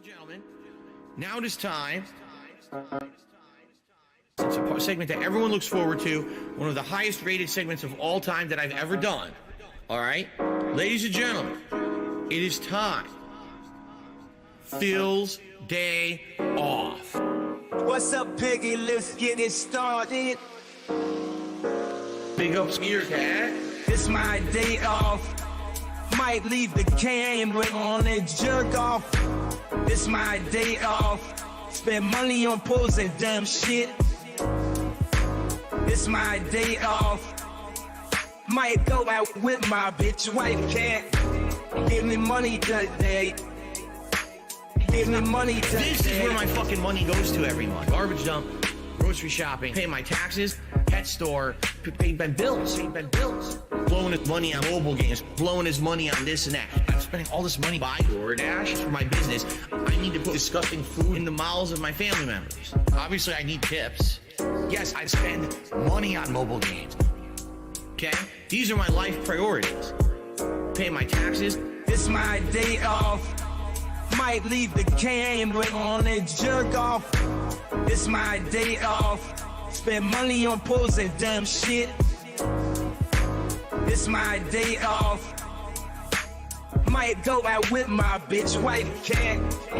Gentlemen, now it is time. It's a segment that everyone looks forward to, one of the highest rated segments of all time that I've ever done. All right, ladies and gentlemen, it is time. Phil's day off. What's up, Piggy? Let's get it started. Big ups here, cat. It's my day off. Might leave the camera on and jerk off. It's my day off. Spend money on posing dumb shit. It's my day off. Might go out with my bitch wife, cat. Give me money today. Give me money today. This is where my fucking money goes to every month. Garbage dump, grocery shopping, pay my taxes, pet store, pay my bills, blowing his money on mobile games, blowing his money on this and that. I'm spending all this money buying DoorDash for my business. I need to put disgusting food in the mouths of my family members. Obviously, I need tips. Yes, I spend money on mobile games. Okay? These are my life priorities. Pay my taxes. It's my day off. Might leave the camera on and jerk off. It's my day off. Spend money on posing dumb shit. It's my day off. Might go out with my bitch wife, cat.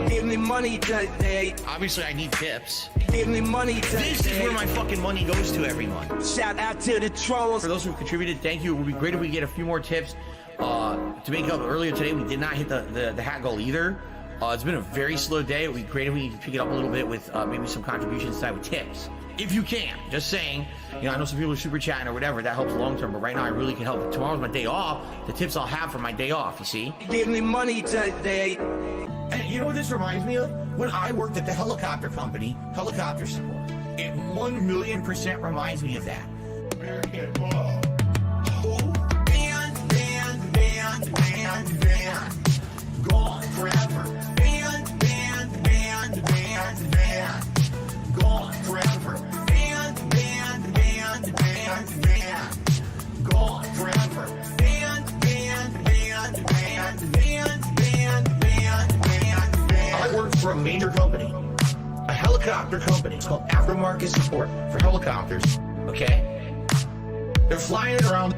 Give me money today. Obviously, I need tips. Give me money today. This is where my fucking money goes to every month. Shout out to the trolls. For those who contributed, thank you. It would be great if we get a few more tips. To make up, earlier today, we did not hit the hat goal either. It's been a very slow day. It would be great if we could pick it up a little bit with maybe some contributions inside with tips. If you can. Just saying. You know, I know some people are super chatting or whatever. That helps long term. But right now, I really can help. Tomorrow's my day off. The tips I'll have for my day off, you see? Give me money today. And you know what this reminds me of? When I worked at the helicopter company, helicopter support. It 1,000,000% reminds me of that. Van. Gone forever. Van. Gone forever. Van. Gone forever. Van. I work for a major company, a helicopter company. It's called Aftermarket Support for Helicopters. Okay? They're flying around.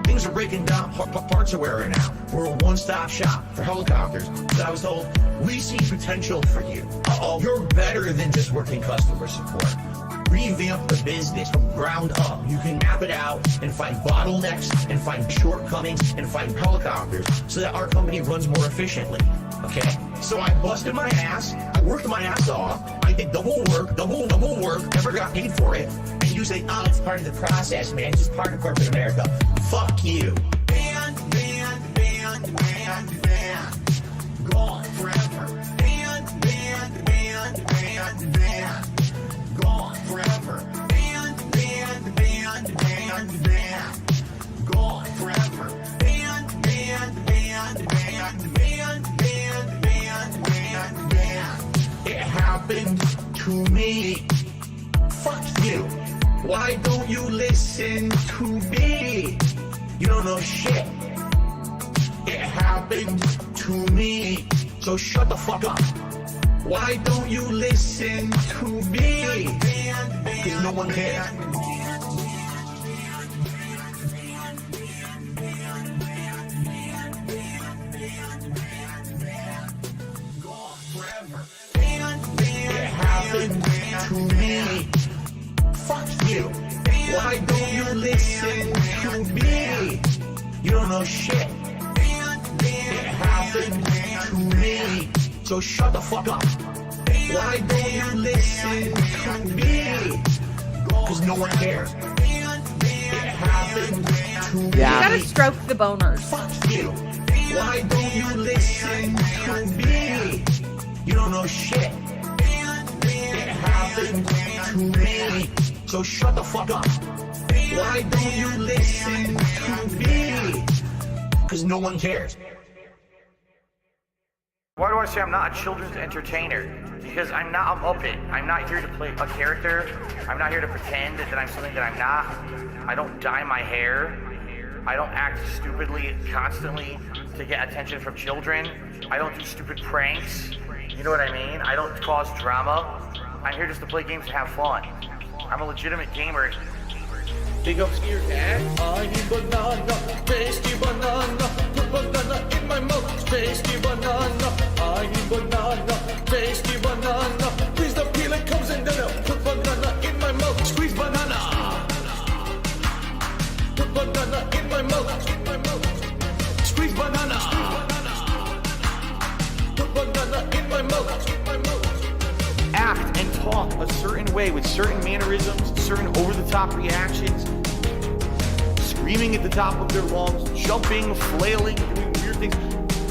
Things are breaking down, parts are wearing out. We're a one-stop shop for helicopters. So I was told, we see potential for you. You're better than just working customer support. Revamp the business from ground up. You can map it out and find bottlenecks and find shortcomings and find helicopters so that our company runs more efficiently. Okay? So I busted my ass. I worked my ass off. I did double work, never got paid for it. And you say, oh, it's part of the process, man. It's just part of corporate America. Fuck you. Van. Gone forever. Van. Gone forever. Van. Gone forever. Van. It happened to me. Fuck you. Why don't you listen to me? You don't know shit. It happened to me. So shut the fuck up. Why don't you listen to me? Because no one cares. It happened to me. Fuck you. Why don't you listen to me? You don't know shit. It happened to me. So shut the fuck up. Why don't you listen to me? Because no one cares. It happened to me. You gotta stroke the boners. Fuck you. Why don't you listen to me? You don't know shit. It happened to me. So shut the fuck up. Why don't you listen to me? Because no one cares. Why do I say I'm not a children's entertainer? Because I'm not a Muppet. I'm not here to play a character. I'm not here to pretend that I'm something that I'm not. I don't dye my hair. I don't act stupidly constantly to get attention from children. I don't do stupid pranks. You know what I mean? I don't cause drama. I'm here just to play games and have fun. I'm a legitimate gamer. Big ups to your dad. I need banana, tasty banana. Put banana in my mouth, tasty banana. I need banana, tasty banana. Please the peeling comes in the milk. Put banana in my mouth, squeeze banana. Put banana in my mouth, squeeze banana. Put banana in my mouth. Act and talk a certain way with certain mannerisms, certain over-the-top reactions, screaming at the top of their lungs, jumping, flailing, doing weird things,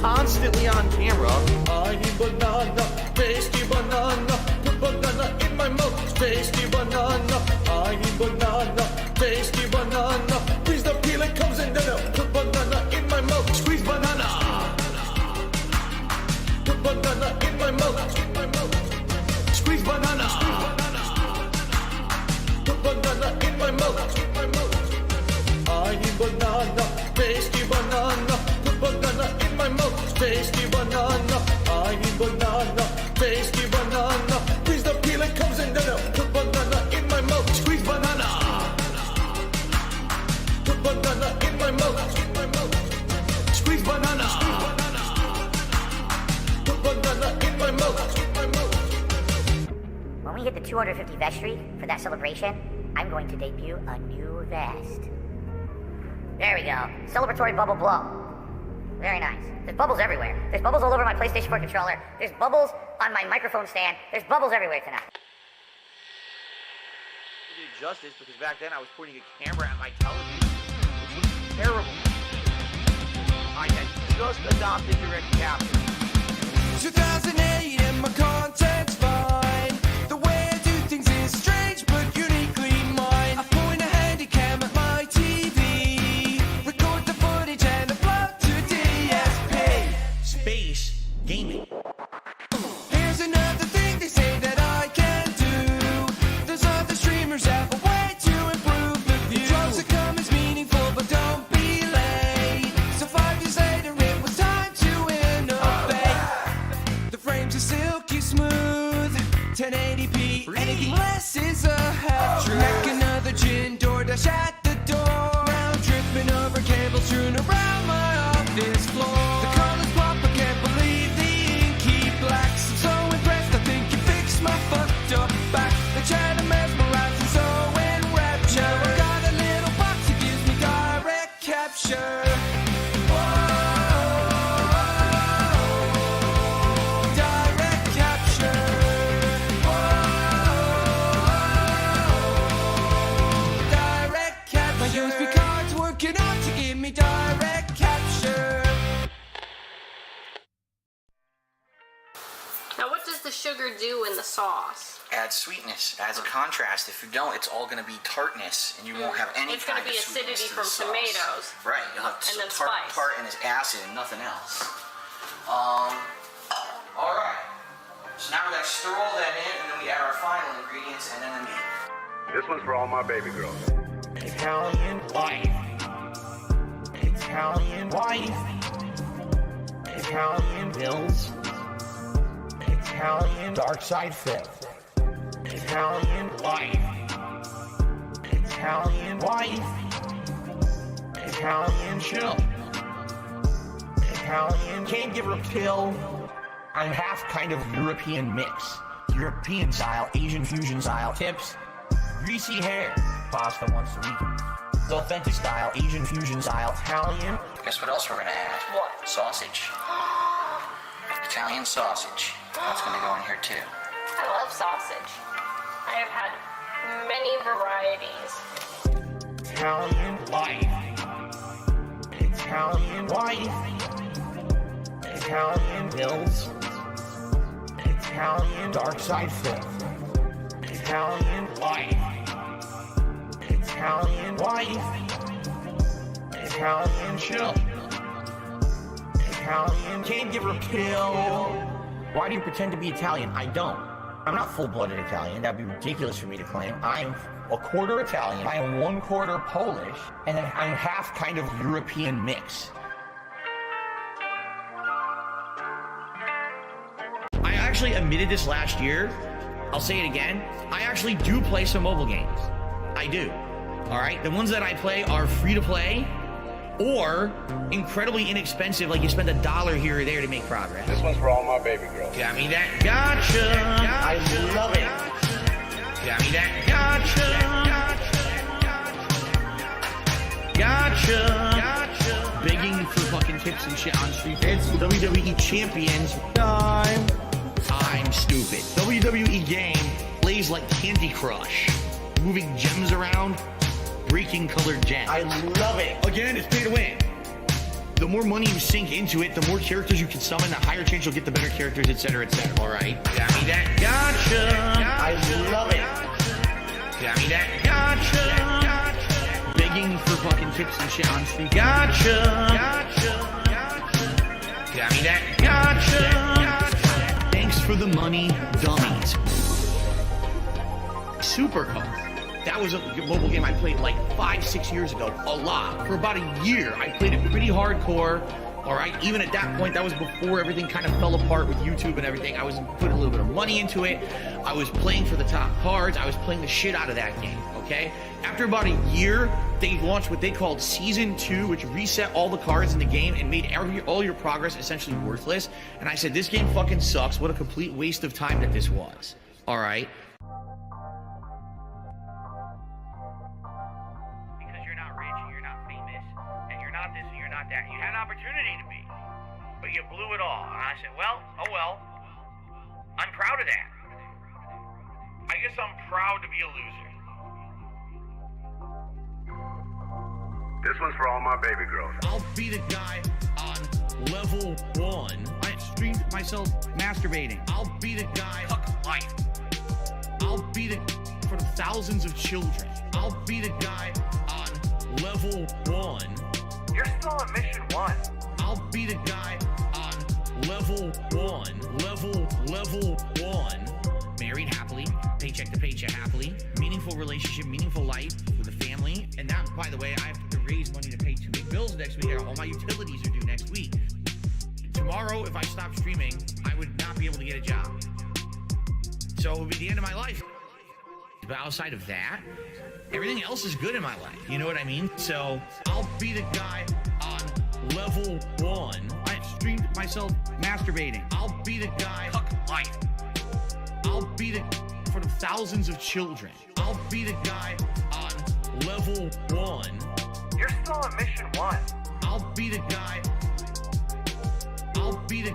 constantly on camera. I need banana, tasty banana. Put banana in my mouth, tasty banana. I need banana, tasty banana. Please the peeling comes in the milk. Put banana in my mouth, squeeze banana. Put banana in my mouth. Squeeze banana. Put banana in my mouth. I need banana, tasty banana. Put banana in my mouth, tasty banana. I need banana, tasty banana. Please the peeling comes in the milk. Put banana in my mouth, squeeze banana. Put banana in my mouth. Squeeze banana. Put banana in my mouth. When we hit the 250 vestry for that celebration, I'm going to debut a new vest. There we go. Celebratory bubble blow. Very nice. There's bubbles everywhere. There's bubbles all over my PlayStation 4 controller. There's bubbles on my microphone stand. There's bubbles everywhere tonight. I did justice because back then I was pointing a camera at my television, which was terrible. I had just adopted direct capture. 2008 and my content's fine. The way I do things is strange but uniquely mine. I point a handycam at my TV, record the footage and upload to DSP. Space gaming. Here's another thing they say that I can do. There's other streamers have a way to improve the view. Drugs that come is meaningful but don't be late. So 5 years later it was time to innovate. The frames are silky smooth, 1080p, anything less is a half truth. Make another gin door dash at the door. Now dripping over cables strewn around my office floor. The colors pop, I can't believe the inky blacks. I'm so impressed, I think you fixed my fucked up back. The chat and mesmerized and so enraptured. I got a little box that gives me direct capture. Direct capture. Direct capture. My USB card's working out to give me direct capture. Now, what does the sugar do in the sauce? Adds sweetness, adds a contrast. If you don't, it's all going to be tartness, and you won't have any It's gonna kind be of sweetness acidity to from the sauce. tomatoes. Right, you'll have And then tart spice. and it's acid and nothing else. All right. So now we got to stir all that in, and then we add our final ingredients, and then the meat. This one's for all my baby girls. Italian wife. Italian wife. Italian bills. Italian dark side fifth. Italian wife. Italian wife. Italian chill. Italian can't give her a pill. I'm half kind of European mix. European style, Asian fusion style tips. Greasy hair. Pasta once a week. The authentic style, Asian fusion style, Italian. Guess what else we're going to add? What? Sausage. Italian sausage. That's going to go in here too. I love sausage. I have had many varieties. Italian wife. Italian wife. Italian bills. Italian dark side fifth. Italian wife. Italian wife. Italian chill. Italian can't give her a pill. Why do you pretend to be Italian? I don't. I'm not full-blooded Italian. That'd be ridiculous for me to claim. I'm a quarter Italian. I am 1/4 Polish, and then I'm half kind of European mix. I actually admitted this last year. I'll say it again. I actually do play some mobile games. I do. All right? The ones that I play are free to play or incredibly inexpensive, like you spend $1 here or there to make progress. This one's for all my baby girls. Got me that gotcha. I love it. Got me that gotcha. Begging for fucking tips and shit on Street. It's WWE Champions time. I'm stupid. WWE game plays like Candy Crush. Moving gems around, breaking colored gems. I love it. Again, it's pay to win. The more money you sink into it, the more characters you can summon, the higher chance you'll get the better characters, etc., etc. All right? Got me that gotcha. I love it. Got me that gotcha. Begging for fucking tips and shit on Street. Gotcha. Got me that gotcha. Thanks for the money, dummies. Supercar. That was a mobile game I played like 5-6 years ago, a lot. For about a year, I played it pretty hardcore. All right, even at that point, that was before everything kind of fell apart with YouTube and everything. I was putting a little bit of money into it. I was playing for the top cards. I was playing the shit out of that game, okay? After about a year, they launched what they called Season 2, which reset all the cards in the game and made all your progress essentially worthless. And I said, this game fucking sucks. What a complete waste of time that this was, all right? That you had an opportunity to be, but you blew it all. And I said, well, oh well. I'm proud of that. I guess I'm proud to be a loser. This one's for all my baby girls. I'll be the guy on level 1. I streamed myself masturbating. I'll be the guy. Fuck life. I'll be the for the thousands of children. I'll be the guy on level 1. You're still on mission 1. I'll be the guy on level 1. Level 1. Married happily, paycheck to paycheck happily, meaningful relationship, meaningful life with a family. And that, by the way, I have to raise money to pay 2 big bills next week. All my utilities are due next week. Tomorrow, if I stop streaming, I would not be able to get a job. So it would be the end of my life. But outside of that, everything else is good in my life. You know what I mean? So I'll be the guy on level 1. I streamed myself masturbating. I'll be the guy. Fuck life. I'll be the for the thousands of children. I'll be the guy on level 1. You're still on mission 1. I'll be the guy. I'll be the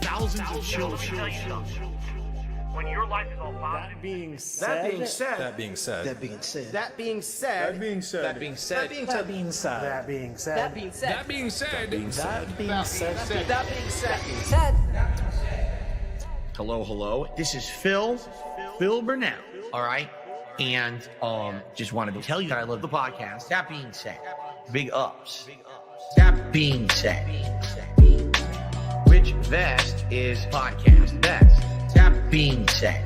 thousands of children. When your life is all positive. That being said. Hello. This is Phil Burnett. All right. And just wanted to tell you that I love the podcast. That being said, big ups. That being said, which vest is podcast best? That being said,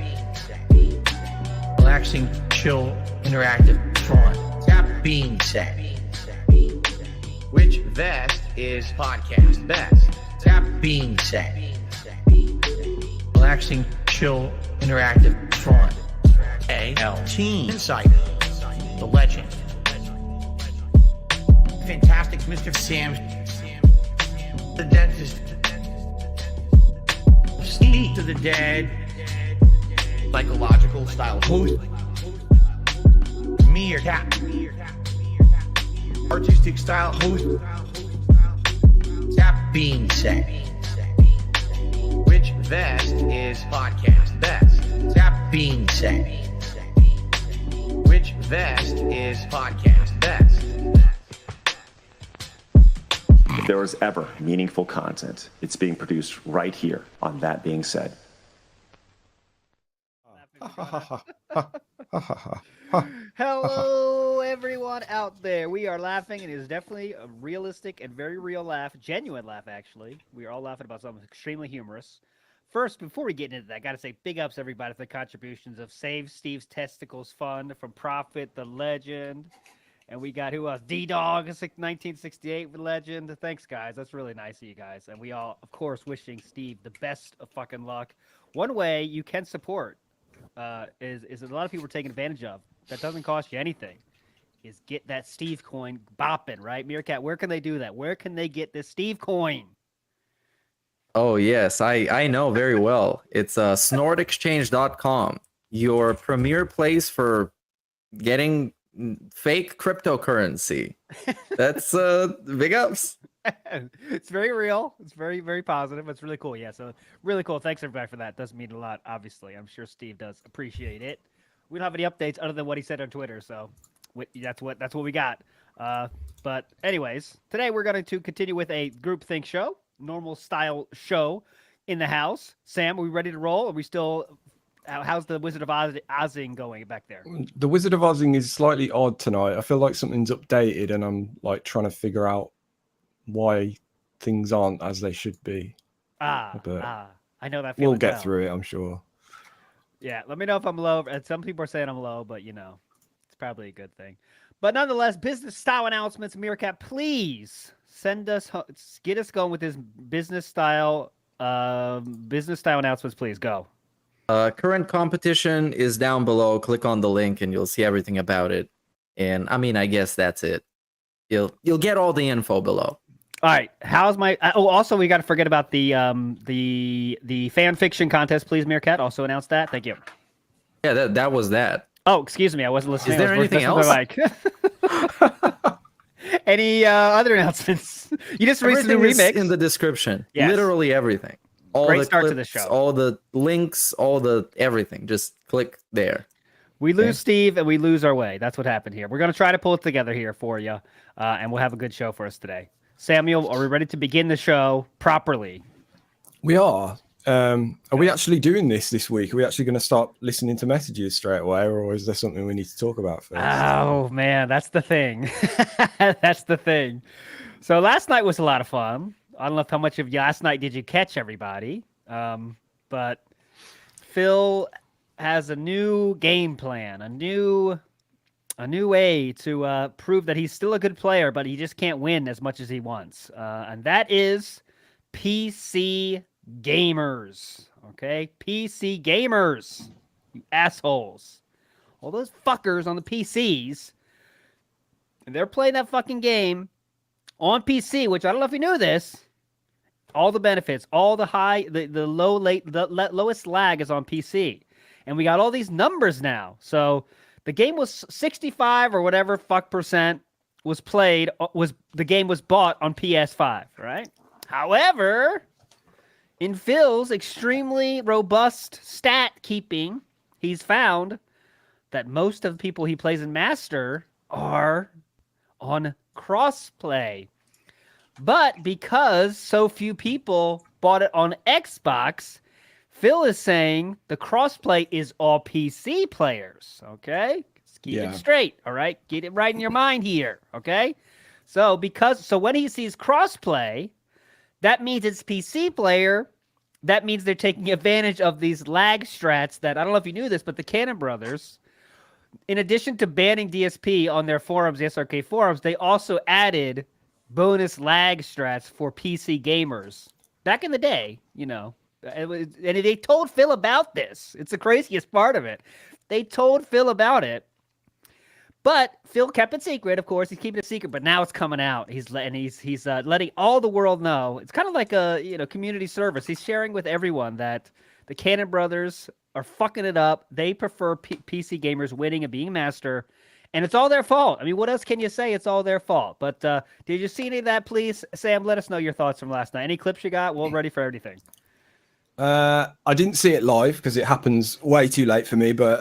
relaxing, chill, interactive, fun. That being said, which vest is podcast best? That being said, relaxing, chill, interactive, fun. ALT Insider, the legend, Fantastic Mr. Sam, the dentist, Speak to the Dead, psychological style host, Meerkat, artistic style host. That being said, which vest is podcast best? That being said, which vest is podcast best? If there was ever meaningful content, it's being produced right here on That Being Said. Hello, everyone out there. We are laughing, and it is definitely a realistic and very real laugh, genuine laugh, actually. We are all laughing about something extremely humorous. First, before we get into that, I got to say big ups everybody for the contributions of Save Steve's Testicles Fund from Prophet the Legend. And we got who else? D-Dog, 1968 legend. Thanks, guys. That's really nice of you guys. And we all, of course, wishing Steve the best of fucking luck. One way you can support is a lot of people are taking advantage of. That doesn't cost you anything. Is get that Steve coin bopping, right? Meerkat, where can they do that? Where can they get this Steve coin? Oh, yes, I know very well. It's snortexchange.com, your premier place for getting fake cryptocurrency. That's big ups. It's very real. It's very, very positive. It's really cool. Yeah, so really cool. Thanks, everybody, for that. Does mean a lot, obviously. I'm sure Steve does appreciate it. We don't have any updates other than what he said on Twitter, so that's what we got. But anyways, today we're going to continue with a groupthink show, normal style show in the house. Sam, are we ready to roll? Are we still? How's the Wizard of Ozing going back there? The Wizard of Ozing is slightly odd tonight. I feel like something's updated, and I'm like trying to figure out why things aren't as they should be. I know that feeling. We'll get through it, I'm sure. Yeah, let me know if I'm low. And some people are saying I'm low, but it's probably a good thing. But nonetheless, business style announcements. Meerkat, please get us going with this business style announcements. Please go. Current competition is down below. Click on the link and you'll see everything about it. And I mean, I guess that's it. You'll get all the info below. All right. How's my? Also, we got to forget about the fan fiction contest. Please, Meerkat, also announce that. Thank you. Yeah, that was that. Oh, excuse me. I wasn't listening. Is there anything else? Any other announcements? You just recently remixed in the description. Yes. Literally everything. All Great the start clips, to the show. All the links, all the everything. Just click there. We lose Steve and we lose our way. That's what happened here. We're going to try to pull it together here for you, and we'll have a good show for us today. Samuel, are we ready to begin the show properly? We are. Are we actually doing this week? Are we actually going to start listening to messages straight away, or is there something we need to talk about first? Oh, man, that's the thing. That's the thing. So last night was a lot of fun. I don't know how much of last night did you catch, everybody. But Phil has a new game plan, a new way to prove that he's still a good player, but he just can't win as much as he wants. And that is PC gamers. Okay? PC gamers. You assholes. All those fuckers on the PCs, and they're playing that fucking game on PC, which I don't know if you knew this. All the benefits, all the lowest lag is on PC. And we got all these numbers now. So the game was 65 or whatever percent was played, the game was bought on PS5, right? However, in Phil's extremely robust stat keeping, he's found that most of the people he plays in Master are on crossplay. But because so few people bought it on Xbox, Phil is saying the crossplay is all PC players, okay? Let's keep it straight, all right? Get it right in your mind here, okay? So when he sees crossplay, that means it's PC player. That means they're taking advantage of these lag strats that, I don't know if you knew this, but the Cannon Brothers, in addition to banning DSP on their forums, the SRK forums, they also added bonus lag strats for PC gamers. Back in the day, and they told Phil about this. It's the craziest part of it. They told Phil about it, but Phil kept it secret. Of course, he's keeping it secret, but now it's coming out. He's letting all the world know. It's kind of like a community service. He's sharing with everyone that the Cannon Brothers are fucking it up. They prefer PC gamers winning and being master. And it's all their fault. I mean, what else can you say? It's all their fault. But did you see any of that, please? Sam, let us know your thoughts from last night. Any clips you got? We're ready for everything. I didn't see it live because it happens way too late for me. But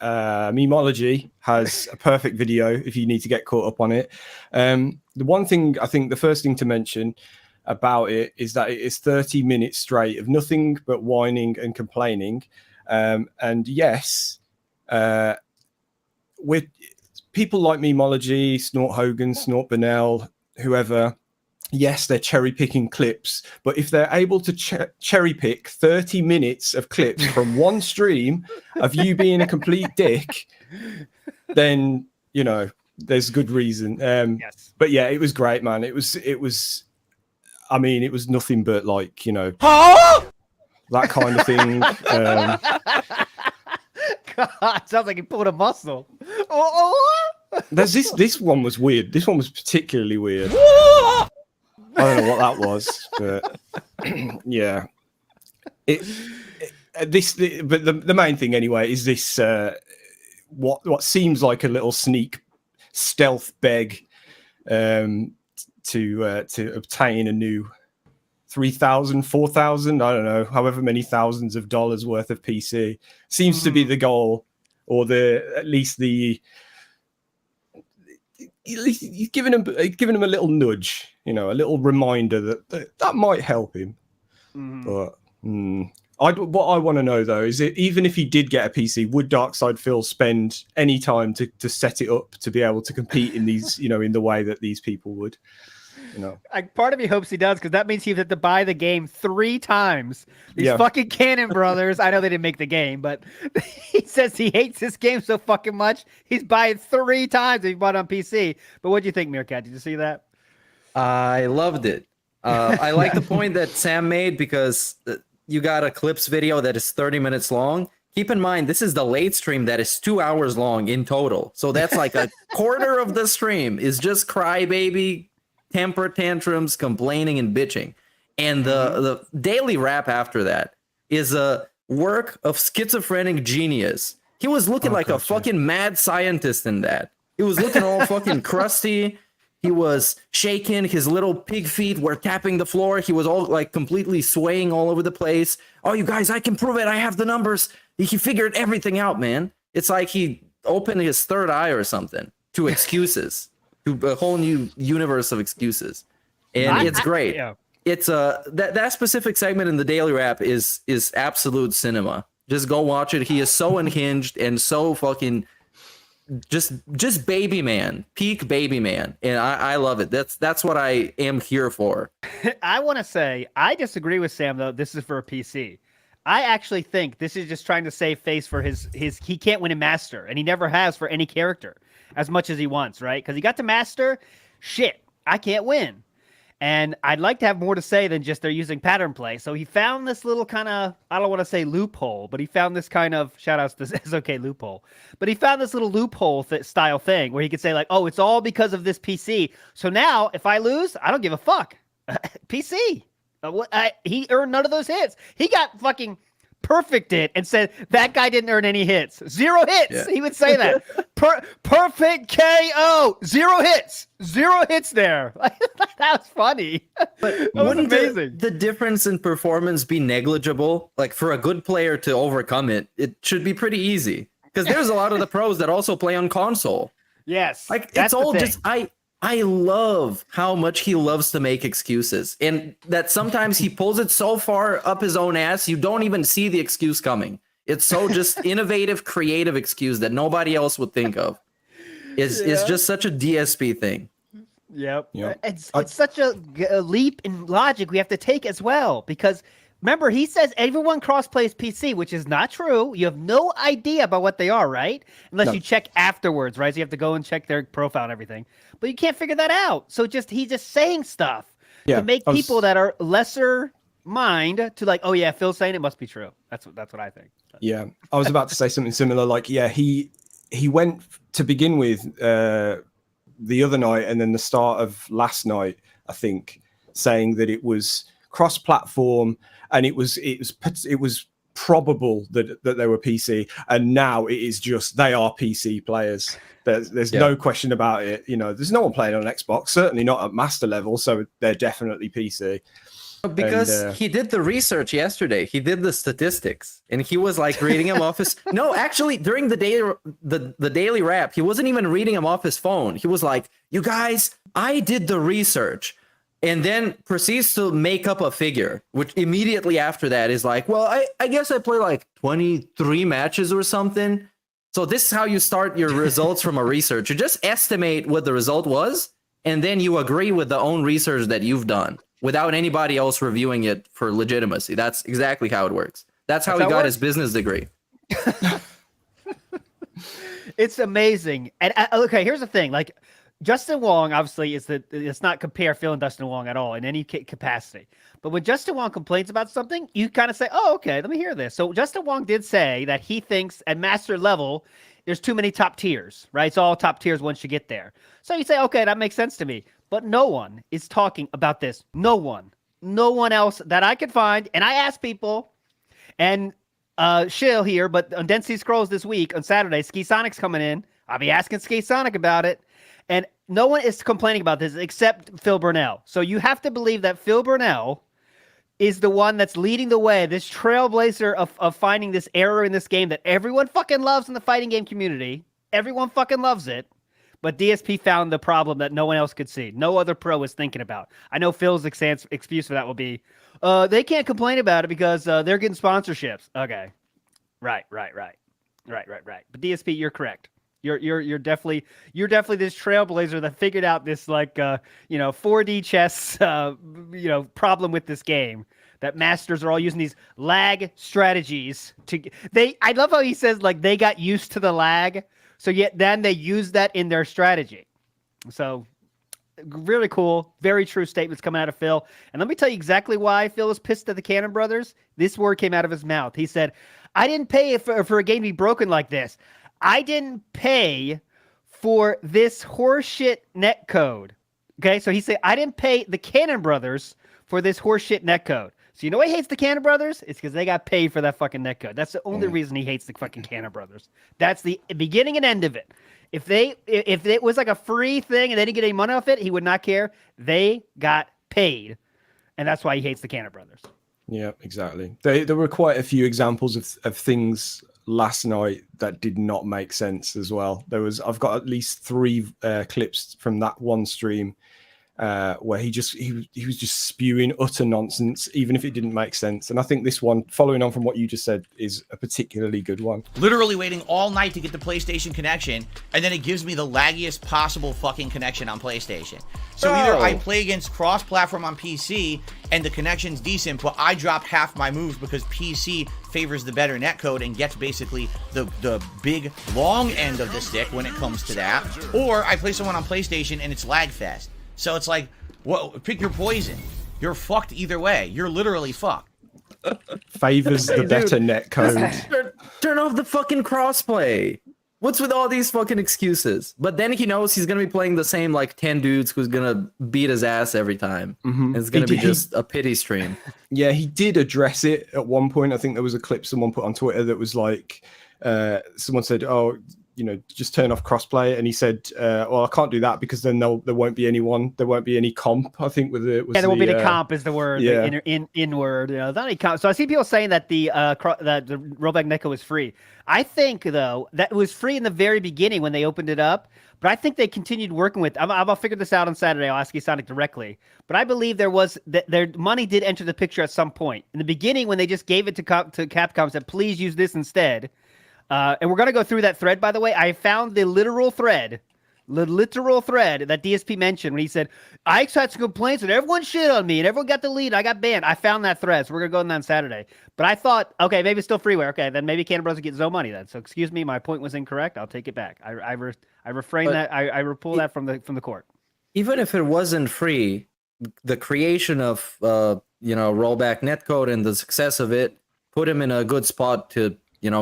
Memology has a perfect video if you need to get caught up on it. The one thing, I think the first thing to mention about it is that it is 30 minutes straight of nothing but whining and complaining. And yes, with people like Memology, Snort Hogan, Snort Burnell, whoever, yes, they're cherry picking clips, but if they're able to cherry pick 30 minutes of clips from one stream of you being a complete dick, then, you know, there's good reason. Yes. But yeah, it was great, man. It was, I mean, it was nothing but like, you know, that kind of thing. God, sounds like he pulled a muscle. Oh. There's this one was weird. This one was particularly weird. I don't know what that was, but yeah. But the main thing anyway is this what seems like a little sneak stealth beg to obtain a new 3,000, 4,000, I don't know, however many thousands of dollars worth of PC seems to be the goal, or at least he's giving him a little nudge, you know, a little reminder that might help him. But what I want to know though is even if he did get a PC, would Darkside Phil spend any time to set it up to be able to compete in these, you know, in the way that these people would? You know, part of me hopes he does, because that means he had to buy the game 3 times. These fucking Cannon brothers. I know they didn't make the game, but he says he hates this game so fucking much. He's buying 3 times if he bought it on PC. But what do you think, Meerkat? Did you see that? I loved it. I like the point that Sam made, because you got a clips video that is 30 minutes long. Keep in mind, this is the late stream that is 2 hours long in total. So that's like a quarter of the stream is just crybaby, temper tantrums, complaining and bitching. And the daily rap after that is a work of schizophrenic genius. He was looking like a fucking mad scientist in that. He was looking all fucking crusty. He was shaking. His little pig feet were tapping the floor. He was all like completely swaying all over the place. Oh, you guys, I can prove it. I have the numbers. He figured everything out, man. It's like he opened his third eye or something to excuses. To a whole new universe of excuses, and it's great. It's that specific segment in the daily rap is absolute cinema. Just go watch it. He is so unhinged and so fucking just baby man, peak baby man, and I love it. That's what I am here for. I want to say I disagree with Sam though. This is for a PC. I actually think this is just trying to save face for his. He can't win a master, and he never has for any character as much as he wants, right? Because he got to master, shit, I can't win. And I'd like to have more to say than just they're using pattern play. So he found this little kind of, I don't want to say loophole, but he found this kind of, shout outs to It's Okay loophole, but he found this little loophole style thing where he could say like, oh, it's all because of this PC. So now if I lose, I don't give a fuck. PC. He earned none of those hits. He got fucking perfect it and said that guy didn't earn any hits. 0 hits. Yeah. He would say that. Perfect KO. 0 hits. 0 hits there. That was funny. But that was amazing. The difference in performance be negligible? Like for a good player to overcome it, it should be pretty easy. Because there's a lot of the pros that also play on console. Yes. Like it's all just I love how much he loves to make excuses, and that sometimes he pulls it so far up his own ass, you don't even see the excuse coming. It's so just innovative, creative excuse that nobody else would think of. It's just such a DSP thing. Yep. It's such a leap in logic we have to take as well, because remember, he says everyone cross-plays PC, which is not true. You have no idea about what they are, right? Unless you check afterwards, right? So you have to go and check their profile and everything. But you can't figure that out. So he's just saying stuff to make people that are lesser mind to like, oh yeah, Phil's saying it must be true. That's what I think. Yeah, I was about to say something similar. Like, yeah, he went to begin with the other night and then the start of last night, I think, saying that it was cross-platform and it was probable that they were PC, and now it is just they are PC players. There's no question about it. You know, there's no one playing on Xbox, certainly not at master level, so they're definitely PC. Because he did the research yesterday, he did the statistics, and he was like reading them off his. No, actually, during the daily rap, he wasn't even reading them off his phone. He was like, "You guys, I did the research." And then proceeds to make up a figure, which immediately after that is like, well, I guess I play like 23 matches or something. So this is how you start your results from a research. You just estimate what the result was, and then you agree with the own research that you've done without anybody else reviewing it for legitimacy. That's exactly how it works. That's how he got his business degree. It's amazing. And okay, here's the thing. Like, Justin Wong, obviously, it's not compare Phil and Dustin Wong at all in any capacity. But when Justin Wong complains about something, you kind of say, oh, okay, let me hear this. So Justin Wong did say that he thinks at master level, there's too many top tiers, right? It's all top tiers once you get there. So you say, okay, that makes sense to me. But no one is talking about this. No one else that I could find. And I asked people, and Shill here, but on Density Scrolls this week, on Saturday, Ski Sonic's coming in. I'll be asking Ski Sonic about it. And no one is complaining about this except Phil Burnell. So you have to believe that Phil Burnell is the one that's leading the way, this trailblazer of finding this error in this game that everyone fucking loves in the fighting game community. Everyone fucking loves it. But DSP found the problem that no one else could see. No other pro was thinking about. I know Phil's excuse for that will be, they can't complain about it because they're getting sponsorships. Okay. Right. But DSP, you're correct. You're definitely this trailblazer that figured out this 4D chess problem with this game, that masters are all using these lag strategies I love how he says like they got used to the lag, so yet then they use that in their strategy. So really cool, very true statements coming out of Phil. And let me tell you exactly why Phil is pissed at the Cannon Brothers. This word came out of his mouth. He said, I didn't pay for a game to be broken like this. I didn't pay for this horseshit netcode. Okay, so he said, I didn't pay the Cannon Brothers for this horseshit netcode. So you know why he hates the Cannon Brothers? It's because they got paid for that fucking netcode. That's the only reason he hates the fucking Cannon Brothers. That's the beginning and end of it. If it was like a free thing and they didn't get any money off it, he would not care. They got paid, and that's why he hates the Cannon Brothers. Yeah, exactly. There were quite a few examples of things last night that did not make sense as well. I've got at least 3 clips from that one stream where he was just spewing utter nonsense, even if it didn't make sense. And I think this one, following on from what you just said, is a particularly good one. Literally waiting all night to get the PlayStation connection, and then it gives me the laggiest possible fucking connection on PlayStation. So either I play against cross-platform on PC and the connection's decent, but I drop half my moves because PC favors the better netcode and gets basically the big long end of the stick when it comes to that. Or I play someone on PlayStation and it's lag fest. So it's like, well, pick your poison. You're fucked either way. You're literally fucked. Favors the better netcode. Turn off the fucking crossplay. What's with all these fucking excuses? But then he knows he's gonna be playing the same 10 dudes who's gonna beat his ass every time. Mm-hmm. It's gonna be just a pity stream. Yeah, he did address it at one point. I think there was a clip someone put on Twitter that was like, someone said, "Oh, just turn off crossplay," and he said, "Well, I can't do that because then there won't be anyone. There won't be any comp." I think there won't be any comp is the word. Yeah. In word. Not any comp. So I see people saying that the rollback netcode was free. I think though that it was free in the very beginning when they opened it up, but I think they continued working with. I'll figure this out on Saturday. I'll ask Sonic directly. But I believe their money did enter the picture at some point in the beginning when they just gave it to Capcom and said, "Please use this instead." And we're going to go through that thread, by the way. I found the literal thread that DSP mentioned when he said, I had some complaints and everyone shit on me and everyone got the lead. I got banned. I found that thread. So we're going to go on that on Saturday. But I thought, okay, maybe it's still freeware. Okay, then maybe Cannon Brothers get no money then. So excuse me, my point was incorrect. I'll take it back. I refrain that. I pull that from the court. Even if it wasn't free, the creation of rollback netcode and the success of it put him in a good spot to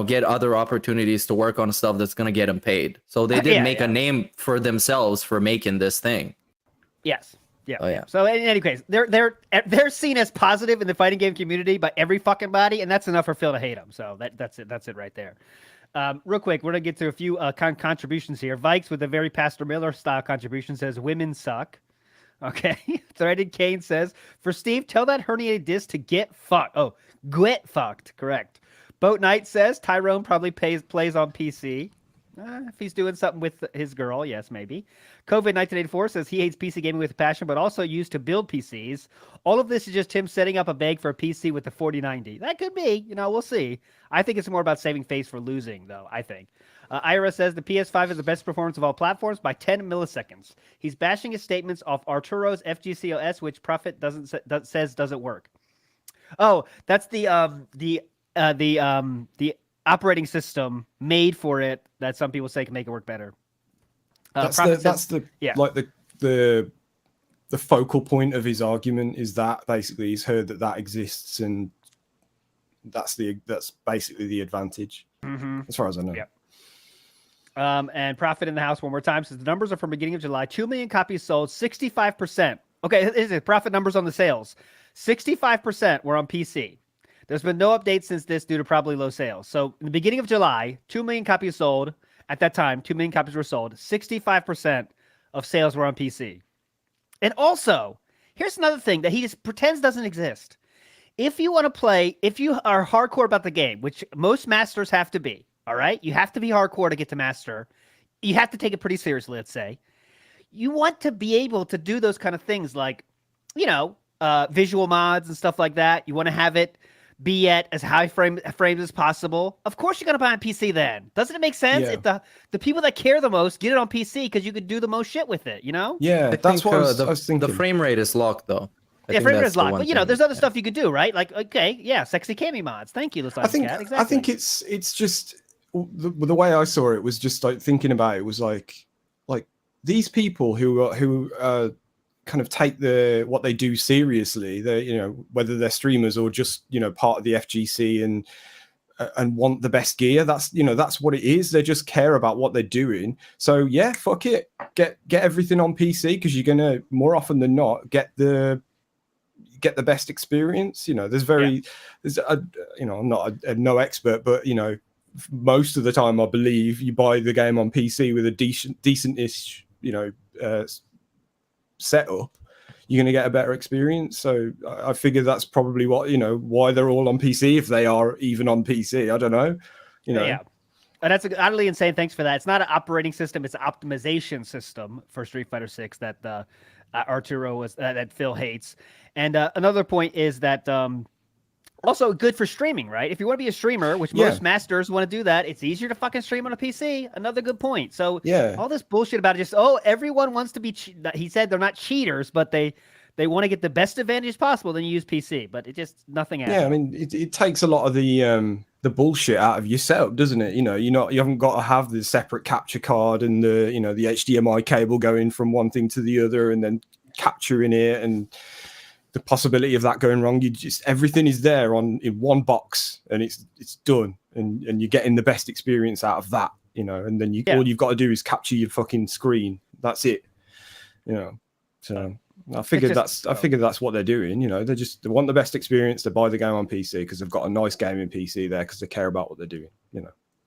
get other opportunities to work on stuff that's going to get them paid. So they did make a name for themselves for making this thing. Yes. Yeah. Oh, yeah. So in any case, they're seen as positive in the fighting game community by every fucking body, and that's enough for Phil to hate them. So that's it. That's it right there. Real quick, we're going to get to a few contributions here. Vikes with a very Pastor Miller style contribution says, women suck. Okay. Threaded Kane says, for Steve, tell that herniated disc to get fucked. Oh, get fucked. Correct. Boat Knight says Tyrone probably plays on PC. If he's doing something with his girl, yes, maybe. COVID-1984 says he hates PC gaming with a passion, but also used to build PCs. All of this is just him setting up a bag for a PC with the 4090. That could be. We'll see. I think it's more about saving face for losing, though, I think. Ira says the PS5 is the best performance of all platforms by 10 milliseconds. He's bashing his statements off Arturo's FGCOS, which Prophet says doesn't work. Oh, that's the operating system made for it that some people say can make it work better. Like the focal point of his argument is that basically he's heard that exists, and that's basically the advantage, as far as I know. Yep. And Prophet in the house one more time says the numbers are from beginning of July. 2 million copies sold, 65%. Okay, this is Prophet numbers on the sales. 65% were on PC. There's been no update since this due to probably low sales. So in the beginning of July, 2 million copies sold. At that time, 2 million copies were sold. 65% of sales were on PC. And also, here's another thing that he just pretends doesn't exist. If you want to play, if you are hardcore about the game, which most masters have to be, all right? You have to be hardcore to get to master. You have to take it pretty seriously, let's say. You want to be able to do those kind of things like, visual mods and stuff like that. You want to have it be at as high frames as possible. Of course, you're going to buy on PC then. Doesn't it make sense? Yeah. If the people that care the most get it on PC because you could do the most shit with it, Yeah, that's what I was thinking. The frame rate is locked, though. Frame rate is locked. But, there's other stuff you could do, right? Like, okay, yeah, sexy cami mods. Thank you, I think it's just the way I saw it was just like thinking about it was like these people who kind of take what they do seriously. They whether they're streamers or just part of the FGC and want the best gear. That's what it is. They just care about what they're doing. So yeah, fuck it, get everything on PC because you're gonna more often than not get the best experience. I'm not no expert, but most of the time I believe you buy the game on PC with a decent-ish setup, you're going to get a better experience. So I figure that's probably what why they're all on PC, if they are even on PC. I don't know. Yeah. And that's utterly insane. Thanks for that. It's not an operating system; it's an optimization system for Street Fighter 6 that Arturo was that Phil hates. And another point is that also good for streaming, right? If you want to be a streamer, which most masters want to do that, it's easier to fucking stream on a PC. Another good point. So all this bullshit about it, everyone wants to be. He said they're not cheaters, but they want to get the best advantage possible. Then you use PC, but it just nothing else. Yeah, I mean, it takes a lot of the bullshit out of your setup, doesn't it? You haven't got to have the separate capture card and the the HDMI cable going from one thing to the other and then capturing it and the possibility of that going wrong. Everything is there in one box and it's done, and you're getting the best experience out of that, and then all you've got to do is capture your fucking screen. That's it. So I figured that's what they're doing. They want the best experience. They buy the game on PC because they've got a nice gaming PC there because they care about what they're doing.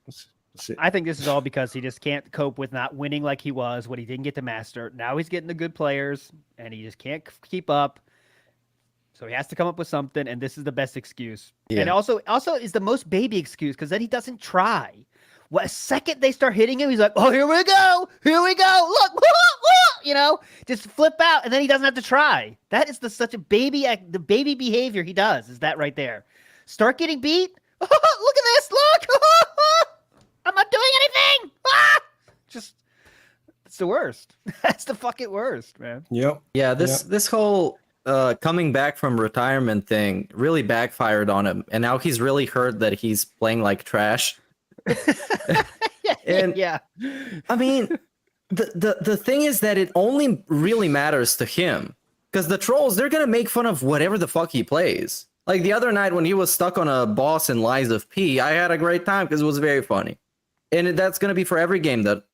That's it. I think this is all because he just can't cope with not winning like he was when he didn't get to master. Now he's getting the good players and he just can't keep up. So he has to come up with something, and this is the best excuse. Yeah. And also is the most baby excuse because then he doesn't try. Well, a second they start hitting him, he's like, "Oh, here we go, look, just flip out, and then he doesn't have to try." That is such a the baby behavior he does is that right there. Start getting beat. Look at this, look. I'm not doing anything. Just it's the worst. That's the fucking worst, man. Yep. Yeah. This whole coming back from retirement thing really backfired on him, and now he's really heard that he's playing like trash. And yeah, I mean, the thing is that it only really matters to him because the trolls, they're gonna make fun of whatever the fuck he plays. Like the other night when he was stuck on a boss in Lies of P, I had a great time because it was very funny, and that's gonna be for every game that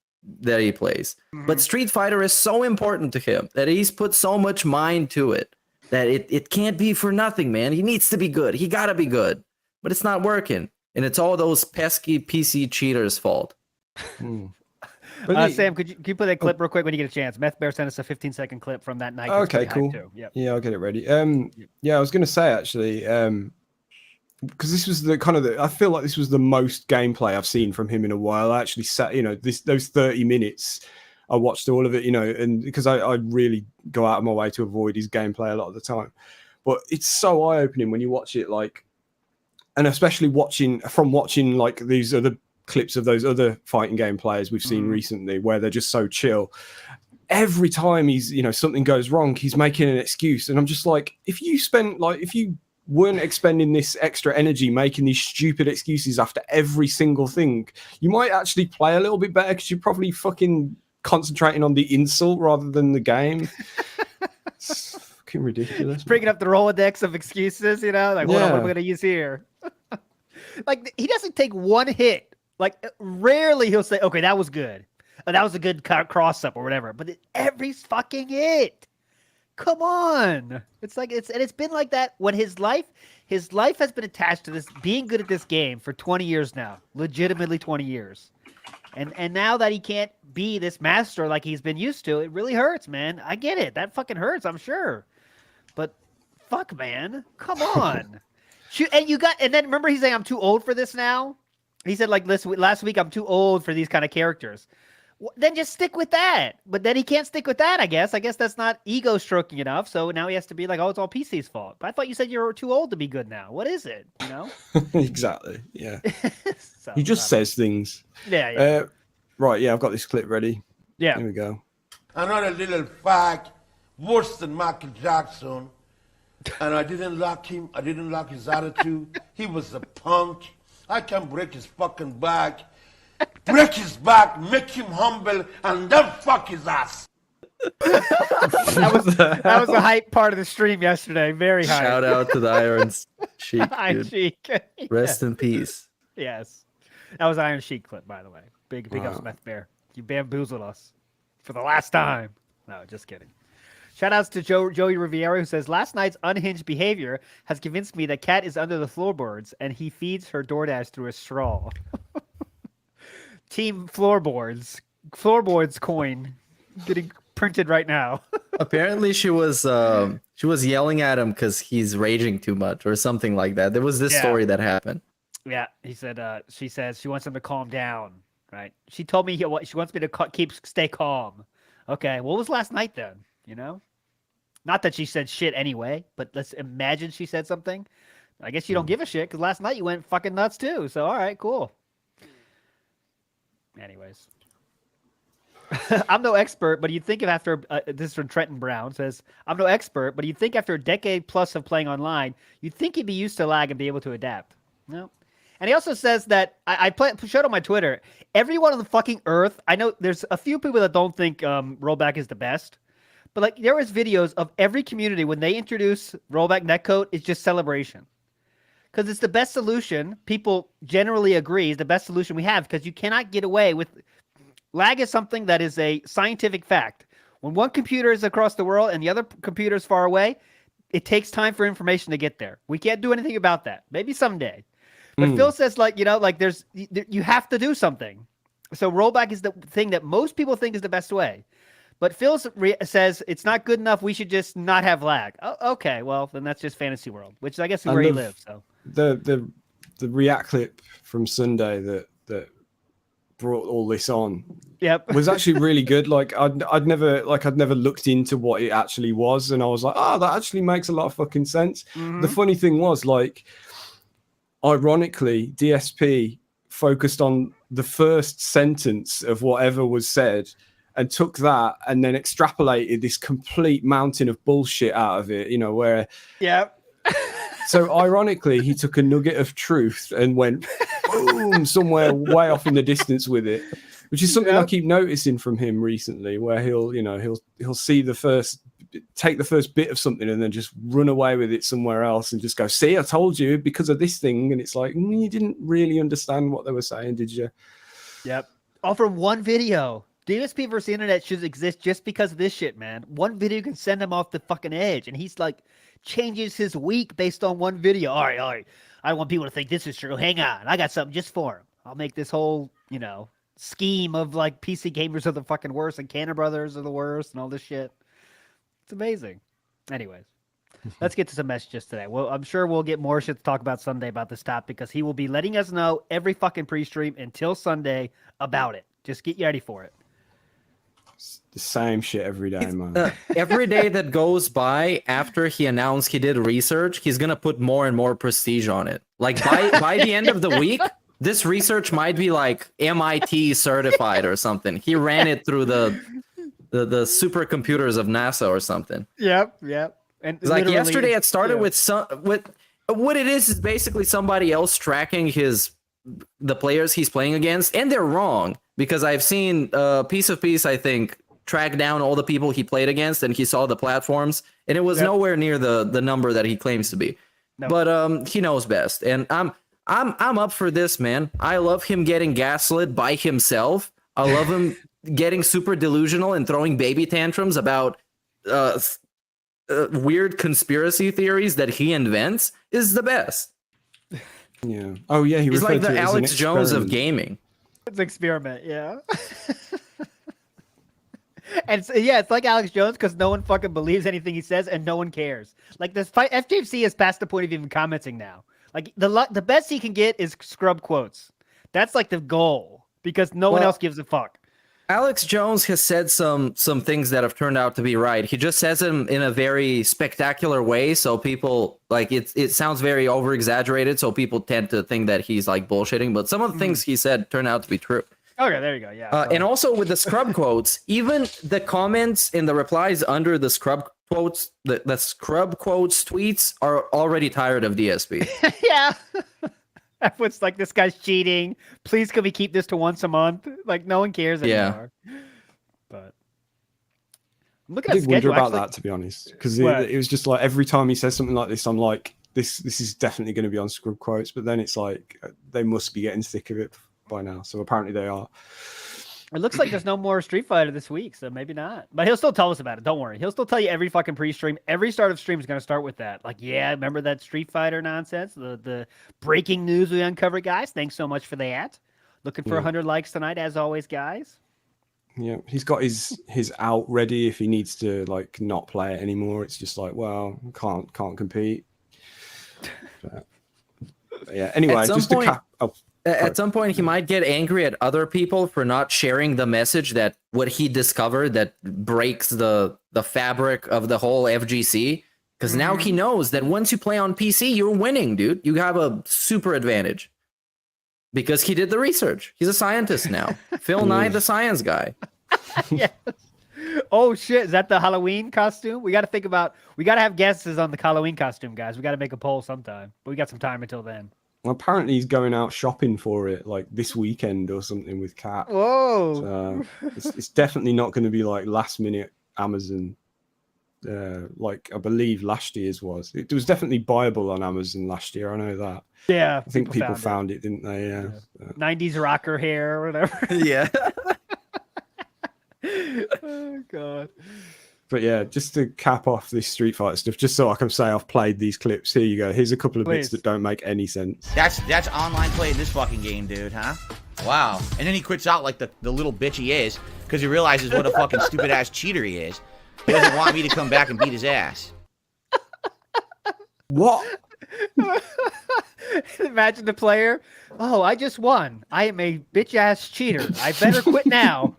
he plays. Mm-hmm. But Street Fighter is so important to him that he's put so much mind to it that it can't be for nothing, man. He needs to be good. He gotta be good, but it's not working. And it's all those pesky PC cheaters' fault. Sam, could you play that clip real quick when you get a chance? Meth Bear sent us a 15-second clip from that night. Okay, cool. Yep. Yeah, I'll get it ready. Yeah, I was going to say, actually, because this was the kind of I feel like this was the most gameplay I've seen from him in a while. I actually sat, those 30 minutes, I watched all of it, and because I really go out of my way to avoid his gameplay a lot of the time. But it's so eye-opening when you watch it, like, and especially watching like these other clips of those other fighting game players we've seen recently, where they're just so chill. Every time he's, something goes wrong, he's making an excuse, and I'm just like, if you weren't expending this extra energy making these stupid excuses after every single thing, you might actually play a little bit better, because you're probably fucking concentrating on the insult rather than the game. It's fucking ridiculous. Bringing up the Rolodex of excuses, what am I going to use here? Like, he doesn't take one hit. Like, rarely he'll say, okay, that was good. Oh, that was a good cross-up or whatever. But every fucking hit. Come on. It's like, it's been like that when his life has been attached to this, being good at this game for 20 years now. Legitimately 20 years. And now that he can't be this master like he's been used to, it really hurts, man. I get it. That fucking hurts, I'm sure. But fuck, man. Come on. And then remember he's saying, I'm too old for this now? He said, like, last week, I'm too old for these kind of characters. Well, then just stick with that. But then he can't stick with that, I guess. I guess that's not ego stroking enough. So now he has to be like, oh, it's all PC's fault. But I thought you said you were too old to be good now. What is it? Exactly. Yeah. So, he just says things. Yeah. Right. Yeah. I've got this clip ready. Yeah. Here we go. Another little fag, worse than Michael Jackson. And I didn't like him. I didn't like his attitude. He was a punk. I can break his fucking back. Break his back, make him humble, and then fuck his ass. That was a hype part of the stream yesterday. Very hype. Shout out to the Iron Sheik. Iron Sheik. Rest in peace. Yes. That was Iron Sheik clip, by the way. Big up Smith Bear. You bamboozled us for the last time. No, just kidding. Shout outs to Joey Riviera, who says, last night's unhinged behavior has convinced me that Kat is under the floorboards and he feeds her DoorDash through a straw. Team floorboards coin getting printed right now. Apparently she was yelling at him because he's raging too much or something like that. There was this story that happened. Yeah, he said. She says she wants him to calm down. Right? She told me she wants me to stay calm. Okay, what was last night then? Not that she said shit anyway, but let's imagine she said something. I guess you don't give a shit because last night you went fucking nuts too. So all right, cool. Anyways, I'm no expert, but you'd think if after this is from Trenton Brown says, I'm no expert, but you'd think after a decade plus of playing online, you'd think he'd be used to lag and be able to adapt. No. And he also says that I showed on my Twitter, everyone on the fucking earth. I know there's a few people that don't think rollback is the best, but like there was videos of every community when they introduce rollback netcode, it's just celebration. Because it's the best solution. People generally agree is the best solution we have because you cannot get away with lag is something that is a scientific fact. When one computer is across the world and the other computer is far away, it takes time for information to get there. We can't do anything about that. Maybe someday. But Phil says you have to do something. So rollback is the thing that most people think is the best way. But Phil says it's not good enough. We should just not have lag. Oh, okay, well then that's just fantasy world, which I guess is where he lives. So the React clip from Sunday that brought all this on, was actually really good. Like I'd never looked into what it actually was, and I was like, that actually makes a lot of fucking sense. Mm-hmm. The funny thing was, like, ironically, DSP focused on the first sentence of whatever was said and took that and then extrapolated this complete mountain of bullshit out of it, where... Yeah. So ironically, he took a nugget of truth and went boom somewhere way off in the distance with it, which is something I keep noticing from him recently, where he'll see take the first bit of something and then just run away with it somewhere else and just go, see, I told you because of this thing. And it's like, you didn't really understand what they were saying, did you? Yep. All from one video. DSP versus the internet should exist just because of this shit, man. One video can send him off the fucking edge. And he's like, changes his week based on one video. All right. I don't want people to think this is true. Hang on. I got something just for him. I'll make this whole, scheme of like PC gamers are the fucking worst and Cannon Brothers are the worst and all this shit. It's amazing. Anyways. let's get to some messages today. Well, I'm sure we'll get more shit to talk about Sunday about this topic because he will be letting us know every fucking pre-stream until Sunday about it. Just get ready for it. It's the same shit every day, man. Every day that goes by after he announced he did research, he's gonna put more and more prestige on it. Like by the end of the week, this research might be like MIT certified or something. He ran it through the supercomputers of NASA or something. Yep. And it's like yesterday it started with what it is basically somebody else tracking the players he's playing against, and they're wrong because I've seen Piece of Peace, I think, track down all the people he played against, and he saw the platforms, and it was nowhere near the number that he claims to be. No. But he knows best, and I'm up for this, man. I love him getting gaslit by himself. I love him getting super delusional and throwing baby tantrums about weird conspiracy theories that he invents is the best. Yeah. Oh, yeah. He's like the Alex Jones of gaming. It's an experiment, yeah. And it's like Alex Jones because no one fucking believes anything he says and no one cares. Like this fight, FJC is past the point of even commenting now. Like the best he can get is scrub quotes. That's like the goal because no one else gives a fuck. Alex Jones has said some things that have turned out to be right. He just says them in a very spectacular way, so people like it sounds very over exaggerated, so people tend to think that he's like bullshitting. But some of the things he said turn out to be true. Okay, there you go. Yeah. And also with the scrub quotes, even the comments and the replies under the scrub quotes, the scrub quotes tweets are already tired of DSP. Yeah. Everyone's like, this guy's cheating. Please, can we keep this to once a month? Like, no one cares anymore. But I'm looking at I did wonder about that, to be honest, because it was just like every time he says something like this, I'm like, this is definitely going to be on scrub quotes. But then it's like they must be getting sick of it by now. So apparently they are. It looks like there's no more Street Fighter this week, so maybe not. But he'll still tell us about it. Don't worry. He'll still tell you every fucking pre-stream. Every start of stream is going to start with that. Like, yeah, remember that Street Fighter nonsense? The breaking news we uncovered, guys. Thanks so much for that. Looking for 100 likes tonight, as always, guys. Yeah, he's got his out ready if he needs to like not play it anymore. It's just like, well, can't compete. But yeah. Anyway, just to cap. At some point, he might get angry at other people for not sharing the message that what he discovered that breaks the fabric of the whole FGC. Because now he knows that once you play on PC, you're winning, dude. You have a super advantage. Because he did the research. He's a scientist now. Phil Nye, the science guy. Yes. Oh, shit. Is that the Halloween costume? We got to have guesses on the Halloween costume, guys. We got to make a poll sometime. But we got some time until then. Well, apparently he's going out shopping for it like this weekend or something with Kat. Whoa! So it's definitely not going to be like last minute Amazon, like I believe last year's was. It was definitely buyable on Amazon last year. I know that. Yeah, I think people found it, didn't they? Yeah. 90s rocker hair or whatever. Yeah. Oh god. But yeah, just to cap off this Street Fighter stuff, just so I can say I've played these clips. Here you go. Here's a couple of bits that don't make any sense. That's online play in this fucking game, dude, huh? Wow. And then he quits out like the little bitch he is because he realizes what a fucking stupid ass cheater he is. He doesn't want me to come back and beat his ass. What? Imagine the player. Oh, I just won. I am a bitch ass cheater. I better quit now.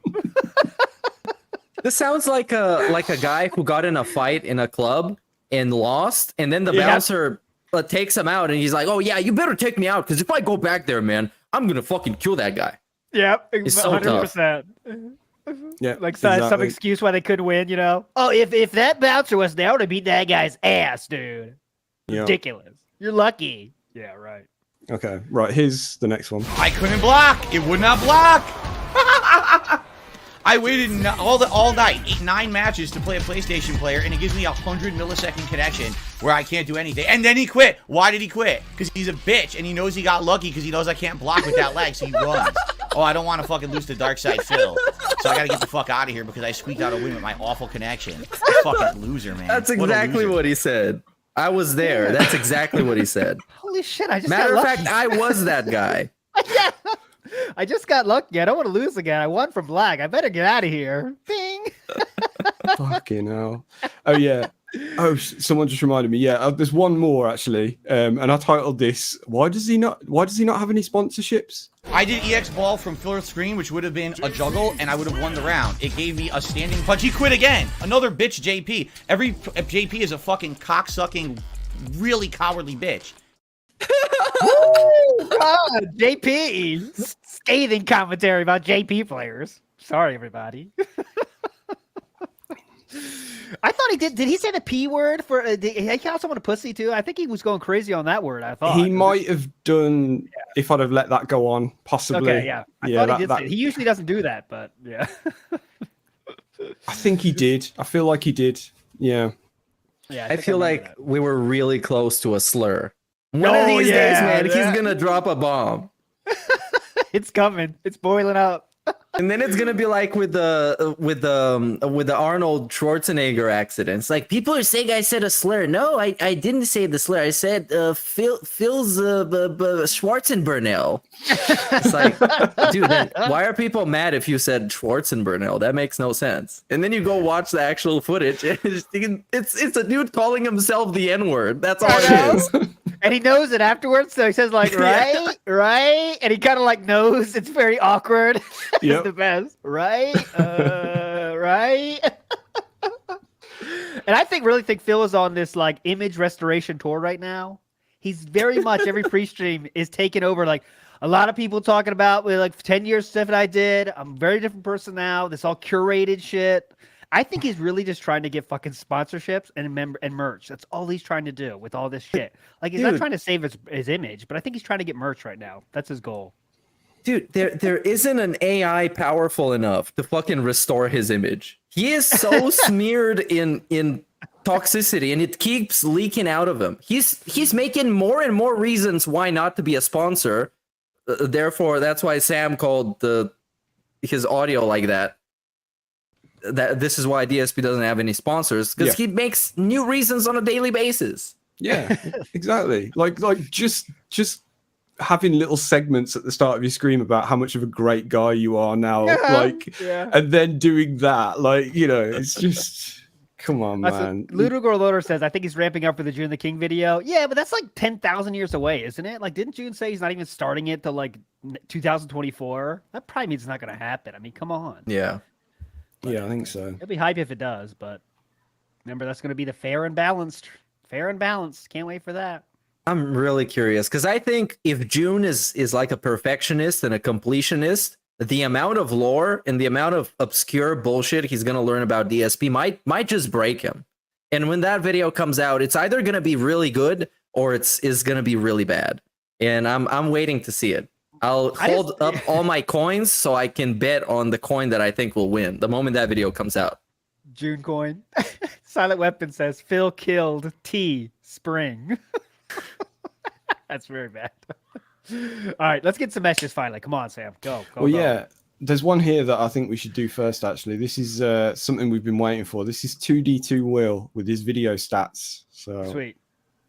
This sounds like a guy who got in a fight in a club and lost, and then the bouncer takes him out, and he's like, "Oh yeah, you better take me out, because if I go back there, man, I'm gonna fucking kill that guy." Yep, it's so 100%. Yeah, like some excuse why they couldn't win, you know? Oh, if that bouncer was there, I would have beat that guy's ass, dude. Yeah. Ridiculous. You're lucky. Yeah, right. Okay, right. Here's the next one. I couldn't block. It would not block. I waited all night, 9 matches to play a PlayStation player, and it gives me 100 millisecond connection where I can't do anything. And then he quit. Why did he quit? Because he's a bitch, and he knows he got lucky because he knows I can't block with that leg, so he runs. Oh, I don't want to fucking lose to Dark Side Phil. So I got to get the fuck out of here because I squeaked out a win with my awful connection. Fucking loser, man. That's exactly what he said. I was there. That's exactly what he said. Holy shit, I just Matter got of lucky. fact, I was that guy. Yeah. I just got lucky. I don't want to lose again. I won from black. I better get out of here. Bing. Fucking hell. Oh yeah. Oh, someone just reminded me. Yeah, there's one more actually, and I titled this. Why does he not have any sponsorships? I did EX ball from Filler Screen, which would have been a juggle, and I would have won the round. It gave me a standing punch. He quit again. Another bitch, JP. Every JP is a fucking cocksucking, really cowardly bitch. God, JP. Scathing commentary about JP players. Sorry, everybody. I thought he did. Did he say the P word for? Did he call someone a pussy too? I think he was going crazy on that word. I thought He might have done if I'd have let that go on, possibly. Okay, yeah. I thought he did say it. He usually doesn't do that, but yeah. I think he did. I feel like he did. Yeah. Yeah. I feel like we were really close to a slur. One of these days, man, he's gonna drop a bomb. It's coming. It's boiling up. And then it's gonna be like with the Arnold Schwarzenegger accidents. Like, people are saying I said a slur. No, I didn't say the slur. I said Phil's Schwarzenburnell. It's like, dude, then why are people mad if you said Schwarzenburnell? That makes no sense. And then you go watch the actual footage. And it's a dude calling himself the N-word. That's all it is. And he knows it afterwards, so he says like, right, right, and he kind of like knows. It's very awkward. Yep. The best, right, right. And I really think Phil is on this like image restoration tour right now. He's very much every pre-stream is taking over. Like a lot of people talking about like 10 years stuff that I did. I'm a very different person now. This all curated shit. I think he's really just trying to get fucking sponsorships and merch. That's all he's trying to do with all this shit. Like he's not trying to save his image, but I think he's trying to get merch right now. That's his goal. Dude, there isn't an AI powerful enough to fucking restore his image. He is so smeared in toxicity, and it keeps leaking out of him. He's making more and more reasons why not to be a sponsor. Therefore, that's why Sam called his audio like that. That this is why DSP doesn't have any sponsors, because he makes new reasons on a daily basis. Yeah, exactly. Like just having little segments at the start of your stream about how much of a great guy you are now, and then doing that, like, you know, it's just come on, man. Ludogor Loader says, I think he's ramping up for the June the King video. Yeah, but that's like 10,000 years away, isn't it? Like, didn't June say he's not even starting it till like 2024? That probably means it's not going to happen. I mean, come on. Yeah. Yeah, I think so. It'll be hype if it does, but remember, that's going to be the fair and balanced. Fair and balanced. Can't wait for that. I'm really curious, because I think if June is like a perfectionist and a completionist, the amount of lore and the amount of obscure bullshit he's going to learn about DSP might just break him. And when that video comes out, it's either going to be really good or it's going to be really bad. And I'm waiting to see it. I'll hold up all my coins so I can bet on the coin that I think will win the moment that video comes out. June coin. Silent Weapon says, Phil killed T Spring. That's very bad. All right, let's get some messages finally. Come on, Sam. Go. Well, yeah, there's one here that I think we should do first, actually. This is something we've been waiting for. This is 2D2 Will with his video stats. So sweet.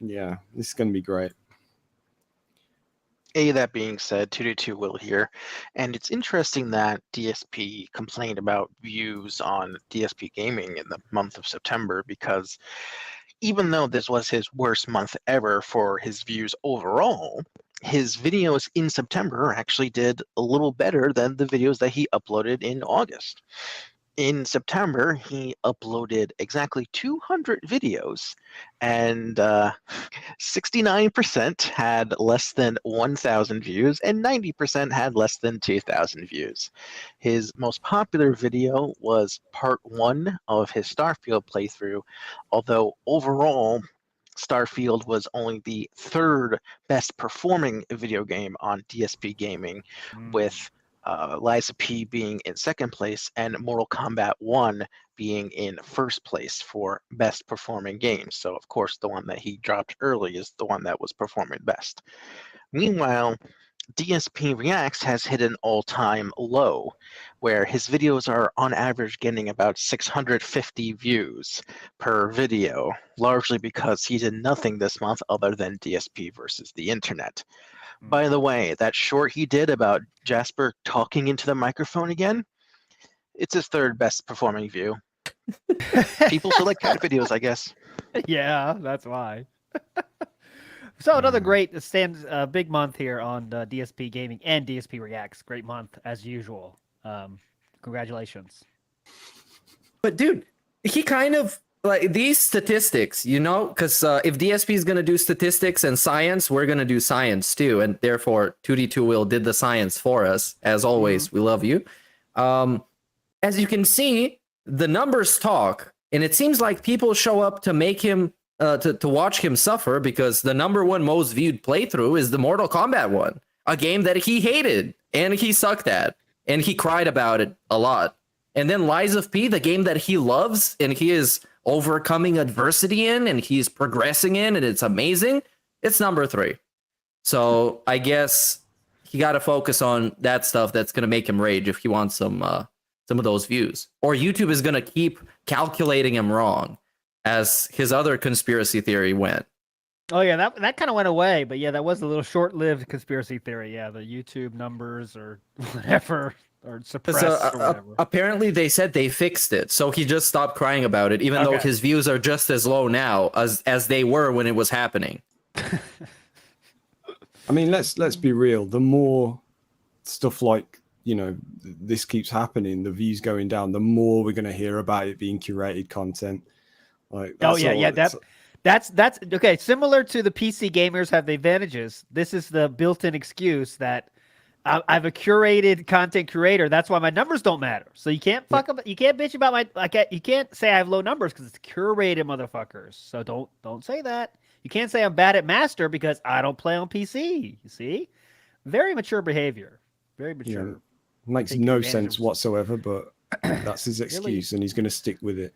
Yeah, this is going to be great. That being said, 2D2 Will here, and it's interesting that DSP complained about views on DSP Gaming in the month of September, because even though this was his worst month ever for his views overall, his videos in September actually did a little better than the videos that he uploaded in August. In September, he uploaded exactly 200 videos, and 69% had less than 1,000 views, and 90% had less than 2,000 views. His most popular video was part 1 of his Starfield playthrough, although overall, Starfield was only the 3rd best performing video game on DSP Gaming, with Liza P being in 2nd place and Mortal Kombat 1 being in 1st place for best performing games. So of course the one that he dropped early is the one that was performing best. Meanwhile, DSP Reacts has hit an all-time low, where his videos are on average getting about 650 views per video, largely because he did nothing this month other than DSP versus the internet. By the way, that short he did about Jasper talking into the microphone again, it's his 3rd best performing view. People still like cat videos, I guess. Yeah, that's why. So another great Sam's big month here on DSP Gaming and DSP Reacts. Great month as usual. Congratulations. But dude, he kind of like these statistics, because if DSP is going to do statistics and science, we're going to do science too. And therefore, 2D2 Will did the science for us. As always, we love you. As you can see, the numbers talk. And it seems like people show up to make him, to watch him suffer, because the #1 most viewed playthrough is the Mortal Kombat one, a game that he hated and he sucked at. And he cried about it a lot. And then Lies of P, the game that he loves and he is overcoming adversity in and he's progressing in and it's amazing, it's #3. So I guess he got to focus on that stuff that's going to make him rage if he wants some of those views. Or YouTube is going to keep calculating him wrong, as his other conspiracy theory went. Oh yeah, that kind of went away, but yeah, that was a little short-lived conspiracy theory. Yeah, the YouTube numbers or whatever or suppressed or whatever. Apparently, they said they fixed it, so he just stopped crying about it, even though his views are just as low now as they were when it was happening. I mean, let's be real. The more stuff like this keeps happening, the views going down, the more we're going to hear about it being curated content. Like, that's that's okay. Similar to the PC gamers have the advantages. This is the built-in excuse that I'm a curated content creator. That's why my numbers don't matter. So you can't you can't bitch about you can't say I have low numbers because it's curated, motherfuckers. So don't say that. You can't say I'm bad at master because I don't play on PC. You see, very mature behavior. Very mature. Yeah, makes no sense whatsoever, but that's his excuse, and he's going to stick with it.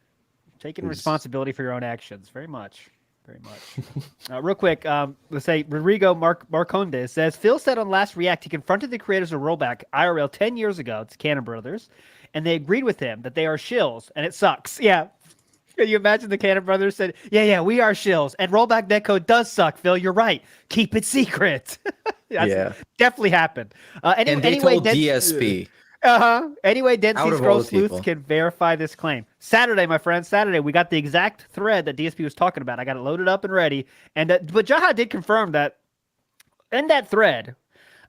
Taking responsibility for your own actions. Very much. Very much. Real quick, let's say Rodrigo Marcondes says, Phil said on last React he confronted the creators of Rollback IRL 10 years ago. It's Cannon Brothers. And they agreed with him that they are shills, and it sucks. Yeah. Can you imagine the Cannon Brothers said, yeah, we are shills. And Rollback netcode does suck, Phil. You're right. Keep it secret. Definitely happened. And they told DSP. Anyway, Dentspeare Scroll Sleuths can verify this claim. Saturday, my friend, we got the exact thread that DSP was talking about. I got it loaded up and ready. And but Jaha did confirm that in that thread,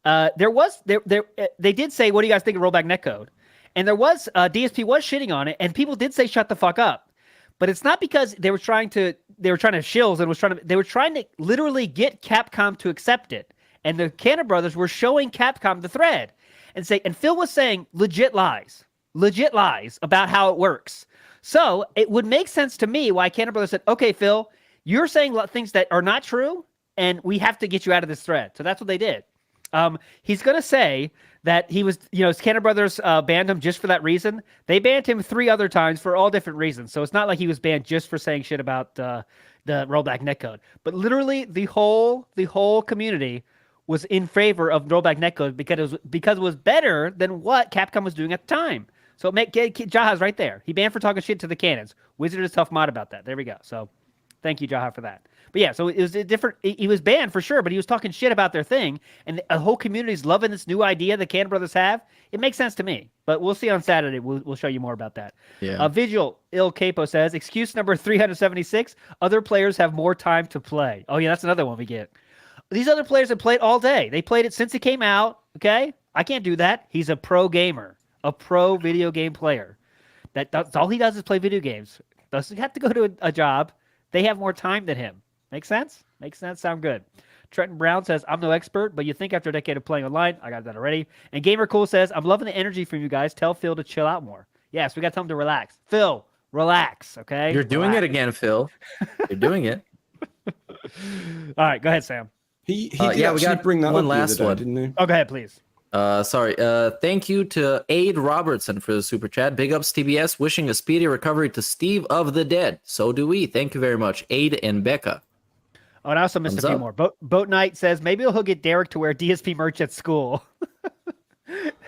they did say, "What do you guys think of rollback netcode?" And there was DSP was shitting on it, and people did say, "Shut the fuck up." But it's not because they were trying to shills and they were trying to literally get Capcom to accept it. And the Cannon Brothers were showing Capcom the thread. And Phil was saying legit lies about how it works. So it would make sense to me why Cannon Brothers said, okay, Phil, you're saying things that are not true, and we have to get you out of this thread. So that's what they did. He's going to say that he was, Cannon Brothers banned him just for that reason. They banned him 3 other times for all different reasons. So it's not like he was banned just for saying shit about the rollback netcode. But literally the whole community was in favor of rollback netcode because it was better than what Capcom was doing at the time. So Jaha's right there. He banned for talking shit to the cannons. Wizard is tough mod about that. There we go. So thank you, Jaha, for that. But yeah, so it was a different. He was banned for sure, but he was talking shit about their thing, and the whole community's loving this new idea the Cannon Brothers have. It makes sense to me, but we'll see on Saturday. We'll show you more about that. Yeah. Vigil Il Capo says, excuse number 376. Other players have more time to play. Oh yeah, that's another one we get. These other players have played all day. They played it since it came out. Okay, I can't do that. He's a pro gamer, a pro video game player. That's all he does is play video games. Doesn't have to go to a job. They have more time than him. Make sense? Makes sense. Sound good. Trenton Brown says, I'm no expert, but you think after a decade of playing online, I got that already. And Gamer Cool says, I'm loving the energy from you guys. Tell Phil to chill out more. Yes, we got to tell him to relax. Phil, relax, okay? You're doing it again, Phil. You're doing it. All right, go ahead, Sam. He did actually bring that one up last the other one. day, didn't he? Oh, go ahead, please. Sorry. Thank you to Aid Robertson for the super chat. Big ups TBS. Wishing a speedy recovery to Steve of the Dead. So do we. Thank you very much, Aid and Becca. Oh, and I also missed a few more. Boat Knight says, maybe he'll get Derek to wear DSP merch at school.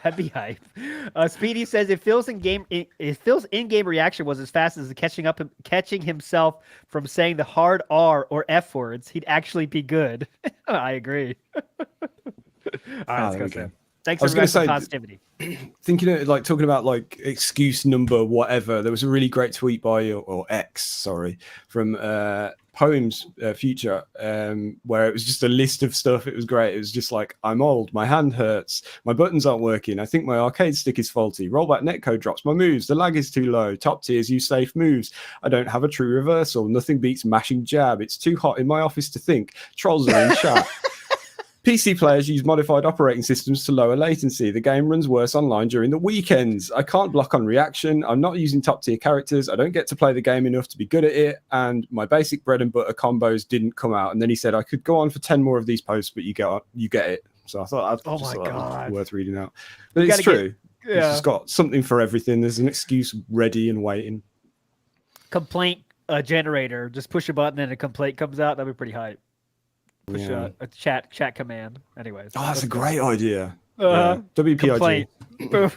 That'd be hype. Speedy says, if Phil's in-game reaction was as fast as catching himself from saying the hard R or F words, he'd actually be good. I agree. All right, let's go, Sam. Thanks I was for going to the say, positivity. thinking of, like talking about like excuse number whatever. There was a really great tweet by or X, sorry, from Poems Future, where it was just a list of stuff. It was great. It was just like, I'm old, my hand hurts, my buttons aren't working, I think my arcade stick is faulty, rollback netcode drops my moves, the lag is too low, top tiers use safe moves, I don't have a true reversal, nothing beats mashing jab, it's too hot in my office to think, trolls are in chat. PC players use modified operating systems to lower latency. The game runs worse online during the weekends. I can't block on reaction. I'm not using top tier characters. I don't get to play the game enough to be good at it. And my basic bread and butter combos didn't come out. And then he said, I could go on for 10 more of these posts, but you get it. So I thought that was worth reading out. But it's true. He's just got something for everything. There's an excuse ready and waiting. Complaint generator. Just push a button and a complaint comes out. That'd be pretty hype. Push a chat command. Anyways. Oh, that's a great idea. WPIG. All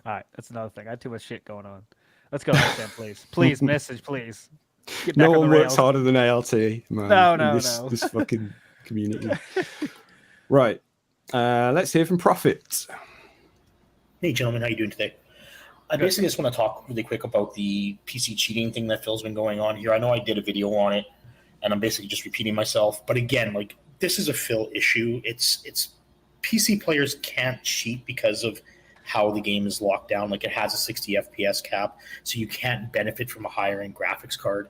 right, that's another thing. I had too much shit going on. Let's go, Sam, please. Please, message, please. Get back No on one the works rails. harder than ALT, man. No. This fucking community. Right. Let's hear from Prophet. Hey, gentlemen, how you doing today? I basically just want to talk really quick about the PC cheating thing that Phil's been going on here. I know I did a video on it, and I'm basically just repeating myself. But again, like, this is a Phil issue. It's PC players can't cheat because of how the game is locked down. Like, it has a 60 FPS cap, so you can't benefit from a higher end graphics card.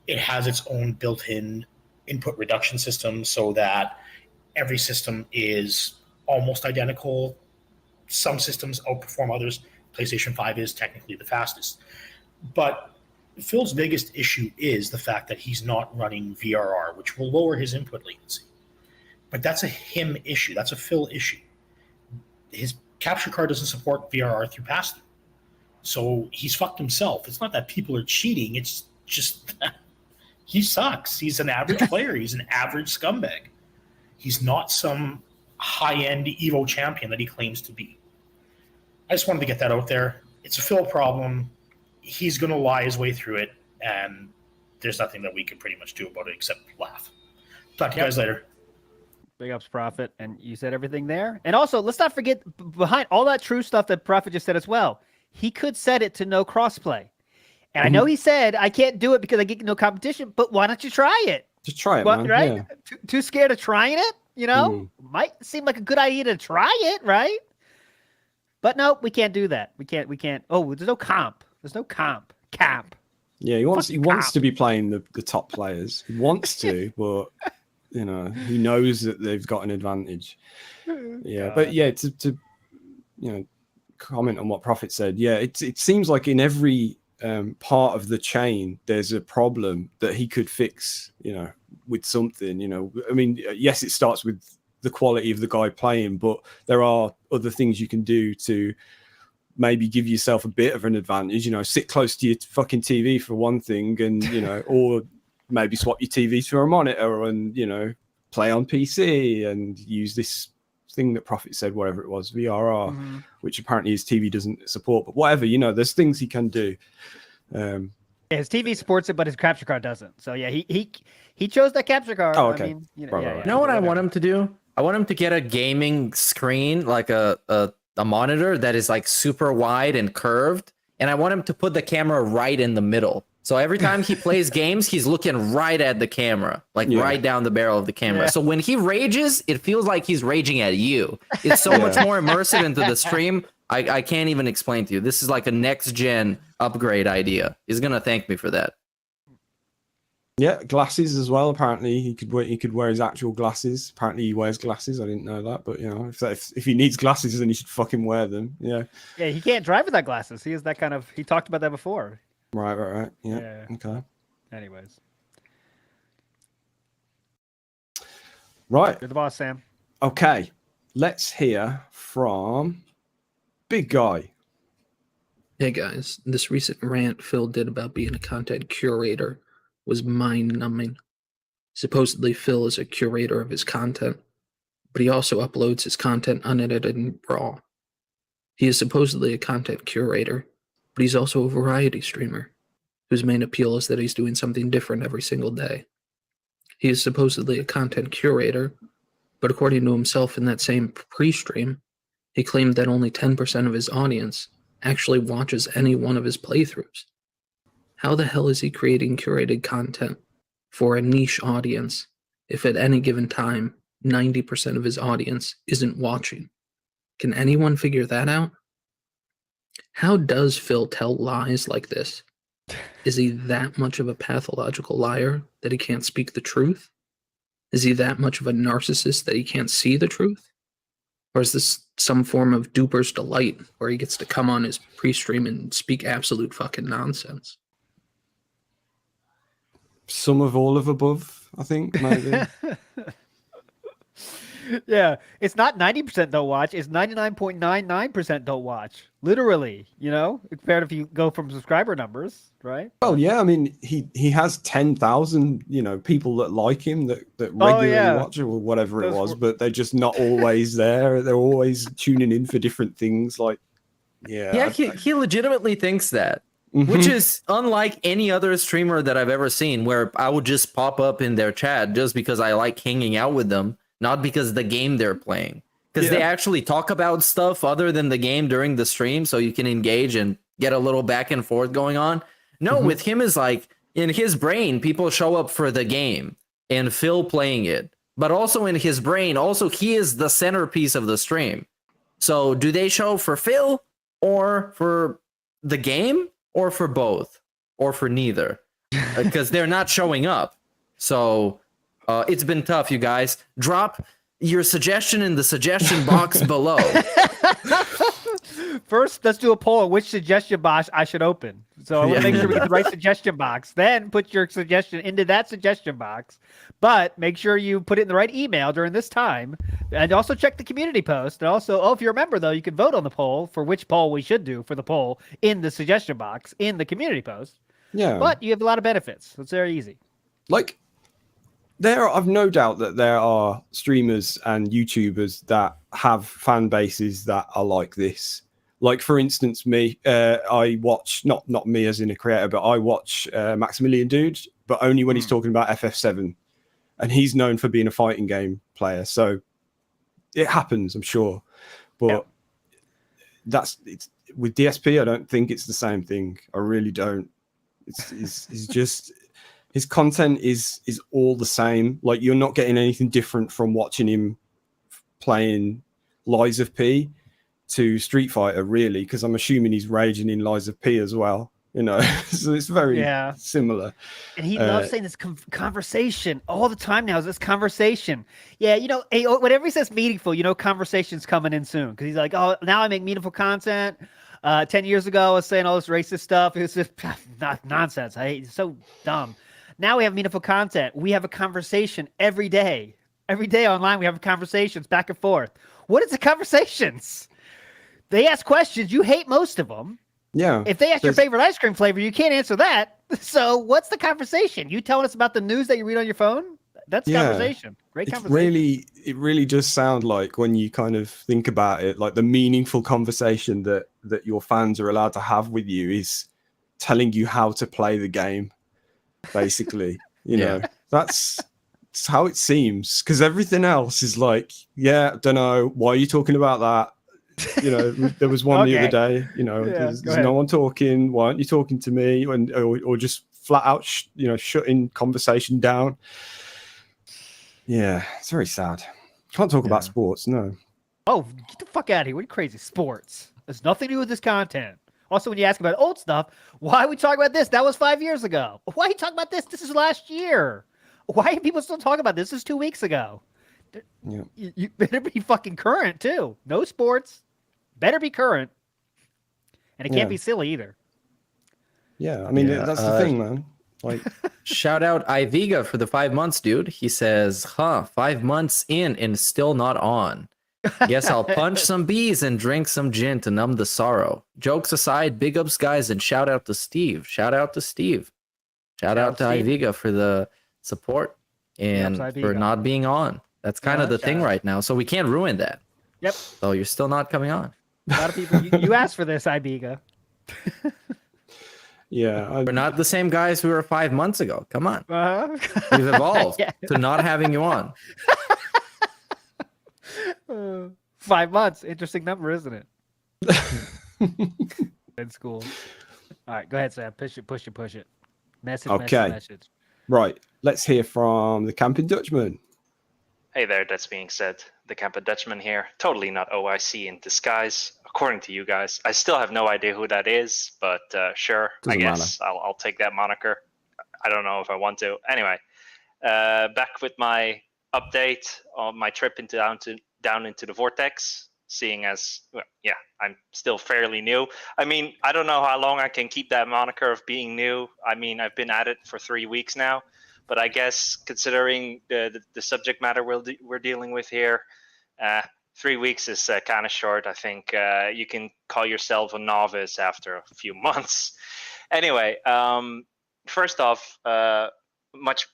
It has its own built-in input reduction system so that every system is almost identical. Some systems outperform others. PlayStation 5 is technically the fastest. But Phil's biggest issue is the fact that he's not running VRR, which will lower his input latency. But that's a him issue. That's a Phil issue. His capture card doesn't support VRR through pass-through. So he's fucked himself. It's not that people are cheating. It's just that he sucks. He's an average player. He's an average scumbag. He's not some high-end Evo champion that he claims to be. I just wanted to get that out there. It's a Phil problem. He's going to lie his way through it, and there's nothing that we can pretty much do about it except laugh. Talk to you guys later. Big ups, Prophet. And you said everything there. And also, let's not forget, behind all that true stuff that Prophet just said as well, he could set it to no crossplay. And I know he said, I can't do it because I get no competition, but why don't you try it? Just try it, man. Right? Yeah. Too scared of trying it? You know? Might seem like a good idea to try it, right? But no, we can't do that. We can't. Oh, there's no comp. There's no comp. Yeah, he wants to be playing the top players. He wants to, but you know, he knows that they've got an advantage. Yeah, but yeah, to you know, comment on what Prophet said. Yeah, it seems like in every part of the chain there's a problem that he could fix. You know, with something. You know, I mean, yes, it starts with the quality of the guy playing, but there are other things you can do to maybe give yourself a bit of an advantage. You know, sit close to your fucking TV for one thing, and you know, or maybe swap your TV to a monitor and, you know, play on PC and use this thing that Prophet said, whatever it was, VRR, which apparently his TV doesn't support, but whatever, you know, there's things he can do. Yeah, his TV supports it, but his capture card doesn't. So yeah, he chose that capture card. Oh, okay. I mean, you know, You know what I want him to do? I want him to get a gaming screen, like a monitor that is like super wide and curved, and I want him to put the camera right in the middle. So every time he plays games, he's looking right at the camera, like right down the barrel of the camera. Yeah. So when he rages, it feels like he's raging at you. It's so much more immersive into the stream. I can't even explain to you. This is like a next gen upgrade idea. He's gonna thank me for that. Yeah, glasses as well. Apparently, he could wear his actual glasses. Apparently, he wears glasses. I didn't know that, but you know, if he needs glasses, then he should fucking wear them. Yeah. Yeah, he can't drive without glasses. He is that kind of. He talked about that before. Right. Yeah. Okay. Anyways. Right. You're the boss, Sam. Okay. Let's hear from Big Guy. Hey guys, this recent rant Phil did about being a content curator was mind-numbing. Supposedly Phil is a curator of his content, but he also uploads his content unedited and raw. He is supposedly a content curator, but he's also a variety streamer, whose main appeal is that he's doing something different every single day. He is supposedly a content curator, But according to himself in that same pre-stream, he claimed that only 10% of his audience actually watches any one of his playthroughs. How the hell is he creating curated content for a niche audience if at any given time 90% of his audience isn't watching? Can anyone figure that out? How does Phil tell lies like this? Is he that much of a pathological liar that he can't speak the truth? Is he that much of a narcissist that he can't see the truth? Or is this some form of duper's delight where he gets to come on his pre-stream and speak absolute fucking nonsense? Some of all of above, I think, maybe. Yeah, it's not 90% don't watch, it's 99.99% don't watch. Literally, compared if you go from subscriber numbers, right? Well, yeah, I mean, he has 10,000, people that like him that regularly watch it or whatever it was, but they're just not always there. They're always tuning in for different things. Like, Yeah, he legitimately thinks that. Which is unlike any other streamer that I've ever seen, where I would just pop up in their chat just because I like hanging out with them, not because the game they're playing. Because they actually talk about stuff other than the game during the stream, so you can engage and get a little back and forth going on. No, with him is like, in his brain, people show up for the game and Phil playing it. But also in his brain, also he is the centerpiece of the stream. So do they show for Phil or for the game? Or for both, or for neither, because they're not showing up. So it's been tough, you guys. Drop your suggestion in the suggestion box below. First, let's do a poll on which suggestion box I should open. So I want to make sure we get the right suggestion box. Then put your suggestion into that suggestion box. But make sure you put it in the right email during this time. And also check the community post. And also, if you're a member, though, you can vote on the poll for which poll we should do for the poll in the suggestion box in the community post. Yeah. But you have a lot of benefits. It's very easy. Like, I've no doubt that there are streamers and YouTubers that have fan bases that are like this. Like, for instance, me, I watch, not me as in a creator, but I watch Maximilian Dude, but only when he's talking about FF7. And he's known for being a fighting game player. So it happens, I'm sure. But it's with DSP, I don't think it's the same thing. I really don't. It's just... His content is all the same. Like, you're not getting anything different from watching him playing Lies of P to Street Fighter, really, because I'm assuming he's raging in Lies of P as well. So it's very similar. And he loves saying this conversation all the time now. Is this conversation? Yeah, whenever he says meaningful, conversation's coming in soon. Because he's like, oh, now I make meaningful content. 10 years ago, I was saying all this racist stuff. It was just not nonsense. It's so dumb. Now we have meaningful content. We have a conversation every day. Every day online, we have conversations back and forth. What is the conversations? They ask questions. You hate most of them. Yeah. If they ask your favorite ice cream flavor, you can't answer that. So what's the conversation? You telling us about the news that you read on your phone? That's conversation. Great conversation. It really does sound like, when you kind of think about it, like the meaningful conversation that your fans are allowed to have with you is telling you how to play the game. Basically, that's how it seems, because everything else is like, don't know, why are you talking about that? There was one the other day, there's no one talking, why aren't you talking to me? Or just flat out shutting conversation down. It's very sad. Can't talk about sports. No. Oh, get the fuck out of here. What are you crazy? Sports. There's nothing to do with this content. Also, when you ask about old stuff, why are we talking about this? That was 5 years ago. Why are you talking about this? This is last year. Why are people still talking about this? This is 2 weeks ago. You better be fucking current, too. No sports. Better be current. And it can't be silly either. Yeah, I mean, that's the thing, man. Like, shout out Iviga for the 5 months, dude. He says, 5 months in and still not on. Guess I'll punch some bees and drink some gin to numb the sorrow. Jokes aside, big ups, guys, and shout out to Steve. Shout out to Steve. Shout out to Iviga for the support and for not being on. That's kind of the thing right now. So we can't ruin that. Yep. So you're still not coming on. A lot of people, you asked for this, Iviga. We're not the same guys we were 5 months ago. Come on. We've evolved to not having you on. 5 months. Interesting number, isn't it? In school. All right, go ahead, Sam. Push it. Message. Right. Let's hear from the Camping Dutchman. Hey there, that's being said. The Camping Dutchman here. Totally not OIC in disguise, according to you guys. I still have no idea who that is, but sure, Doesn't I guess I'll take that moniker. I don't know if I want to. Anyway, back with my update on my trip down into the vortex. Seeing as, I'm still fairly new. I mean, I don't know how long I can keep that moniker of being new. I mean, I've been at it for 3 weeks now, but I guess considering the subject matter we're dealing with here, 3 weeks is kind of short. I think you can call yourself a novice after a few months. Anyway, first off, much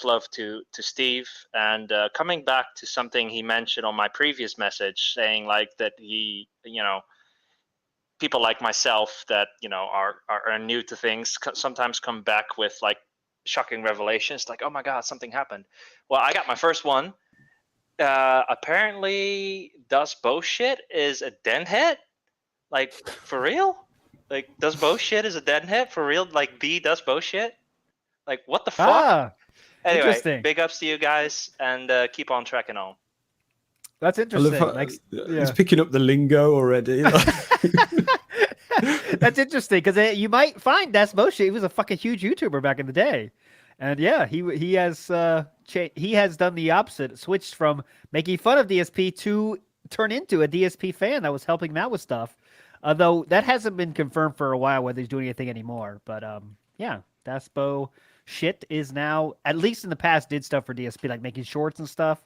love to Steve, and coming back to something he mentioned on my previous message, saying like that he, people like myself that are new to things sometimes come back with like shocking revelations, like, oh my god, something happened. Well, I got my first one. Apparently does bullshit is a den hit, like for real, like does bullshit is a den hit for real, like B does bullshit. Like, what the fuck? Anyway, big ups to you guys, and keep on tracking on. That's interesting. He's picking up the lingo already. That's interesting, because you might find that's bullshit. He was a fucking huge YouTuber back in the day. And yeah, he has done the opposite, switched from making fun of DSP to turn into a DSP fan that was helping him out with stuff. Although that hasn't been confirmed for a while whether he's doing anything anymore. But yeah, Daspo shit is now, at least in the past, did stuff for DSP, like making shorts and stuff.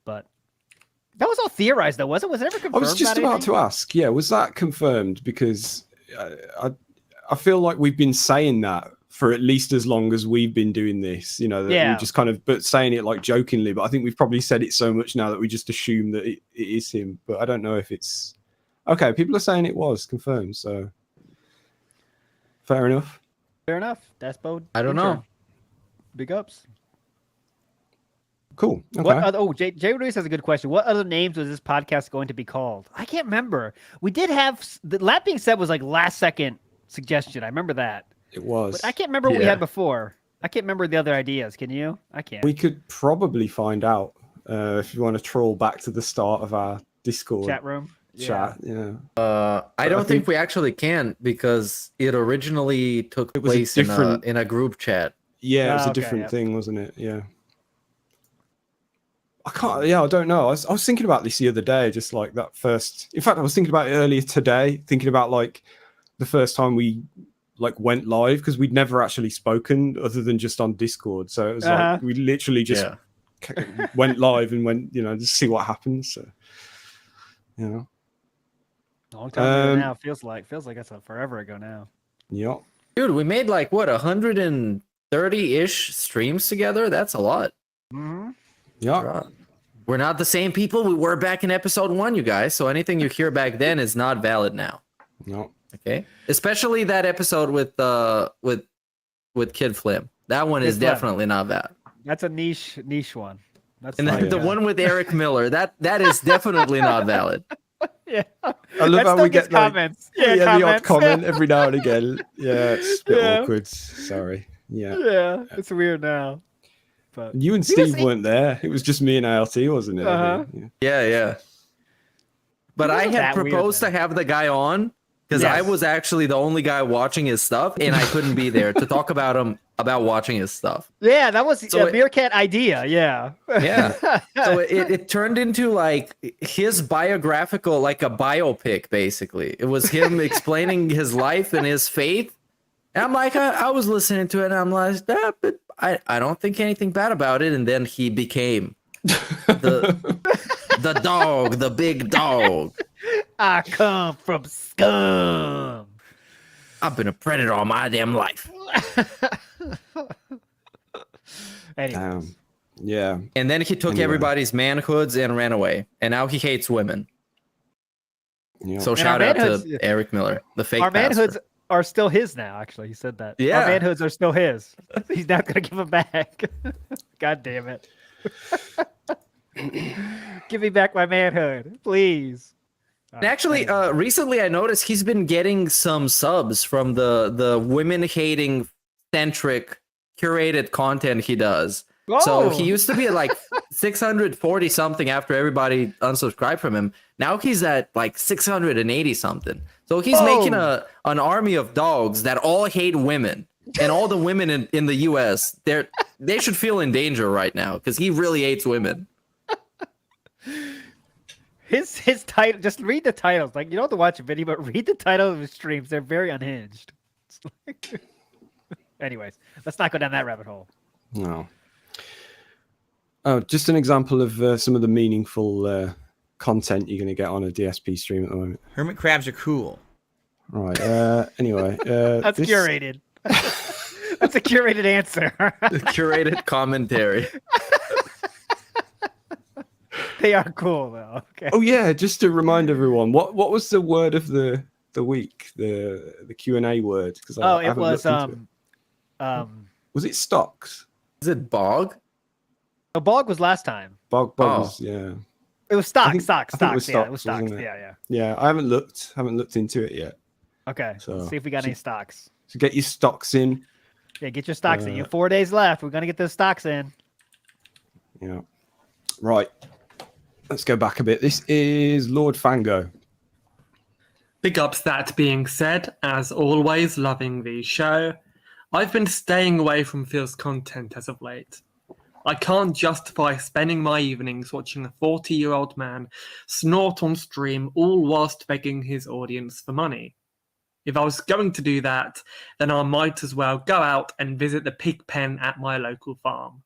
But that was all theorized, though, was it? Was it ever confirmed? I was just about to ask, was that confirmed? Because I feel like we've been saying that for at least as long as we've been doing this, that we just kind of, but saying it like jokingly, but I think we've probably said it so much now that we just assume that it is him. But I don't know if it's okay. People are saying it was confirmed, so fair enough. Fair enough. Daspo. I don't know. Big ups. Cool. Okay. Jay Ruiz has a good question. What other names was this podcast going to be called? I can't remember. We did have that being said was like last second suggestion. I remember that. It was. But I can't remember what we had before. I can't remember the other ideas. Can you? I can't. We could probably find out if you want to troll back to the start of our Discord chat room. Chat. I don't think we actually can, because it originally took place in a group chat. Yeah, it was a different thing, wasn't it? Yeah. I don't know. I was thinking about this the other day, just like that first. In fact, I was thinking about it earlier today, thinking about like the first time we like went live, because we'd never actually spoken other than just on Discord. So it was like we literally just went live and went, just see what happens. So, long time ago now. Feels like that's forever ago now. Yeah. Dude, we made like what 130-ish streams together. That's a lot. Mm-hmm. Yeah. We're not the same people we were back in episode 1, you guys. So anything you hear back then is not valid now. No. Okay. Especially that episode with Kid Philliam. That one is definitely not valid. That's a niche one. That's the one with Eric Miller. That is definitely not valid. Yeah. I love how we get comments. The odd comment every now and again. Yeah, it's a bit awkward. Sorry. Yeah. Yeah, it's weird now. But you and Steve weren't there. It was just me and ALT, wasn't it? Yeah. But I had proposed to have the guy on because I was actually the only guy watching his stuff, and I couldn't be there to talk about watching his stuff. Yeah, that was a Meerkat idea. Yeah. So it turned into like his biographical, like a biopic, basically. It was him explaining his life and his faith. And I'm like, I was listening to it, and I'm like, but I don't think anything bad about it. And then he became the dog, the big dog. I come from scum. I've been a predator all my damn life. Anyways. Yeah. And then he took everybody's manhoods and ran away. And now he hates women. Yeah. So shout out to Eric Miller, the fake Our pastor. manhoods are still his now, actually. He said that. Yeah. Our manhoods are still his. He's not going to give them back. God damn it. Give me back my manhood, please. And actually, recently I noticed he's been getting some subs from the women hating centric curated content he does. So he used to be at like 640 something after everybody unsubscribed from him. Now he's at like 680 something. So he's making an army of dogs that all hate women, and all the women in the US, they should feel in danger right now because he really hates women. His title, just read the titles. Like, you don't have to watch a video, but read the title of his streams. They're very unhinged. Anyways, let's not go down that rabbit hole. No. Oh, just an example of some of the meaningful content you're going to get on a DSP stream at the moment. Hermit crabs are cool. Right. Anyway. That's curated. That's a curated answer. Curated commentary. They are cool though. Okay. Oh yeah, just to remind everyone, what was the word of the week? The Q&A word? Because it was was it stocks? Is it bog? No, bog was last time. Bog was, yeah. It was stocks. I think it was Yeah, it was stocks, stocks. wasn't it? Yeah. Yeah, I haven't looked into it yet. Okay. So Let's see if we got any stocks. So get your stocks in. Yeah, get your stocks in. You have 4 days left. We're gonna get those stocks in. Yeah. Right. Let's go back a bit. This is Lord Fango. Big ups that being said, as always, loving the show. I've been staying away from Phil's content as of late. I can't justify spending my evenings watching a 40-year-old man snort on stream, all whilst begging his audience for money. If I was going to do that, then I might as well go out and visit the pig pen at my local farm.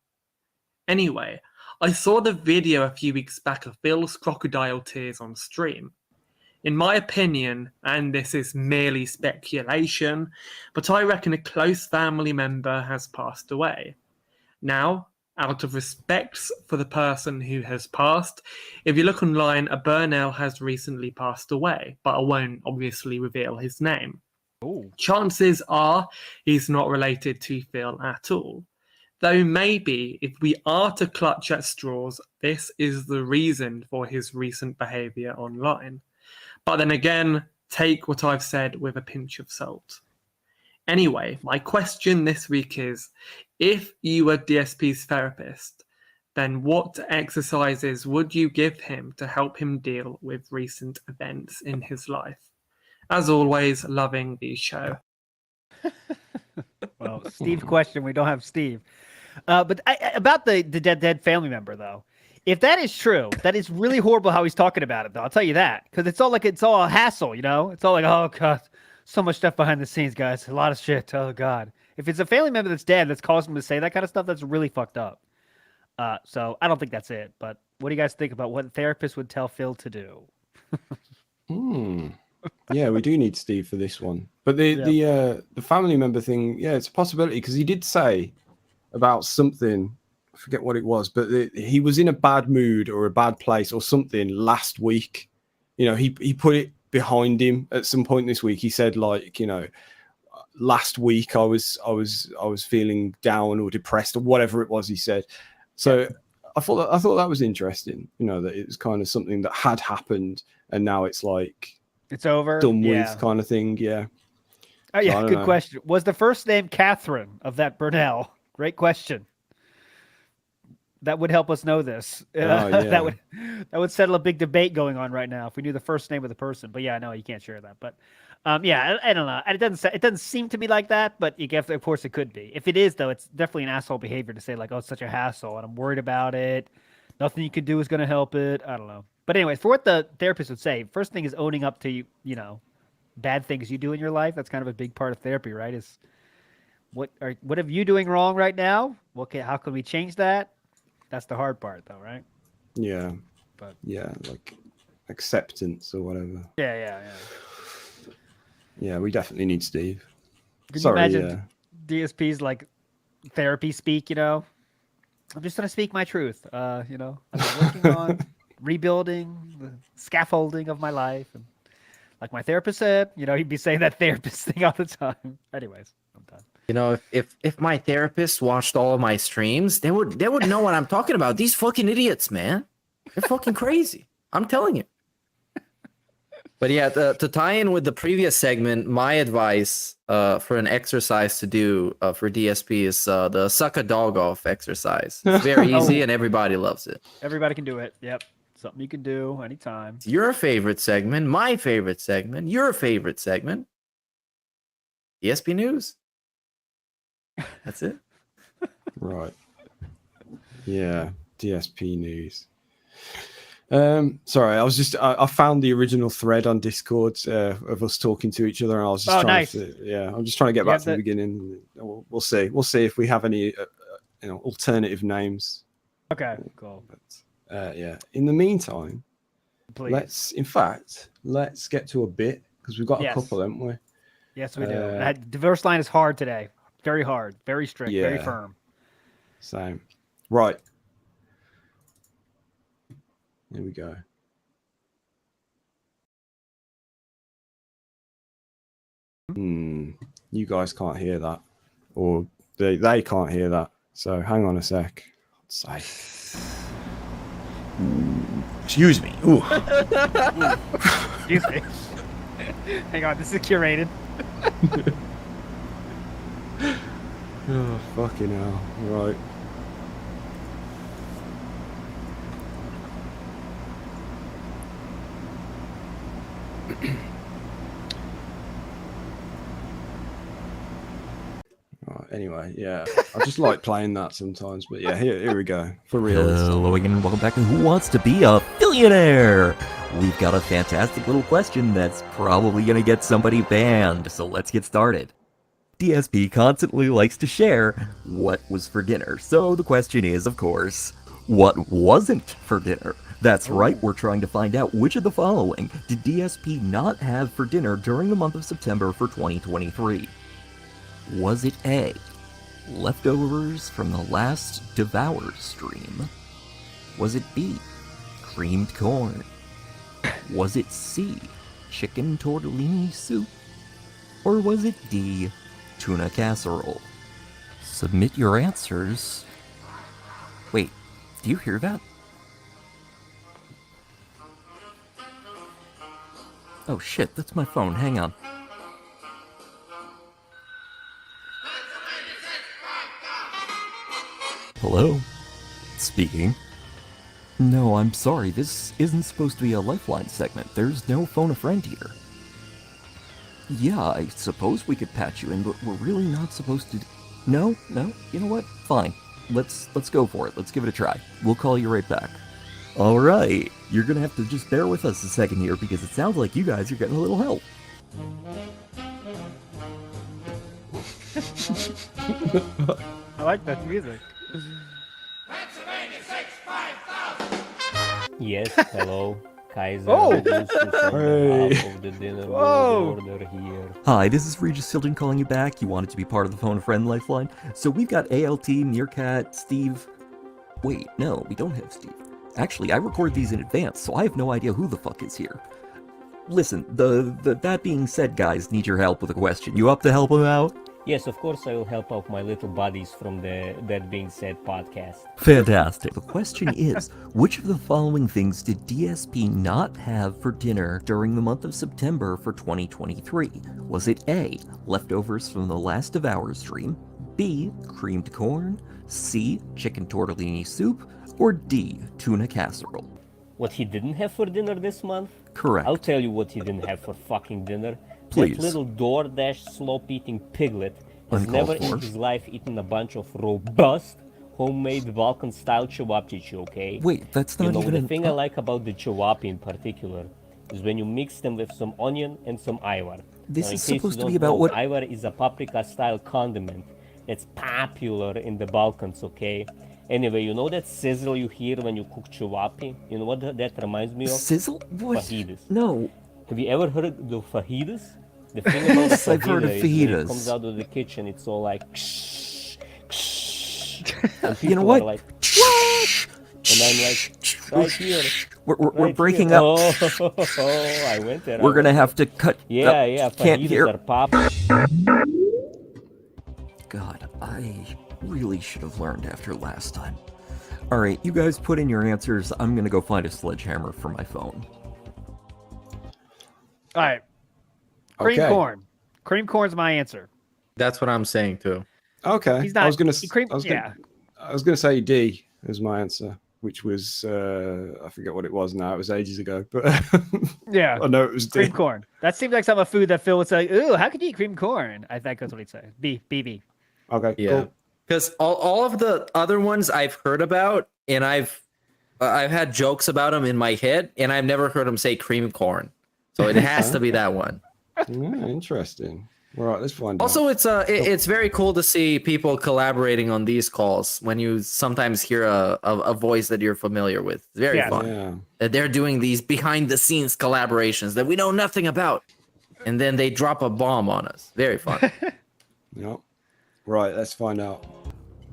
Anyway, I saw the video a few weeks back of Phil's crocodile tears on stream. In my opinion, and this is merely speculation, but I reckon a close family member has passed away. Now, out of respect for the person who has passed, if you look online, a Burnell has recently passed away, but I won't obviously reveal his name. Ooh. Chances are he's not related to Phil at all. Though maybe if we are to clutch at straws, this is the reason for his recent behaviour online. But then again, take what I've said with a pinch of salt. Anyway, my question this week is, if you were DSP's therapist, then what exercises would you give him to help him deal with recent events in his life? As always, loving the show. Well, Steve's question, we don't have Steve. But about the dead family member, though. If that is true, that is really horrible how he's talking about it, though. I'll tell you that. Because it's all a hassle, you know? It's all like, oh, God, so much stuff behind the scenes, guys. A lot of shit. Oh, God. If it's a family member that's dead that's caused him to say that kind of stuff, that's really fucked up. So I don't think that's it. But what do you guys think about what a therapist would tell Phil to do? Yeah, we do need Steve for this one. But the family member thing, yeah, it's a possibility because he did say about something, I forget what it was, but he was in a bad mood or a bad place or something last week. You know, he put it behind him at some point this week. He said, like, you know, last week I was feeling down or depressed or whatever it was he said. So I thought that was interesting, you know, that it was kind of something that had happened and now it's like it's over, done with kind of thing. Yeah. Oh yeah, so, good question. Was the first name Catherine of that Burnell? Great question. That would help us know this. Yeah. That would settle a big debate going on right now if we knew the first name of the person. But yeah, no, you can't share that. But yeah, I don't know. It doesn't seem to be like that, but of course it could be. If it is, though, it's definitely an asshole behavior to say like, oh, it's such a hassle and I'm worried about it. Nothing you could do is going to help it. I don't know. But anyways, for what the therapist would say, first thing is owning up to, you know, bad things you do in your life. That's kind of a big part of therapy, right? Is what are you doing wrong right now? How can we change that? That's the hard part, though, right? Yeah. But yeah, like acceptance or whatever. Yeah. Yeah, we definitely need Steve. Can you imagine DSP's like therapy speak, you know? I'm just going to speak my truth. You know, I've been working on rebuilding the scaffolding of my life. And like my therapist said, you know, he'd be saying that therapist thing all the time. Anyways, I'm done. You know, if my therapist watched all of my streams, they would know what I'm talking about. These fucking idiots, man. They're fucking crazy. I'm telling you. But yeah, to tie in with the previous segment, my advice for an exercise to do for DSP is the suck a dog off exercise. It's very easy and everybody loves it. Everybody can do it. Yep. Something you can do anytime. Your favorite segment, my favorite segment, your favorite segment. DSP News. That's it. Right. Yeah, DSP News. Sorry, I found the original thread on Discord of us talking to each other, and I was just trying to, I'm just trying to get back to the beginning. We'll see if we have any alternative names. Okay, cool. But, in the meantime, Please. let's get to a bit, because we've got a couple, haven't we? Yes, we do. Diverse line is hard today. Very hard, very strict, very firm. Same. Right. Here we go. You guys can't hear that, or they can't hear that. So hang on a sec. Excuse me. Ooh. Excuse me. Hang on, this is curated. Oh, fucking hell. Right. Anyway, yeah, I just like playing that sometimes, but yeah, here we go. For real. Hello again, and welcome back to Who Wants to Be a Billionaire? We've got a fantastic little question that's probably going to get somebody banned, so let's get started. DSP constantly likes to share what was for dinner, so the question is, of course, what wasn't for dinner? That's right, we're trying to find out which of the following did DSP not have for dinner during the month of September for 2023. Was it A, leftovers from the last Devour stream? Was it B, creamed corn? Was it C, chicken tortellini soup? Or was it D, tuna casserole? Submit your answers. Wait, do you hear that? Oh shit, that's my phone, hang on. Hello? Speaking. No, I'm sorry, this isn't supposed to be a Lifeline segment. There's no phone a friend here. Yeah, I suppose we could patch you in, but we're really not supposed to... No? You know what? Fine. Let's go for it. Let's give it a try. We'll call you right back. Alright, you're gonna have to just bear with us a second here, because it sounds like you guys are getting a little help. I like that music. Yes, hello. Kaiser. Oh! Of the dinner order here. Hi, this is Regis Children calling you back. You wanted to be part of the Phone a Friend Lifeline. So we've got ALT, Meerkat, Steve... Wait, no, we don't have Steve. Actually, I record these in advance, so I have no idea who the fuck is here. Listen, that being said, guys, need your help with a question. You up to help them out? Yes, of course I will help out my little buddies from the That Being Said podcast. Fantastic. The question is, which of the following things did DSP not have for dinner during the month of September for 2023? Was it A, leftovers from the last Devour stream, B, creamed corn, C, chicken tortellini soup, or D, tuna casserole? What he didn't have for dinner this month? Correct. I'll tell you what he didn't have for fucking dinner. Please. That little DoorDash slope-eating piglet has Uncalled never for. in his life eaten a bunch of robust, homemade Balkan-style chewapchichi, okay? Wait, that's not even the an- thing I like about the chewapi in particular is when you mix them with some onion and some ivar. This Now, in is case supposed you to be don't about know, what- Ivar is a paprika-style condiment that's popular in the Balkans, okay? Anyway, you know that sizzle you hear when you cook chewapi? You know what that reminds me of? Sizzle? What? Fajitas. No. Have you ever heard of the fajitas? The thing about Yes, the I've heard of fajita is when fajitas. it comes out of the kitchen, it's all like... and You know people what? are like, what? And I'm like, right here. We're right breaking here. up. Oh, I went there. We're gonna have to cut. Yeah, yeah, Can't fajitas hear. are pop. God, I really should have learned after last time. All right, you guys put in your answers. I'm going to go find a sledgehammer for my phone. All right. Cream Okay. corn. Cream corn's my answer. That's what I'm saying too. Okay. He's not. I was gonna say D as my answer, which was I forget what it was now. It was ages ago, but Yeah. I know it was D. Cream corn. That seems like some of food that Phil would say, ooh, how could you eat cream corn? I think that's what he'd say. B. Okay. Yeah. Cool. Because all of the other ones I've heard about, and I've had jokes about them in my head, and I've never heard them say cream corn. So it has to be that one. Yeah, interesting. All right, let's find out. Also, it's very cool to see people collaborating on these calls when you sometimes hear a voice that you're familiar with. It's very fun. Yeah. That they're doing these behind the scenes collaborations that we know nothing about, and then they drop a bomb on us. Very fun. Yep. Right, let's find out.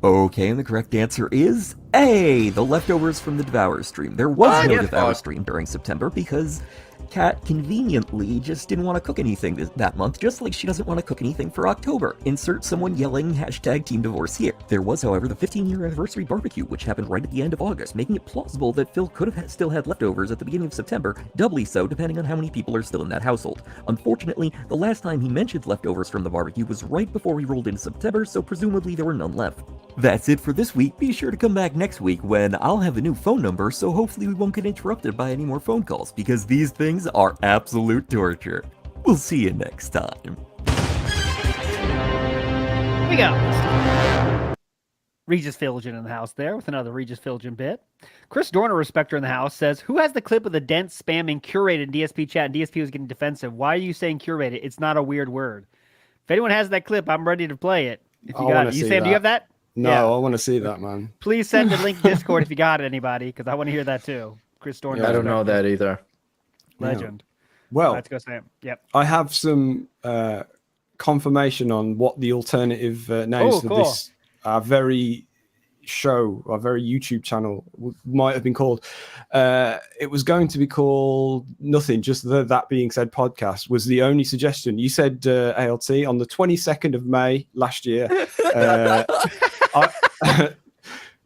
Okay, and the correct answer is A, the leftovers from the Devour stream. There was no Devour stream during September because Kat conveniently just didn't want to cook anything that month, just like she doesn't want to cook anything for October. Insert someone yelling #Team Divorce here. There was, however, the 15-year anniversary barbecue, which happened right at the end of August, making it plausible that Phil could have still had leftovers at the beginning of September, doubly so depending on how many people are still in that household. Unfortunately, the last time he mentioned leftovers from the barbecue was right before we rolled into September, so presumably there were none left. That's it for this week. Be sure to come back next week when I'll have a new phone number, so hopefully we won't get interrupted by any more phone calls, because these things are absolute torture. We'll see you next time. We go. Regis Philliam in the house there with another Regis Philliam bit. Chris Dorner, respecter in the house, says, who has the clip of the Dents spamming curated in DSP chat and DSP was getting defensive? Why are you saying curated? It's not a weird word. If anyone has that clip, I'm ready to play it. If you got it. You, Sam, do you have that? No, Yeah. I want to see that, man. Please send the link Discord if you got it, anybody, because I want to hear that too. Chris Dorner. I don't know that either. Legend. Well, let's go, Sam. Yep. I have some confirmation on what the alternative names for this our very YouTube channel might have been called. It was going to be called nothing, just That Being Said podcast was the only suggestion. You said ALT on the 22nd of May last year.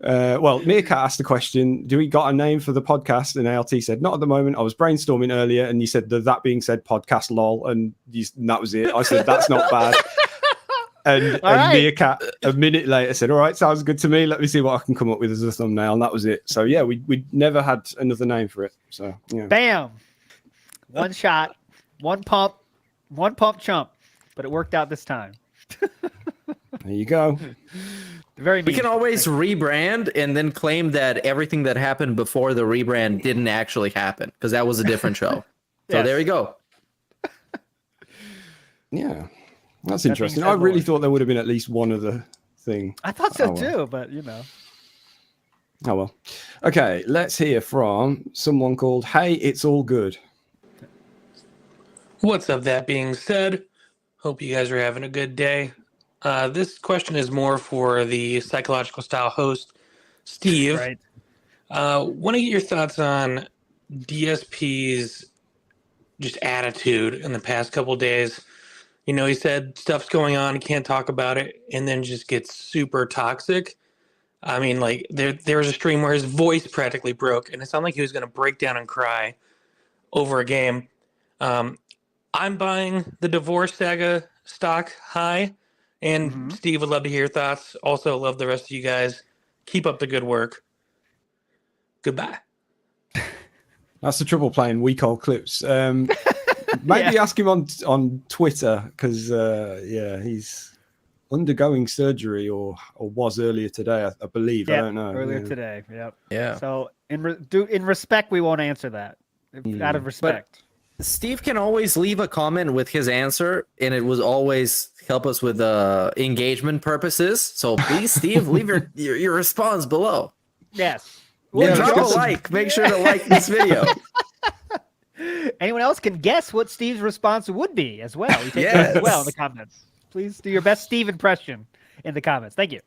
Well, Meerkat asked the question, do we got a name for the podcast? And ALT said, not at the moment. I was brainstorming earlier and you said That Being Said podcast lol. And that was it. I said, that's not bad. And Meerkat a minute later said, all right, sounds good to me. Let me see what I can come up with as a thumbnail. And that was it. So yeah, we never had another name for it. So yeah. Bam. One shot, one pump chump. But it worked out this time. There you go. We can always rebrand and then claim that everything that happened before the rebrand didn't actually happen because that was a different show. So there you go. Yeah, that's interesting. I really thought there would have been at least one other thing. I thought so too, but you know. Oh well. Okay, let's hear from someone called Hey, It's All Good. What's up, that being said? Hope you guys are having a good day. This question is more for the psychological style host, Steve. Right. Want to get your thoughts on DSP's just attitude in the past couple of days. You know, he said stuff's going on, can't talk about it, and then just gets super toxic. I mean, like, there was a stream where his voice practically broke, and it sounded like he was going to break down and cry over a game. I'm buying the Divorce Saga stock high. And Steve, would love to hear your thoughts. Also, love the rest of you guys. Keep up the good work. Goodbye. That's the trouble playing week old clips. Maybe ask him on Twitter because he's undergoing surgery or was earlier today, I believe. Yeah, I don't know. Earlier today. Yep. Yeah. So in respect, we won't answer that. Out of respect. But Steve can always leave a comment with his answer, and it will always help us with engagement purposes. So please, Steve, leave your response below. Yes. Well, drop a like. Make sure to like this video. Anyone else can guess what Steve's response would be as well. You take that as well in the comments. Please do your best Steve impression in the comments. Thank you.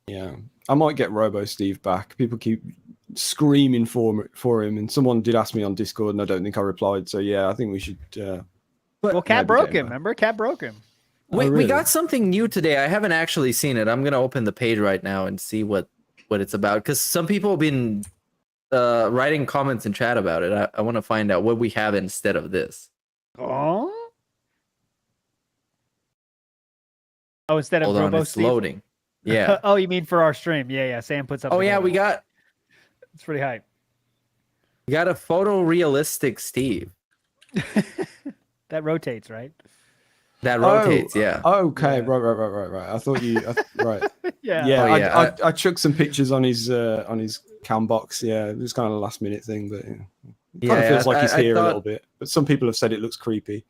Yeah, I might get Robo Steve back. People keep screaming for him, and someone did ask me on Discord, and I don't think I replied. So yeah, I think we should. Cat broke him. Remember, Cat broke him. We got something new today. I haven't actually seen it. I'm gonna open the page right now and see what what it's about, because some people have been writing comments in chat about it. I want to find out what we have instead of this. Oh, instead of Hold on, Robo it's Steve? loading. Yeah. Oh, you mean for our stream? Yeah. Sam puts up. Oh yeah, we got It's pretty hype. we got a photorealistic Steve That rotates, right? that rotates. Yeah. Okay. Right. I thought you. Right. Yeah. Yeah. Oh, yeah. I chucked some pictures on his cam box. Yeah, it was kind of a last minute thing, but yeah. It kind of feels like he's here a little bit. But some people have said it looks creepy.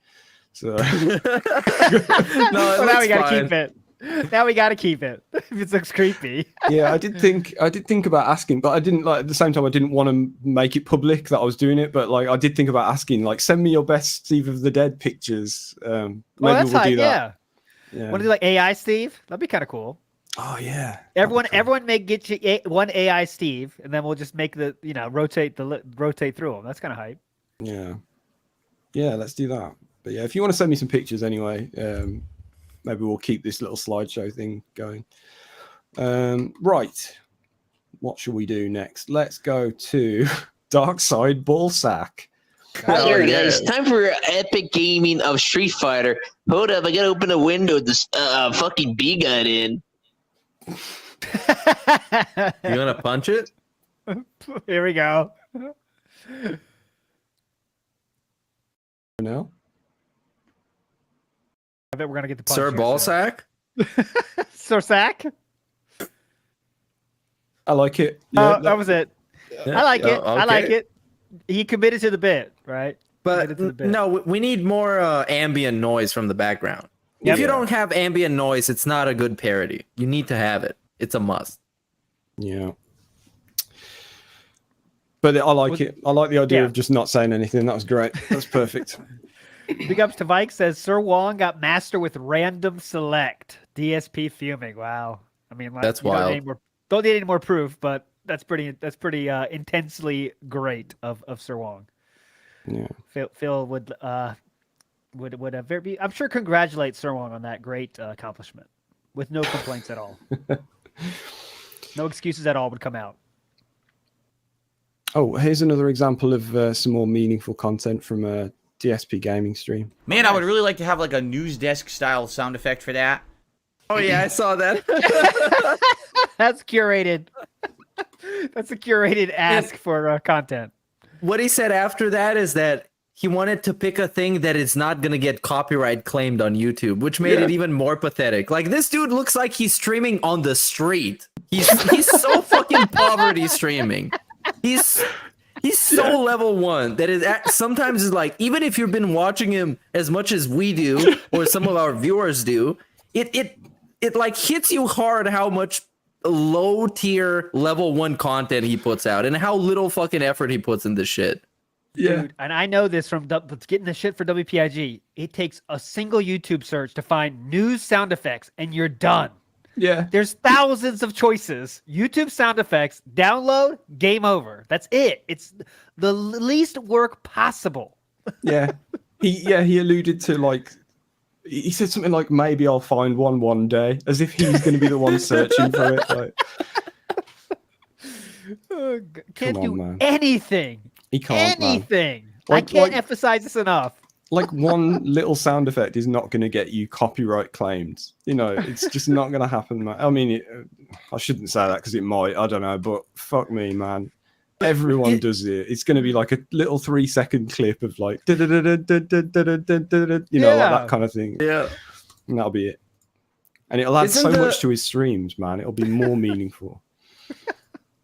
So No, Well, now we gotta fine. keep it. Now we gotta keep it. If it looks creepy. yeah, I did think about asking, but I didn't like at the same time I didn't want to make it public that I was doing it, but like I did think about asking, like, send me your best Steve of the Dead pictures. Maybe that's we'll hype, do that. Yeah. Want to do like AI Steve? That'd be kind of cool. Oh yeah. Everyone may get you one AI Steve, and then we'll just make the rotate through them. That's kind of hype. Yeah. Yeah, let's do that. But yeah, if you want to send me some pictures anyway, maybe we'll keep this little slideshow thing going. Right. What should we do next? Let's go to Darkside Ballsack. Hi there, guys. Time for epic gaming of Street Fighter. Hold up, I gotta open a window. This fucking bee got in. You gonna punch it? Here we go. No. I bet we're gonna get the punch. Sir Ballsack? Sir Sack? I like it. Oh, that was it. Yeah. I like it. Oh, I like okay. it. He committed to the bit, right? But no, we need more ambient noise from the background. If you don't have ambient noise, it's not a good parody. You need to have it. It's a must. Yeah. But I like it. I like the idea of just not saying anything. That was great. That's perfect. Big ups to Vike says Sir Wong got master with random select. DSP fuming. Wow. I mean, like, That's you wild. Don't need any more proof, but that's pretty intensely great of Sir Wong. Yeah. Phil would I'm sure congratulate Sir Wong on that great accomplishment with no complaints at all. No excuses at all would come out. Oh, here's another example of some more meaningful content from a DSP gaming stream. Man, I would really like to have like a news desk style sound effect for that. Oh yeah, I saw that. That's curated. That's a curated ask for content. What he said after that is that he wanted to pick a thing that is not going to get copyright claimed on YouTube, which made it even more pathetic. Like, this dude looks like he's streaming on the street. He's so fucking poverty streaming. He's so level one that it sometimes is like, even if you've been watching him as much as we do or some of our viewers do, it like hits you hard how much low tier level one content he puts out and how little fucking effort he puts in this shit. Yeah. Dude, and I know this from getting the shit for WPIG. It takes a single YouTube search to find news sound effects and you're done. Yeah. There's thousands of choices. YouTube sound effects, download, game over. That's it. It's the least work possible. Yeah. He alluded to, like, he said something like, maybe I'll find one day, as if he's going to be the one searching for it. Like, can't on, do man. anything. He can't, man. Anything. Like- I can't like- emphasize this enough. like one little sound effect is not going to get you copyright claimed. You know, it's just not going to happen, man. I mean, I shouldn't say that because it might. I don't know, but fuck me, man. Everyone does it. It's going to be like a little 3-second clip of like, you know, like that kind of thing. Yeah. And that'll be it. And it'll add Isn't so the- much to his streams, man. It'll be more meaningful.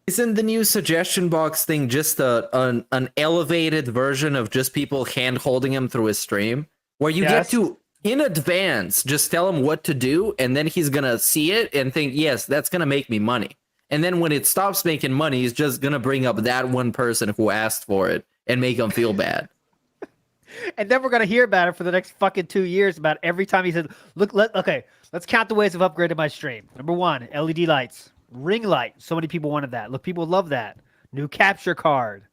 Isn't the new suggestion box thing just an elevated version of just people hand holding him through his stream? Where you get to, in advance, just tell him what to do, and then he's going to see it and think, yes, that's going to make me money. And then when it stops making money, he's just going to bring up that one person who asked for it and make him feel bad. And then we're going to hear about it for the next fucking 2 years about every time he said, look, let's count the ways I've upgraded my stream. Number 1, LED lights. Ring light. So many people wanted that. Look, people love that. New capture card.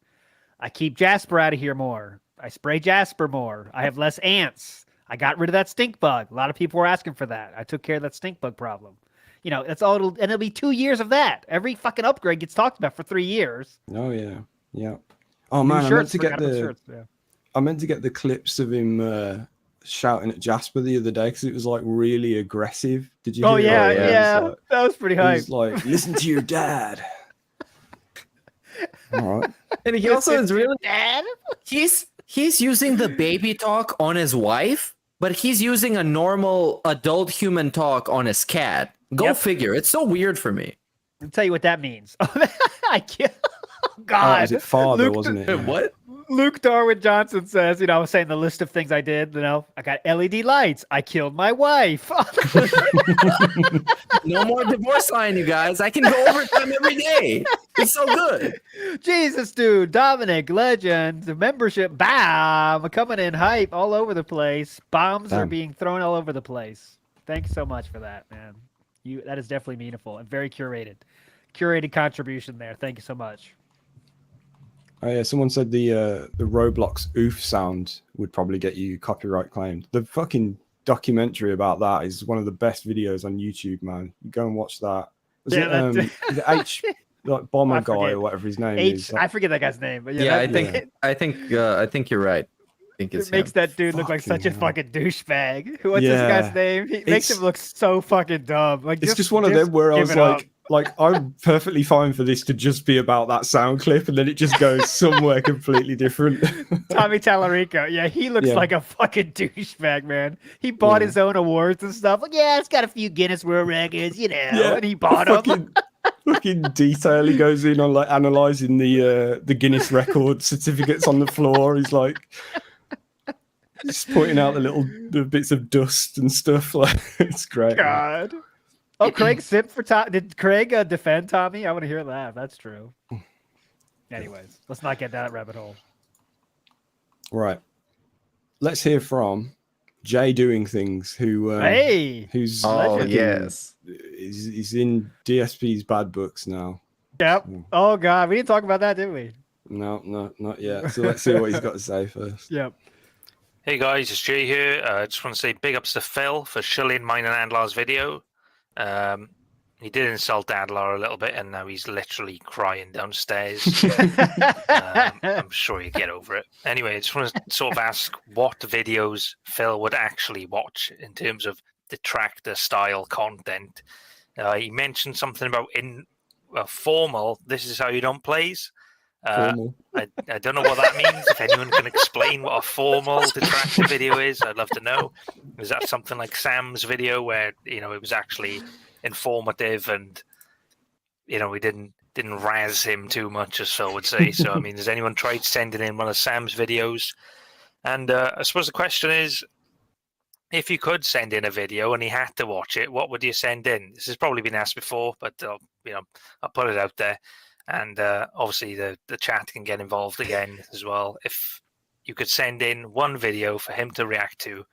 I keep Jasper out of here more. I spray Jasper more. I have less ants. I got rid of that stink bug. A lot of people were asking for that. I took care of that stink bug problem. That's all. And it'll be 2 years of that. Every fucking upgrade gets talked about for 3 years. Oh yeah, yeah. Oh man, I meant to get the clips of him shouting at Jasper the other day because it was like really aggressive. Did you? Oh hear yeah, that? yeah. Like, that was pretty hype. He was like, "Listen to your dad." All right. And he also is really dad. He's using the baby talk on his wife, but he's using a normal adult human talk on his cat. Go figure. It's so weird for me. I'll tell you what that means. I can't. Oh, God. Oh, was it father, wasn't it? What? Luke Darwin Johnson says, I was saying the list of things I did. I got LED lights. I killed my wife. No more divorce line, you guys. I can go overtime every day. It's so good. Jesus, dude. Dominic, legend, the membership, bam, coming in hype all over the place. Bombs are being thrown all over the place. Thanks so much for that, man. That is definitely meaningful and very curated. Curated contribution there. Thank you so much. Oh yeah, someone said the Roblox oof sound would probably get you copyright claimed. The fucking documentary about that is one of the best videos on YouTube, man. You go and watch that. Was it H like Bomber Guy or whatever his name is? I forget that guy's name, but I think you're right. It makes that dude look like such a fucking douchebag. What's this guy's name? He makes him look so fucking dumb. Like it's just one of them where I was like, I'm perfectly fine for this to just be about that sound clip, and then it just goes somewhere completely different. Tommy Tallarico, he looks like a fucking douchebag, man. He bought his own awards and stuff. Like, it's got a few Guinness World Records, and he bought them. Fucking detail he goes in on like analyzing the Guinness record certificates on the floor. He's like just pointing out the bits of dust and stuff. Like it's great. God. Man. Oh, Craig sipped for Tommy. Did Craig defend Tommy? I want to hear that. That's true. Anyways, let's not get down that rabbit hole. Right. Let's hear from Jay Doing Things, who's he's in DSP's bad books now. Yep. Oh God, we didn't talk about that, did we? No, not yet. So let's see what he's got to say first. Yep. Hey guys, it's Jay here. I just want to say big ups to Phil for shilling mine and Adlar's video. He did insult Adlar a little bit, and now he's literally crying downstairs. I'm sure you get over it. Anyway, I just want to sort of ask what videos Phil would actually watch in terms of detractor style content. He mentioned something about formal. This is how you don't plays. I don't know what that means. If anyone can explain what a formal detractor video is, I'd love to know. Is that something like Sam's video where it was actually informative and we didn't razz him too much, as Phil would say? So I mean, has anyone tried sending in one of Sam's videos? And I suppose the question is, if you could send in a video and he had to watch it, what would you send in? This has probably been asked before, but I'll put it out there. And obviously the chat can get involved again as well. If you could send in one video for him to react to,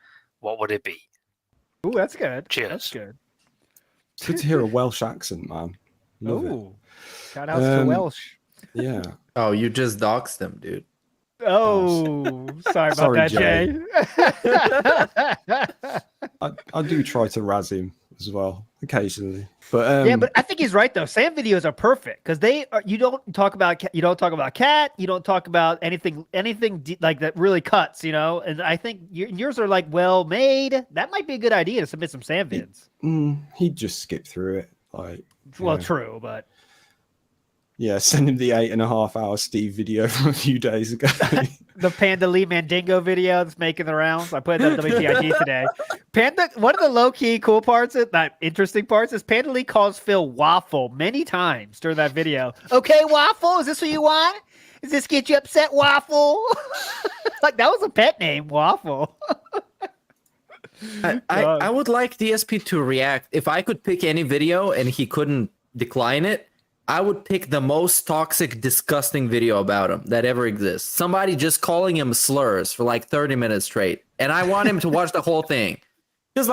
what would it be? Ooh, that's good. Cheers. That's good. It's good to hear a Welsh accent, man. Love it. Shout out to Welsh. Yeah. Oh, you just doxed them, dude. Oh, sorry about that, Jay. I do try to razz him as well occasionally, but but I think he's right though. Sam videos are perfect because you don't talk about cat, you don't talk about anything like that really cuts, and I think yours are like well made. That might be a good idea to submit some Sam vids. He'd just skip through it, like true, but send him the 8.5 hour Steve video from a few days ago. The Panda Lee Mandingo video that's making the rounds. I put it on WTIG today. One of the low-key cool parts, that interesting parts, is Panda Lee calls Phil Waffle many times during that video. Okay, Waffle, is this what you want? Does this get you upset, Waffle? Like, that was a pet name, Waffle. I would like DSP to react. If I could pick any video and he couldn't decline it, I would pick the most toxic, disgusting video about him that ever exists. Somebody just calling him slurs for like 30 minutes straight. And I want him to watch the whole thing. Because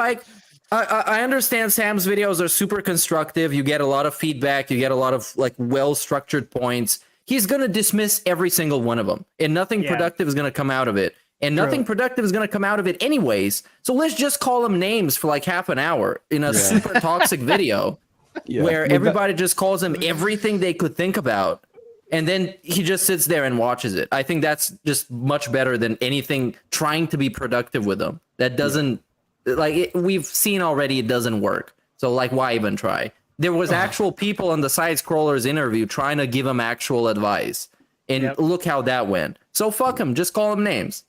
I understand Sam's videos are super constructive. You get a lot of feedback. You get a lot of like well-structured points. He's going to dismiss every single one of them. And nothing productive is going to come out of it. And nothing productive is going to come out of it anyways. So let's just call him names for like half an hour in a super toxic video. where With everybody just calls him everything they could think about. And then he just sits there and watches it. I think that's just much better than anything trying to be productive with him. That doesn't, we've seen already it doesn't work. So, like, why even try? There was actual people on the side scrollers interview trying to give him actual advice. And look how that went. So fuck him. Just call him names.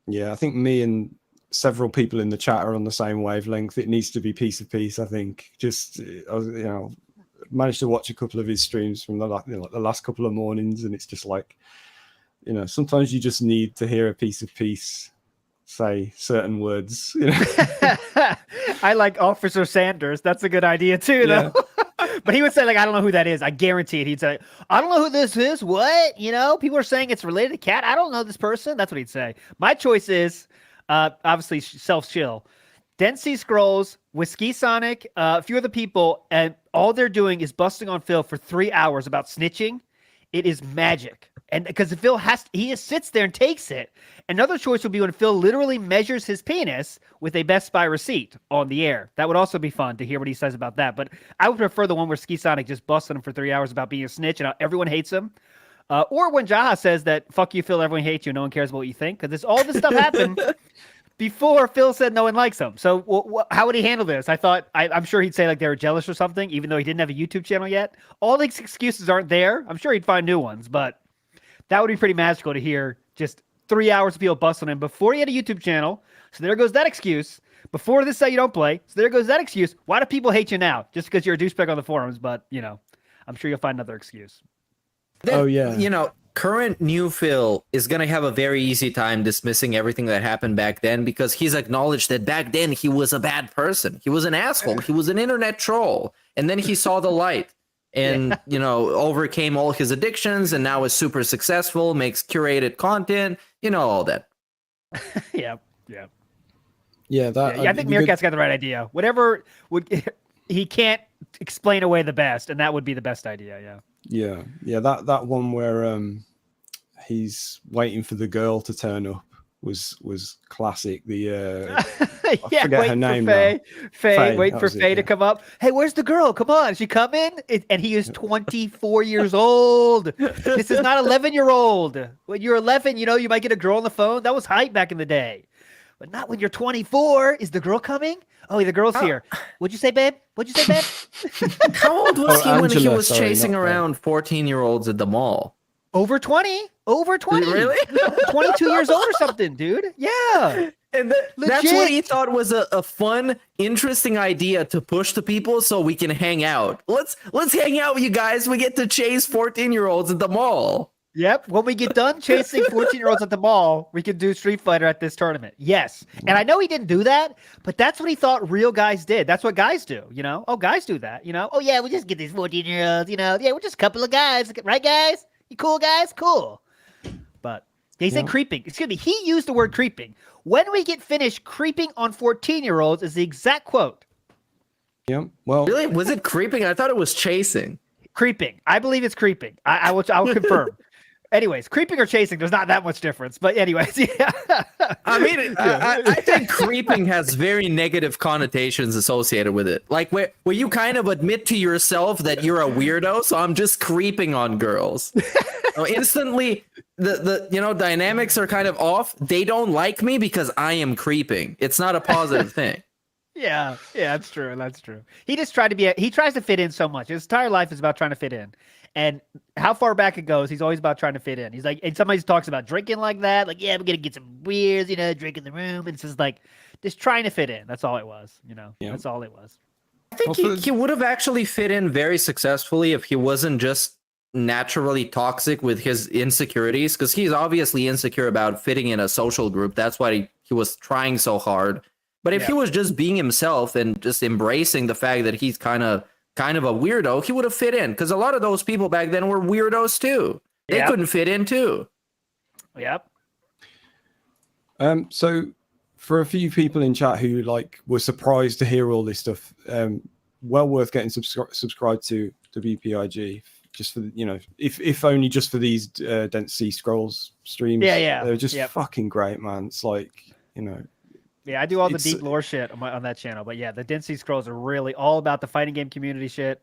Yeah, I think me and several people in the chat are on the same wavelength. It needs to be piece of peace, I think. Just, managed to watch a couple of his streams from the last couple of mornings, and it's just like, sometimes you just need to hear a piece of peace say certain words. I like Officer Sanders. That's a good idea too, though. But he would say, I don't know who that is. I guarantee it. He'd say, I don't know who this is. What? People are saying it's related to Cat. I don't know this person. That's what he'd say. My choice is, obviously, self-chill. Dentspeare Scrolls, Whiskey Sonic, a few other people, and all they're doing is busting on Phil for 3 hours about snitching. It is magic. And because Phil he just sits there and takes it. Another choice would be when Phil literally measures his penis with a Best Buy receipt on the air. That would also be fun to hear what he says about that. But I would prefer the one where Ski Sonic just busted him for 3 hours about being a snitch and how everyone hates him. Or when Jaha says that, fuck you, Phil, everyone hates you, no one cares about what you think. Because all this stuff happened before Phil said no one likes him. So how would he handle this? I'm sure he'd say they were jealous or something, even though he didn't have a YouTube channel yet. All these excuses aren't there. I'm sure he'd find new ones, but that would be pretty magical to hear just 3 hours of people busting him before he had a YouTube channel. So there goes that excuse. Before this say you don't play. So there goes that excuse. Why do people hate you now? Just because you're a douchebag on the forums, but I'm sure you'll find another excuse. Then, current new Phil is going to have a very easy time dismissing everything that happened back then because he's acknowledged that back then he was a bad person. He was an asshole. He was an internet troll. And then he saw the light and, overcame all his addictions and now is super successful, makes curated content, all that. Yeah. I think Meerkat's got the right idea. Whatever he can't explain away the best, and that would be the best idea. Yeah. That one where he's waiting for the girl to turn up was classic. I forget her name now. Faye, waiting for Faye to come up. Hey, where's the girl? Come on, is she coming? And he is 24 years old. This is not 11-year-old. When you're 11, you might get a girl on the phone. That was hype back in the day. But not when you're 24. Is the girl coming? Oh, the girl's here. What'd you say, babe? How old was he when he was chasing around 14-year-olds at the mall? Over 20. Really? 22 years old or something, dude. Yeah. And that's what he thought was a fun, interesting idea to push to people so we can hang out. Let's hang out with you guys. We get to chase 14-year-olds at the mall. Yep. When we get done chasing 14-year-olds at the mall, we can do Street Fighter at this tournament. Yes. And I know he didn't do that, but that's what he thought real guys did. That's what guys do, Oh, guys do that, Oh, yeah, we just get these 14-year-olds, Yeah, we're just a couple of guys. Right, guys? You cool, guys? Cool. But he said creeping. Excuse me. He used the word creeping. When we get finished creeping on 14-year-olds is the exact quote. Yeah. Well, really? Was it creeping? I thought it was chasing. Creeping. I believe it's creeping. I will confirm. Anyways, creeping or chasing, there's not that much difference. But anyways, yeah. I mean, I think creeping has very negative connotations associated with it. Like where you kind of admit to yourself that you're a weirdo, so I'm just creeping on girls. So instantly, the dynamics are kind of off. They don't like me because I am creeping. It's not a positive thing. Yeah, that's true. He just he tries to fit in so much. His entire life is about trying to fit in. And how far back it goes, he's always about trying to fit in. He's like, and somebody talks about drinking like that. Like, yeah, we're going to get some beers, drink in the room. And it's just like, just trying to fit in. That's all it was, Yeah. That's all it was. I think he would have actually fit in very successfully if he wasn't just naturally toxic with his insecurities. Because he's obviously insecure about fitting in a social group. That's why he was trying so hard. But if he was just being himself and just embracing the fact that he's kind of a weirdo, he would have fit in because a lot of those people back then were weirdos too. They couldn't fit in too. Yep. So for a few people in chat who were surprised to hear all this stuff, well worth getting subscribed to WPIG just for if only just for these Dentspeare Scrolls streams. Yeah. They're just fucking great, man. It's Yeah, I do all the deep lore shit on that channel. But yeah, the Dentspeare Scrolls are really all about the fighting game community shit.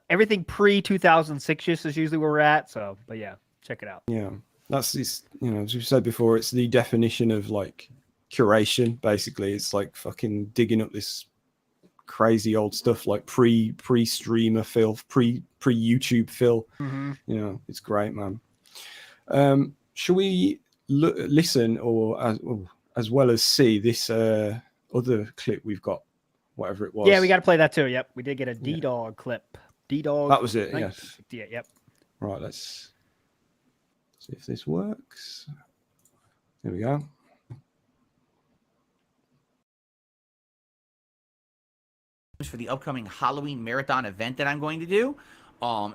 Everything pre 2006 is usually where we're at. So, but yeah, check it out. Yeah, that's this. As we said before, it's the definition of like curation. Basically, it's like fucking digging up this crazy old stuff, like pre streamer Phil, pre YouTube Phil. Mm-hmm. It's great, man. Shall we listen or as well as see this other clip we've got, whatever it was? Yeah, we got to play that too. Yep, we did get a D-Dog clip. D-Dog. That was it. Yes. Yeah. Yep. Right. Let's see if this works. There we go. For the upcoming Halloween marathon event that I'm going to do.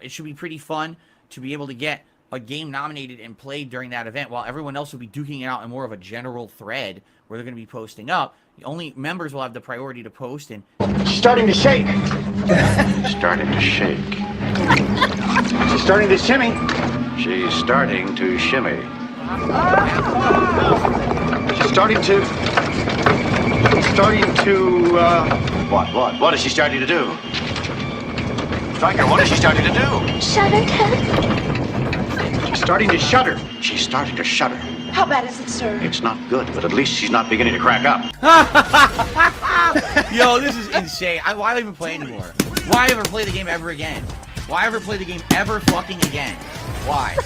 It should be pretty fun to be able to get a game nominated and played during that event while everyone else will be duking it out in more of a general thread where they're going to be posting up. Only members will have the priority to post. And she's starting to shake. She's starting to shake. She's starting to shimmy. She's starting to shimmy. She's starting to. What is she starting to do? Striker, what is she starting to do? Shudder, Ted. She's starting to shudder. She's starting to shudder. How bad is it, sir? It's not good, but at least she's not beginning to crack up. Yo, this is insane. Why even play anymore? Why ever play the game ever again? Why ever play the game ever fucking again? Why?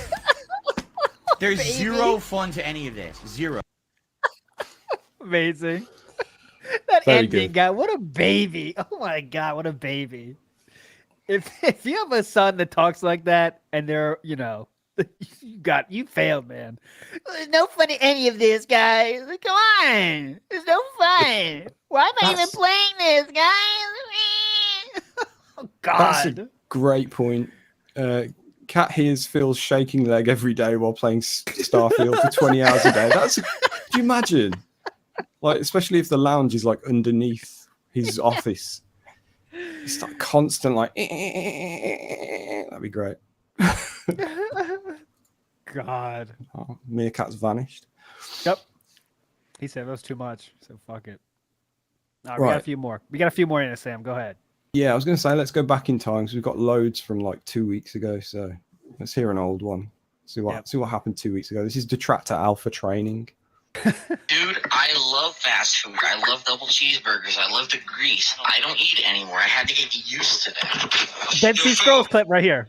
There's zero fun to any of this. Zero. Amazing. That Very ending good. guy, what a baby. Oh my God, what a baby. If you have a son that talks like that and they're, you failed, man. There's no fun in any of this, guys. Come on. There's no fun. Why am I even playing this, guys? Oh God. That's a great point. Cat hears Phil's shaking leg every day while playing Starfield for 20 hours a day. Could you imagine? Like, especially if the lounge is like underneath his office. It's like constant, like, that'd be great. God. Oh, Meerkat's vanished. Yep. He said it was too much, so fuck it. All right, Right. we got a few more. We got a few more in it, Sam. Go ahead. Yeah, I was going to say, let's go back in time because we've got loads from like 2 weeks ago. So let's hear an old one. See what happened 2 weeks ago. This is Detractor Alpha Training. Dude, I love fast food. I love double cheeseburgers. I love the grease. I don't eat it anymore. I had to get used to that. Dead Scrolls clip right here.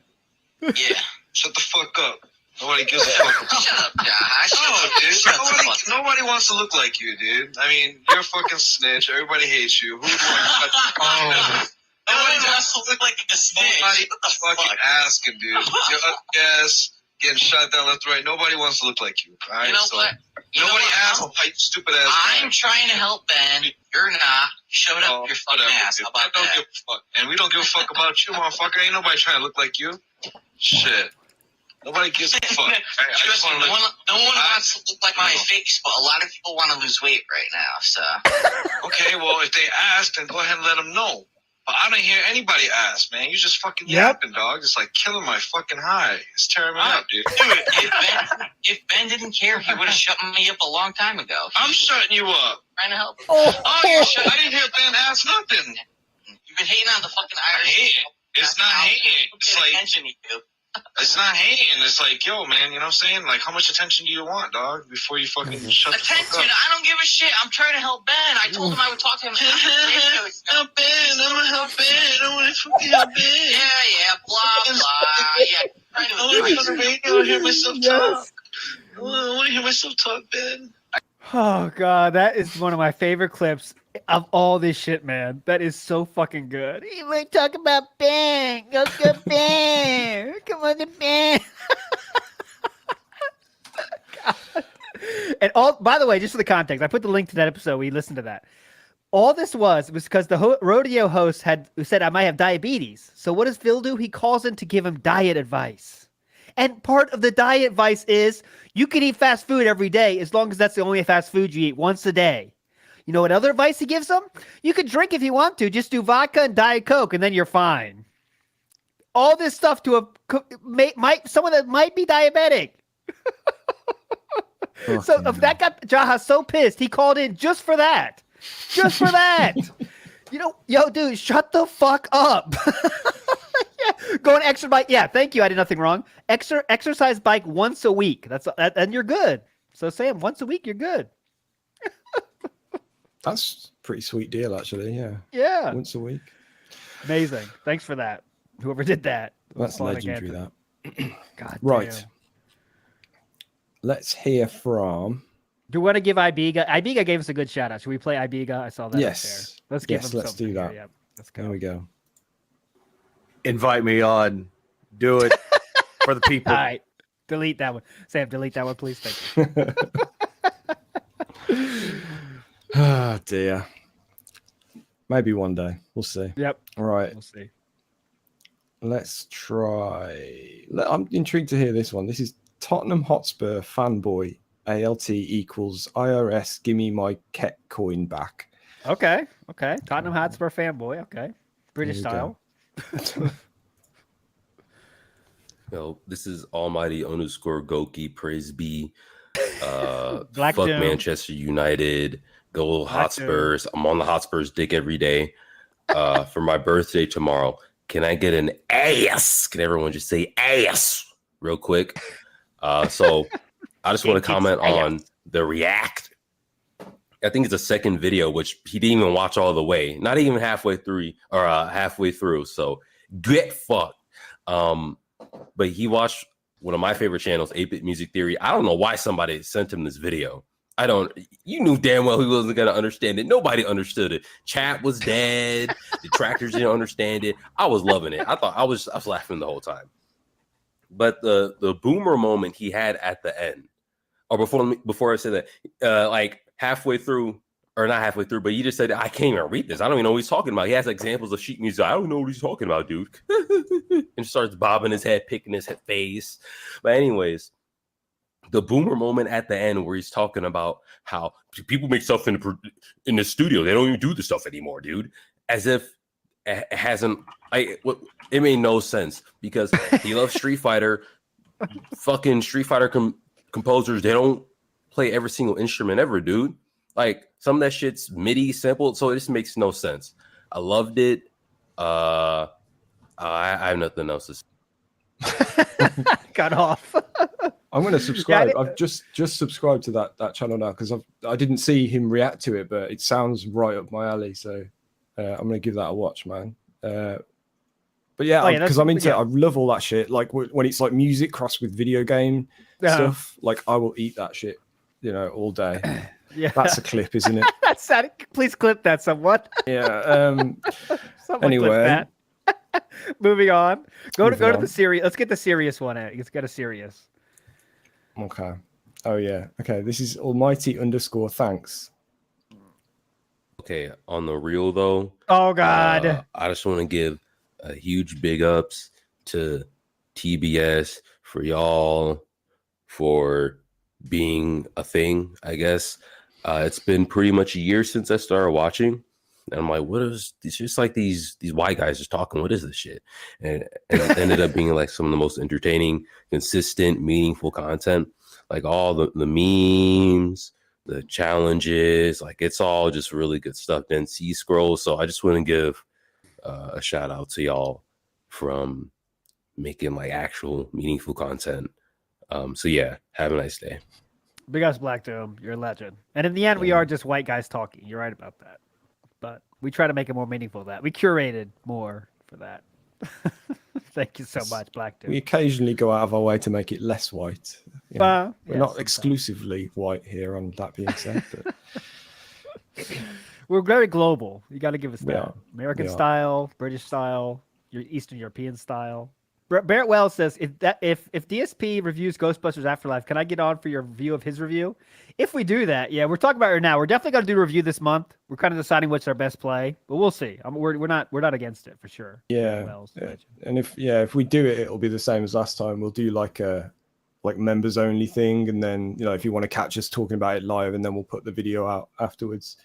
Yeah. Shut the fuck up. Nobody gives a fuck. Shut up, Josh. Oh, dude. Nobody wants to look like you, dude. I mean, you're a fucking snitch. Everybody hates you. Who would want to Nobody wants to look like a snitch. Nobody fucking asking, dude. You're up gas, getting shot down left, right. Nobody wants to look like you. All right, You know what? Nobody asks why you stupid ass. I'm trying to help Ben. You're not. Shove it up your fucking ass. How about don't give a fuck. And we don't give a fuck about you, motherfucker. Ain't nobody trying to look like you. Shit. Nobody gives a fuck. Trust me, no one wants to look like my face, but a lot of people want to lose weight right now, so. Okay, well, if they ask, then go ahead and let them know. But I don't hear anybody ask, man. You just fucking yapping, dog. It's like killing my fucking high. It's tearing me up, dude. If Ben didn't care, he would have shut me up a long time ago. I'm shutting you up. Trying to help. I didn't hear Ben ask nothing. You've been hating on the fucking Irish. Hating. It's not hating. It's like attention to you. it's not hating. It's like, yo, man, you know what I'm saying? Like, how much attention do you want, dog? Before you fucking shut the fuck Attention! up. I don't give a shit. I'm trying to help Ben. I told him I would talk to him. Help Ben. I'm gonna help Ben. I want to fucking help Ben. Yeah, blah, blah. Yeah. I want to hear myself talk. I want to hear myself talk, Ben. Oh God, that is one of my favorite clips of all this shit, man. That is so fucking good. You want to talk about Ben? Go Ben. Come on to Ben. And all, by the way, just for the context, I put the link to that episode. We listened to that. All this was because the rodeo host who said I might have diabetes. So what does Phil do? He calls in to give him diet advice. And part of the diet advice is you can eat fast food every day as long as that's the only fast food you eat once a day. You know what other advice he gives them? You can drink if you want to. Just do vodka and Diet Coke, and then you're fine. All this stuff to someone that might be diabetic. So if that got Jaha so pissed, he called in just for that. Just for that. Yo, dude, shut the fuck up. Go on extra bike. Yeah, thank you. I did nothing wrong. Exercise bike once a week. And you're good. So Sam, once a week, you're good. That's a pretty sweet deal, actually. Yeah. Yeah. Once a week. Amazing. Thanks for that. Whoever did that. That's legendary, that. God Right. damn. Let's hear from... Do we want to give Ibiga? Ibiga gave us a good shout out. Should we play Ibiga? I saw that Yes. up there. Let's give him let's something do that. here. Yep. Let's go. There we go. Invite me on. Do it for the people. All right. Delete that one. Sam, delete that one, please. Thank you. Ah, dear. Maybe one day. We'll see. Yep. All right. We'll see. Let's try. I'm intrigued to hear this one. This is Tottenham Hotspur fanboy. ALT equals IRS. Give me my Ket coin back. Okay. Tottenham Hotspur fanboy. Okay. British style. Yo, this is Almighty _Goki. Praise be. Black fuck Doom. Manchester United. Go Black Hotspurs. I'm on the Hotspurs dick every day. For my birthday tomorrow, can I get an ass? Can everyone just say ass real quick? So I just want to comment on the react. I think it's a second video, which he didn't even watch all the way, not even halfway through. So get fucked. But he watched one of my favorite channels, 8-Bit Music Theory. I don't know why somebody sent him this video. You knew damn well he wasn't going to understand it. Nobody understood it. Chat was dead. Detractors didn't understand it. I was loving it. I was laughing the whole time. But the boomer moment he had at the end, or before I said that, like halfway through, or not halfway through, but you just said, I can't even read this. I don't even know what he's talking about. He has examples of sheet music. I don't know what he's talking about, dude. And starts bobbing his head, picking his face. But anyways, the boomer moment at the end where he's talking about how people make stuff in the studio. They don't even do the stuff anymore, dude. As if it hasn't. It made no sense because he loves Street Fighter. Fucking Street Fighter composers, they don't play every single instrument ever, dude. Like some of that shit's MIDI sampled, so it just makes no sense. I loved it. I have nothing else to say. Got off. I'm going to subscribe. Yeah, I've just subscribed to that channel now because I didn't see him react to it, but it sounds right up my alley. So I'm going to give that a watch, man. But yeah, because I'm into it. I love all that shit. Like when it's like music crossed with video game stuff, like I will eat that shit, all day. Yeah, that's a clip, isn't it? That's that. Please clip that, someone. Yeah. Anyway, clip that. Moving on. Go to the serious. Let's get the serious one out. Let's get a serious. Okay. Oh yeah. Okay. This is Almighty _thanks. Okay, on the real though. Oh God. I just want to give a huge big ups to TBS for y'all for being a thing, I guess. It's been pretty much a year since I started watching. And I'm like, what is it's just like these white guys just talking? What is this shit? And it ended up being like some of the most entertaining, consistent, meaningful content. Like all the memes, the challenges, like it's all just really good stuff. Then C-Scroll. So I just want to give a shout out to y'all from making like actual meaningful content. So yeah, have a nice day. Big ups, Black Dome. You're a legend. And in the end, we are just white guys talking. You're right about that. But we try to make it more meaningful than that. We curated more for that. Thank you so much, Black Dome. We occasionally go out of our way to make it less white. We're not exclusively white here, on that being said. But... We're very global. You got to give us We that. are. American We are. style, British style, your Eastern European style. Barrett Wells says, if DSP reviews Ghostbusters Afterlife, can I get on for your review of his review? If we do that, yeah, we're talking about it now. We're definitely going to do a review this month. We're kind of deciding what's our best play, but we'll see. We're not against it for sure. Yeah. Wells, And if we do it, it'll be the same as last time. We'll do like a members only thing, and then if you want to catch us talking about it live, and then we'll put the video out afterwards.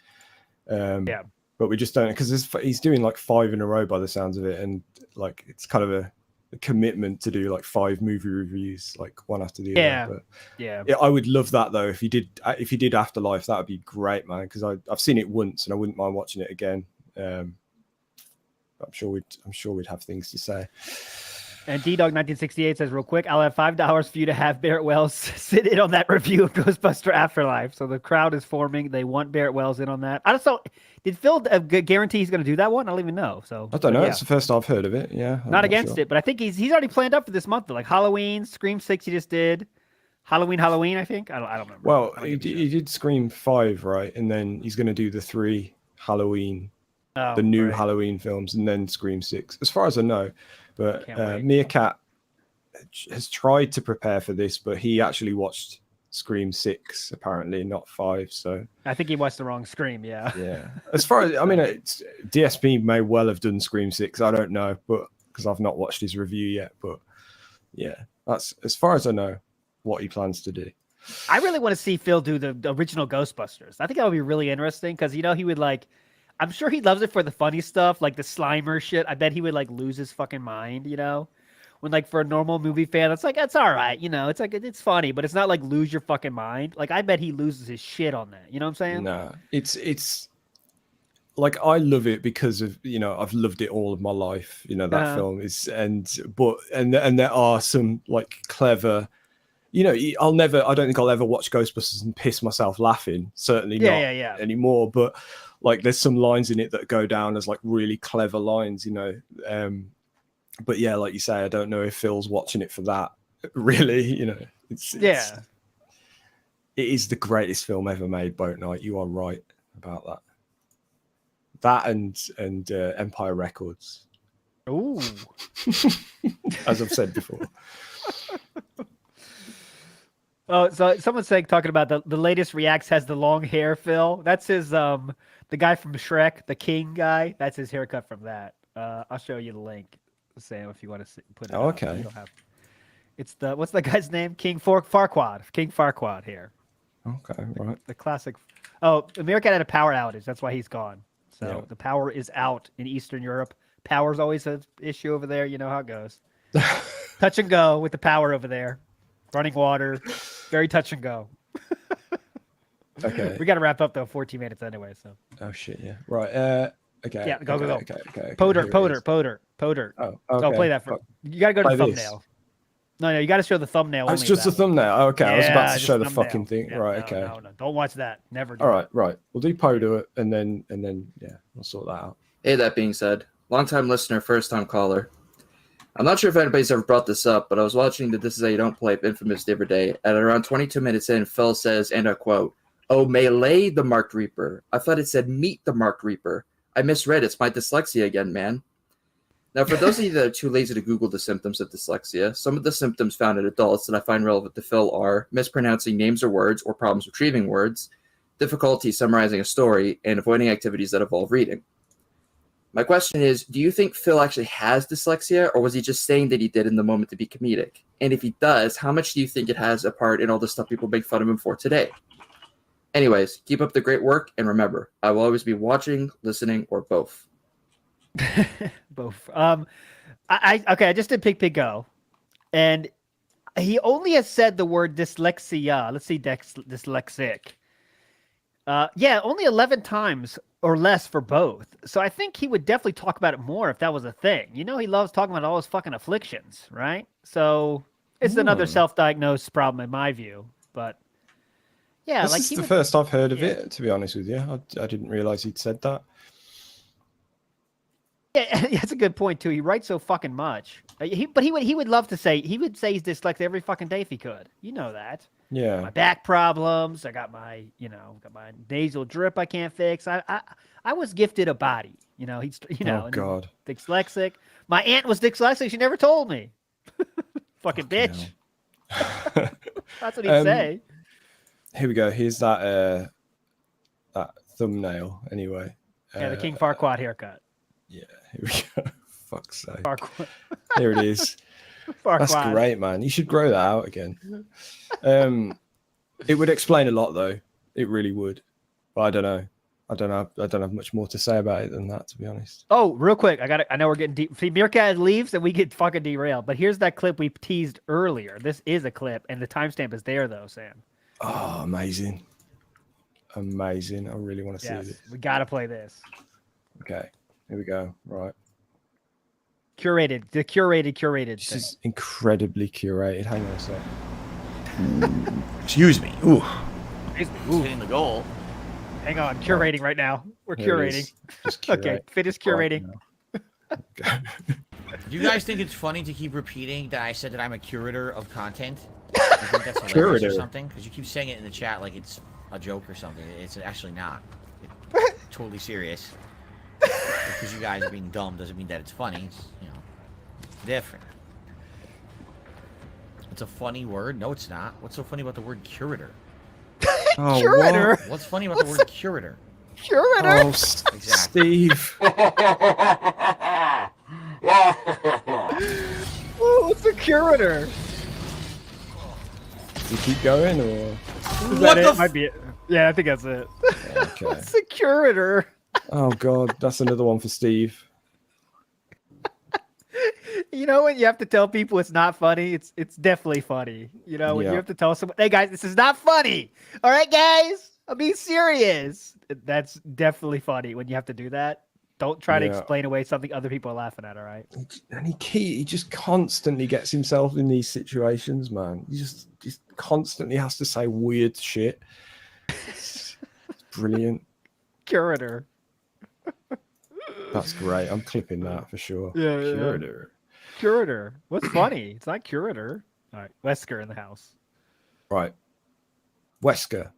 Yeah. But we just don't, because he's doing like 5 in a row by the sounds of it, and like it's kind of a commitment to do like 5 movie reviews, like one after the other. But yeah, I would love that though. If you did Afterlife, that would be great, man. Because I've seen it once and I wouldn't mind watching it again. I'm sure we'd have things to say. And D-Dog1968 says, real quick, I'll have $5 for you to have Barrett Wells sit in on that review of Ghostbuster Afterlife. So the crowd is forming. They want Barrett Wells in on that. I don't know. Did Phil guarantee he's going to do that one? I don't even know. So I don't know. Yeah. It's the first I've heard of it. Yeah. I'm not against it, but I think he's already planned up for this month. Like Halloween, Scream 6 he just did. Halloween, I think. I don't remember. Well, he did Scream 5, right? And then he's going to do the 3 Halloween, the new Halloween films, and then Scream 6, as far as I know. But Meerkat has tried to prepare for this, but he actually watched Scream 6, apparently, not 5. So I think he watched the wrong Scream, yeah. Yeah. As far as, DSP may well have done Scream 6. I don't know, but because I've not watched his review yet. But yeah, that's as far as I know what he plans to do. I really want to see Phil do the original Ghostbusters. I think that would be really interesting because, he would I'm sure he loves it for the funny stuff, like the Slimer shit. I bet he would lose his fucking mind, when for a normal movie fan, it's it's all right, it's it's funny, but it's not lose your fucking mind. I bet he loses his shit on that. You know what I'm saying? No, it's I love it because of, I've loved it all of my life. That film is, and there are some clever, I don't think I'll ever watch Ghostbusters and piss myself laughing. Certainly not anymore. But there's some lines in it that go down as really clever lines, but yeah, like you say, I don't know if Phil's watching it for that. Really, it is the greatest film ever made, Boat Night. You are right about that. That and Empire Records. Ooh, as I've said before. Oh, so someone's talking about the latest Reacts has the long hair, Phil. That's his the guy from Shrek, the King guy. That's his haircut from that. I'll show you the link, Sam, if you want to put it. Oh, okay. You don't have... It's what's the guy's name? Farquaad. King Farquaad here. Okay, right. The classic. Oh, America had a power outage. That's why he's gone. So the power is out in Eastern Europe. Power's always an issue over there. You know how it goes. Touch and go with the power over there. Running water. Very touch and go. Okay. We got to wrap up though. 14 minutes anyway. So. Oh shit! Yeah. Right. Okay. Yeah. Go. Okay. Poder. Oh. Okay. I'll play that for. You got to go to the thumbnail. No. You got to show the thumbnail. Oh, it's just the thumbnail. Oh, okay. I was about to show the thumbnail. fucking thing. Right. Okay. No. Don't watch that. Never. Do All right. Right. We'll do Poder and then yeah, we'll sort that out. Hey, that being said, long-time listener, first-time caller. I'm not sure if anybody's ever brought this up, but I was watching the This Is How You Don't Play Infamous the other day, and around 22 minutes in, Phil says, and I quote, "Oh, melee the Marked Reaper. I thought it said meet the Marked Reaper. I misread. It's my dyslexia again, man." Now, for those of you that are too lazy to Google the symptoms of dyslexia, some of the symptoms found in adults that I find relevant to Phil are mispronouncing names or words or problems retrieving words, difficulty summarizing a story, and avoiding activities that involve reading. My question is, do you think Phil actually has dyslexia, or was he just saying that he did in the moment to be comedic? And if he does, how much do you think it has a part in all the stuff people make fun of him for today? Anyways, keep up the great work, and remember, I will always be watching, listening, or both. Both. I just did Pig Go, and he only has said the word dyslexia. Let's see, dyslexic. Only 11 times or less for both. So I think he would definitely talk about it more if that was a thing. He loves talking about all his fucking afflictions, right? So it's another self-diagnosed problem in my view. But yeah, this is the first I've heard of it, to be honest with you. I didn't realize he'd said that. Yeah, that's a good point too. He writes so fucking much. He would love to say he's dyslexic every fucking day if he could. You know that. Yeah. My back problems. I got my nasal drip I can't fix. I was gifted a body. He's Oh God. Dyslexic. My aunt was dyslexic. She never told me. Fucking bitch. That's what he'd say. Here we go. Here's that thumbnail. Anyway. Yeah, the King Farquaad haircut. Yeah. Here we go. Fuck's sake. Farquaad. Here it is. That's great, man. You should grow that out again. It would explain a lot, though. It really would. But I don't know. I don't have much more to say about it than that, to be honest. Oh, real quick. I know we're getting deep. See, Meerkat leaves and we get fucking derailed. But here's that clip we teased earlier. This is a clip, and the timestamp is there, though, Sam. Oh, amazing. Amazing. I really want to see this. We got to play this. Okay. Here we go. Right. Curated. The curated This thing. is incredibly curated. Hang on a sec. Excuse me. Ooh. Hitting the goal. Hang on, curating right now. We're There it curating. is. Just Okay, curate finish right curating. Do you guys think it's funny to keep repeating that I said that I'm a curator of content? I think that's hilarious or Curator. something because you keep saying it in the chat like it's a joke or something. It's actually not. It's totally serious. Because you guys are being dumb doesn't mean that it's funny. It's, you know, different. It's a funny word. No, it's not. What's so funny about the word curator? Oh, Curator? what? What's funny about the word curator? Curator? Oh, Steve. Oh, what's a curator? You keep going, or Is What that the it? Might be it. Yeah, I think that's it. okay? What's a curator? Oh God, that's another one for Steve. You know when you have to tell people it's not funny, it's definitely funny. You know when Yeah. you have to tell someone, "Hey guys, this is not funny." All right, guys, I'm being serious. That's definitely funny when you have to do that. Don't try to Yeah. explain away something other people are laughing at. All right. And he just constantly gets himself in these situations, man. He just constantly has to say weird shit. It's brilliant. Curator. That's great. I'm clipping that for sure. Yeah, yeah. Curator. Curator. What's funny? It's not curator. All right, Wesker in the house. Right. Wesker.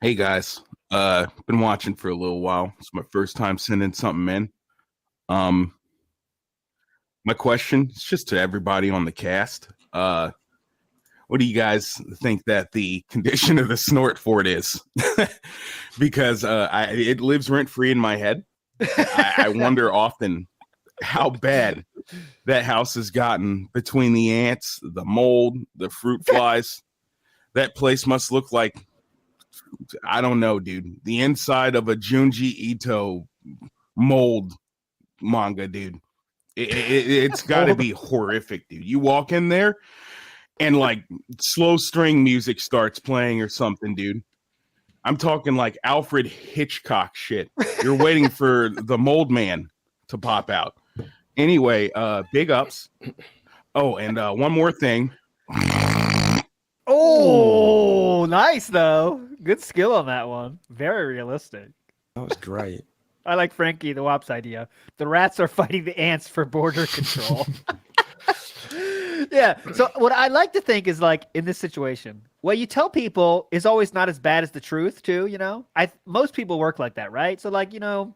Hey guys, been watching for a little while. It's my first time sending something in. My question is just to everybody on the cast. What do you guys think that the condition of the snort fort is? Because it lives rent free in my head. I wonder often how bad that house has gotten between the ants, the mold, the fruit flies. That place must look like, I don't know, dude, the inside of a Junji Ito mold manga, dude. It's got to be horrific, dude. You walk in there and like slow string music starts playing or something, dude. I'm talking like Alfred Hitchcock shit. You're waiting for the mold man to pop out. Anyway, big ups. Oh, and one more thing. Oh, nice though. Good skill on that one. Very realistic. That was great. I like Frankie the Wop's idea. The rats are fighting the ants for border control. Yeah. So what I like to think is like in this situation, what you tell people is always not as bad as the truth too, you know? Most people work like that, right? So like, you know,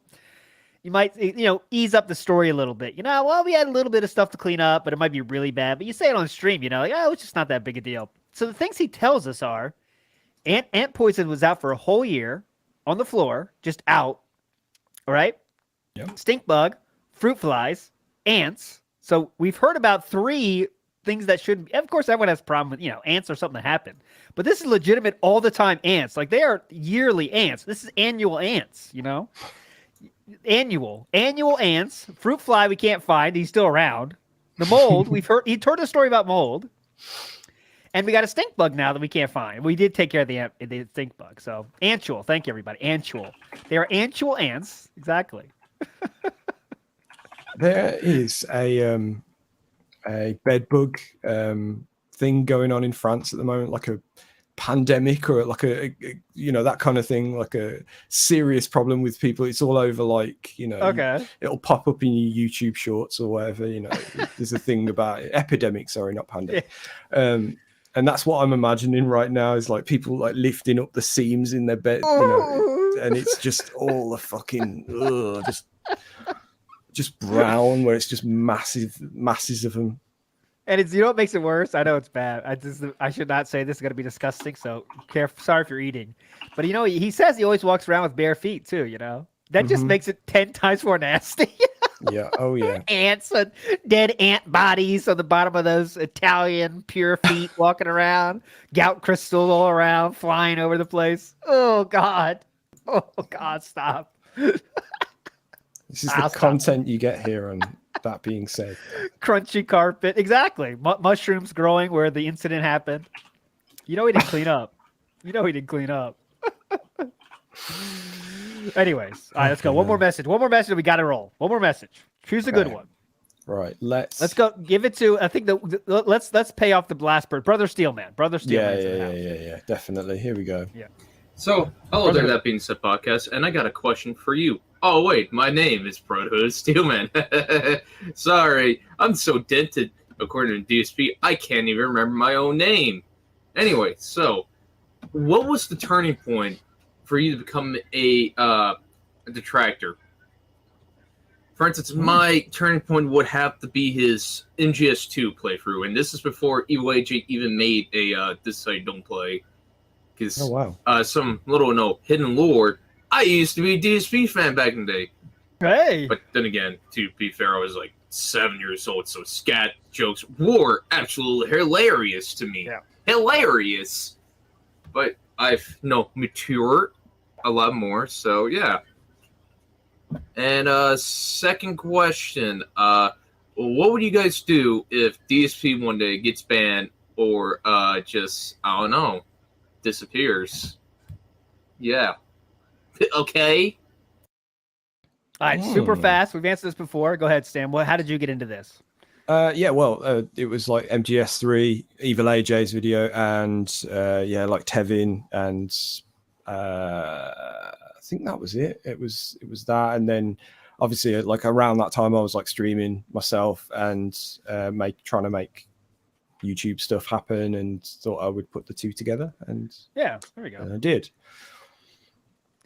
you might, you know, ease up the story a little bit. You know, well, we had a little bit of stuff to clean up, but it might be really bad. But you say it on stream, you know, like, oh, it's just not that big a deal. So the things he tells us are ant poison was out for a whole year on the floor, just out. All right. Yep. Stink bug, fruit flies, ants. So we've heard about 3 things that shouldn't. Of course, everyone has a problem with, you know, ants or something that happened. But this is legitimate all the time ants. Like they are yearly ants. This is annual ants, you know? Annual ants. Fruit fly we can't find. He's still around. The mold, he told a story about mold. And we got a stink bug now that we can't find. We did take care of the stink bug. So, antule. Thank you, everybody. Antule. They are antule ants. Exactly. There is a bed bug thing going on in France at the moment, like a pandemic or like a you know, that kind of thing, like a serious problem with people. It's all over, like, you know, Okay. it'll pop up in your YouTube shorts or whatever, you know. There's a thing about it. Epidemic, sorry, not pandemic. And that's what I'm imagining right now is like people like lifting up the seams in their bed, you know, and it's just all the fucking just brown, where it's just masses of them. And it's, you know what makes it worse? I know it's bad. I should not say this is going to be disgusting, so careful. Sorry if you're eating. But you know, he says he always walks around with bare feet too, you know? That just makes it 10 times more nasty. Yeah. Oh yeah. Ants and dead ant bodies on the bottom of those Italian pure feet walking around, gout crystal all around, flying over the place. Oh God. Oh God, stop. This is the content you get here. And that being said, crunchy carpet. Exactly. Mushrooms growing where the incident happened. You know he didn't clean up. Anyways, all right, let's go. One more message. We got to roll. One more message. Choose a good one. Right. Let's go. Give it to. I think let's pay off the blast bird, Brother Steelman. Brother Steelman. Yeah. Definitely. Here we go. Yeah. So, hello there, That Being Said podcast, and I got a question for you. Oh, wait, my name is Brotherhood Steelman. Sorry, I'm so dented, according to DSP, I can't even remember my own name. Anyway, so, what was the turning point for you to become a detractor? For instance, my turning point would have to be his MGS2 playthrough, and this is before Evil AJ even made a This Site Don't Play. Because some little hidden lore, I used to be a DSP fan back in the day. Hey! But then again, to be fair, I was like 7 years old, so scat jokes were absolutely hilarious to me. Yeah. Hilarious! But I've matured a lot more, so yeah. And second question, what would you guys do if DSP one day gets banned or just, I don't know, disappears? Yeah. Okay. All right, super fast. We've answered this before. Go ahead, Stan. How did you get into this? It was like MGS3, Evil AJ's video, and like Tevin, and I think that was it. It was that, and then obviously like around that time I was like streaming myself and trying to make YouTube stuff happen, and thought I would put the two together, and yeah, there we go. And I did.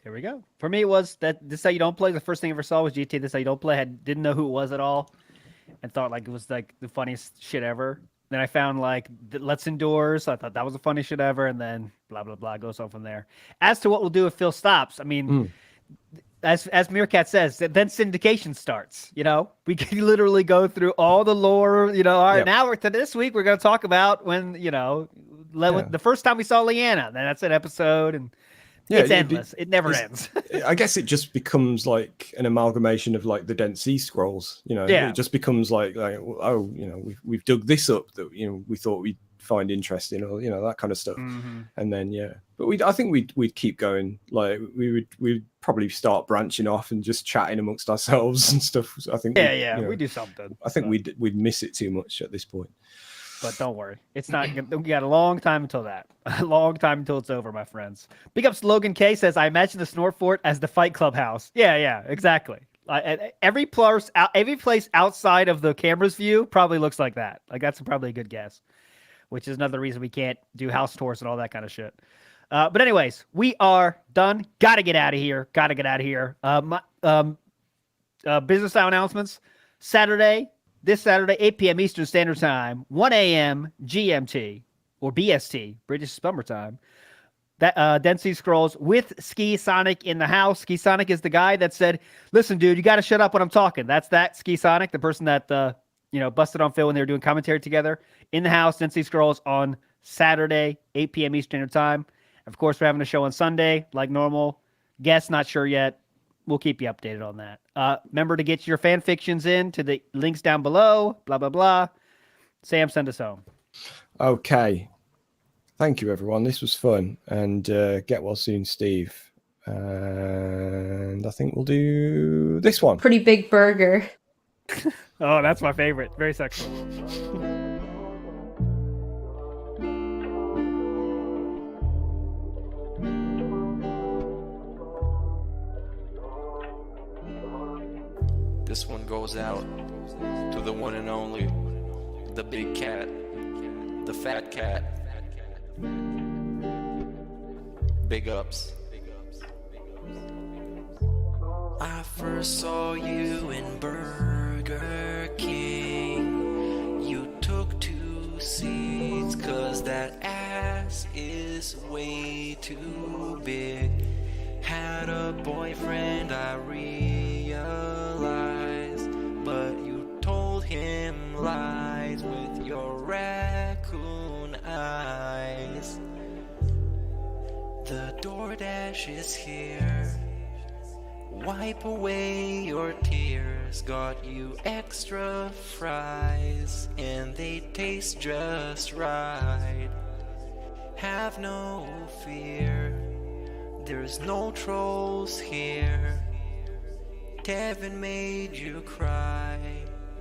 Here we go. For me, it was that This Is How You Don't Play. The first thing I ever saw was GTA This Is How You Don't Play. Didn't know who it was at all, and thought like it was like the funniest shit ever. Then I found like Let's Endure. So I thought that was the funniest shit ever, and then blah blah blah goes on from there. As to what we'll do if Phil stops, I mean, as Meerkat says, then syndication starts. We can literally go through all the lore. All right, now this week we're going to talk about when the first time we saw Leanna. Then that's an episode, and it's endless. It never ends. I guess it just becomes like an amalgamation of like the Dentspeare scrolls. It just becomes like we've dug this up that we thought we'd find interesting, or that kind of stuff. And then but I think we'd keep going. Like we'd probably start branching off and just chatting amongst ourselves and stuff. I think we do something. I think we'd miss it too much at this point. But don't worry, it's not. We got a long time until that. A long time until it's over, my friends. Big ups, Logan K says, I imagine the Snort Fort as the Fight Club house. Yeah, exactly. Every place outside of the camera's view probably looks like that. Like that's probably a good guess. Which is another reason we can't do house tours and all that kind of shit. But anyways, we are done. Gotta get out of here. Business style announcements. This Saturday, 8 p.m. Eastern Standard Time, 1 a.m. GMT, or BST, British Summer Time. That Density Scrolls with Ski Sonic in the house. Ski Sonic is the guy that said, listen, dude, you got to shut up when I'm talking. That's that Ski Sonic, the person that busted on Phil when they were doing commentary together. In the house, Density Scrolls on Saturday, 8 p.m. Eastern Standard Time. Of course, we're having a show on Sunday, like normal. Guess not sure yet. We'll keep you updated on that. Remember to get your fan fictions in to the links down below. Blah, blah, blah. Sam, send us home. Okay. Thank you, everyone. This was fun. And get well soon, Steve. And I think we'll do this one. Pretty big burger. Oh, that's my favorite. Very sexual. This one goes out to the one and only, the big cat, the fat cat. Big ups. I first saw you in Burger King. You took 2 seats 'cause that ass is way too big. Had a boyfriend, I realized, but you told him lies with your raccoon eyes. The DoorDash is here. Wipe away your tears. Got you extra fries, and they taste just right. Have no fear, there's no trolls here. Kevin made you cry.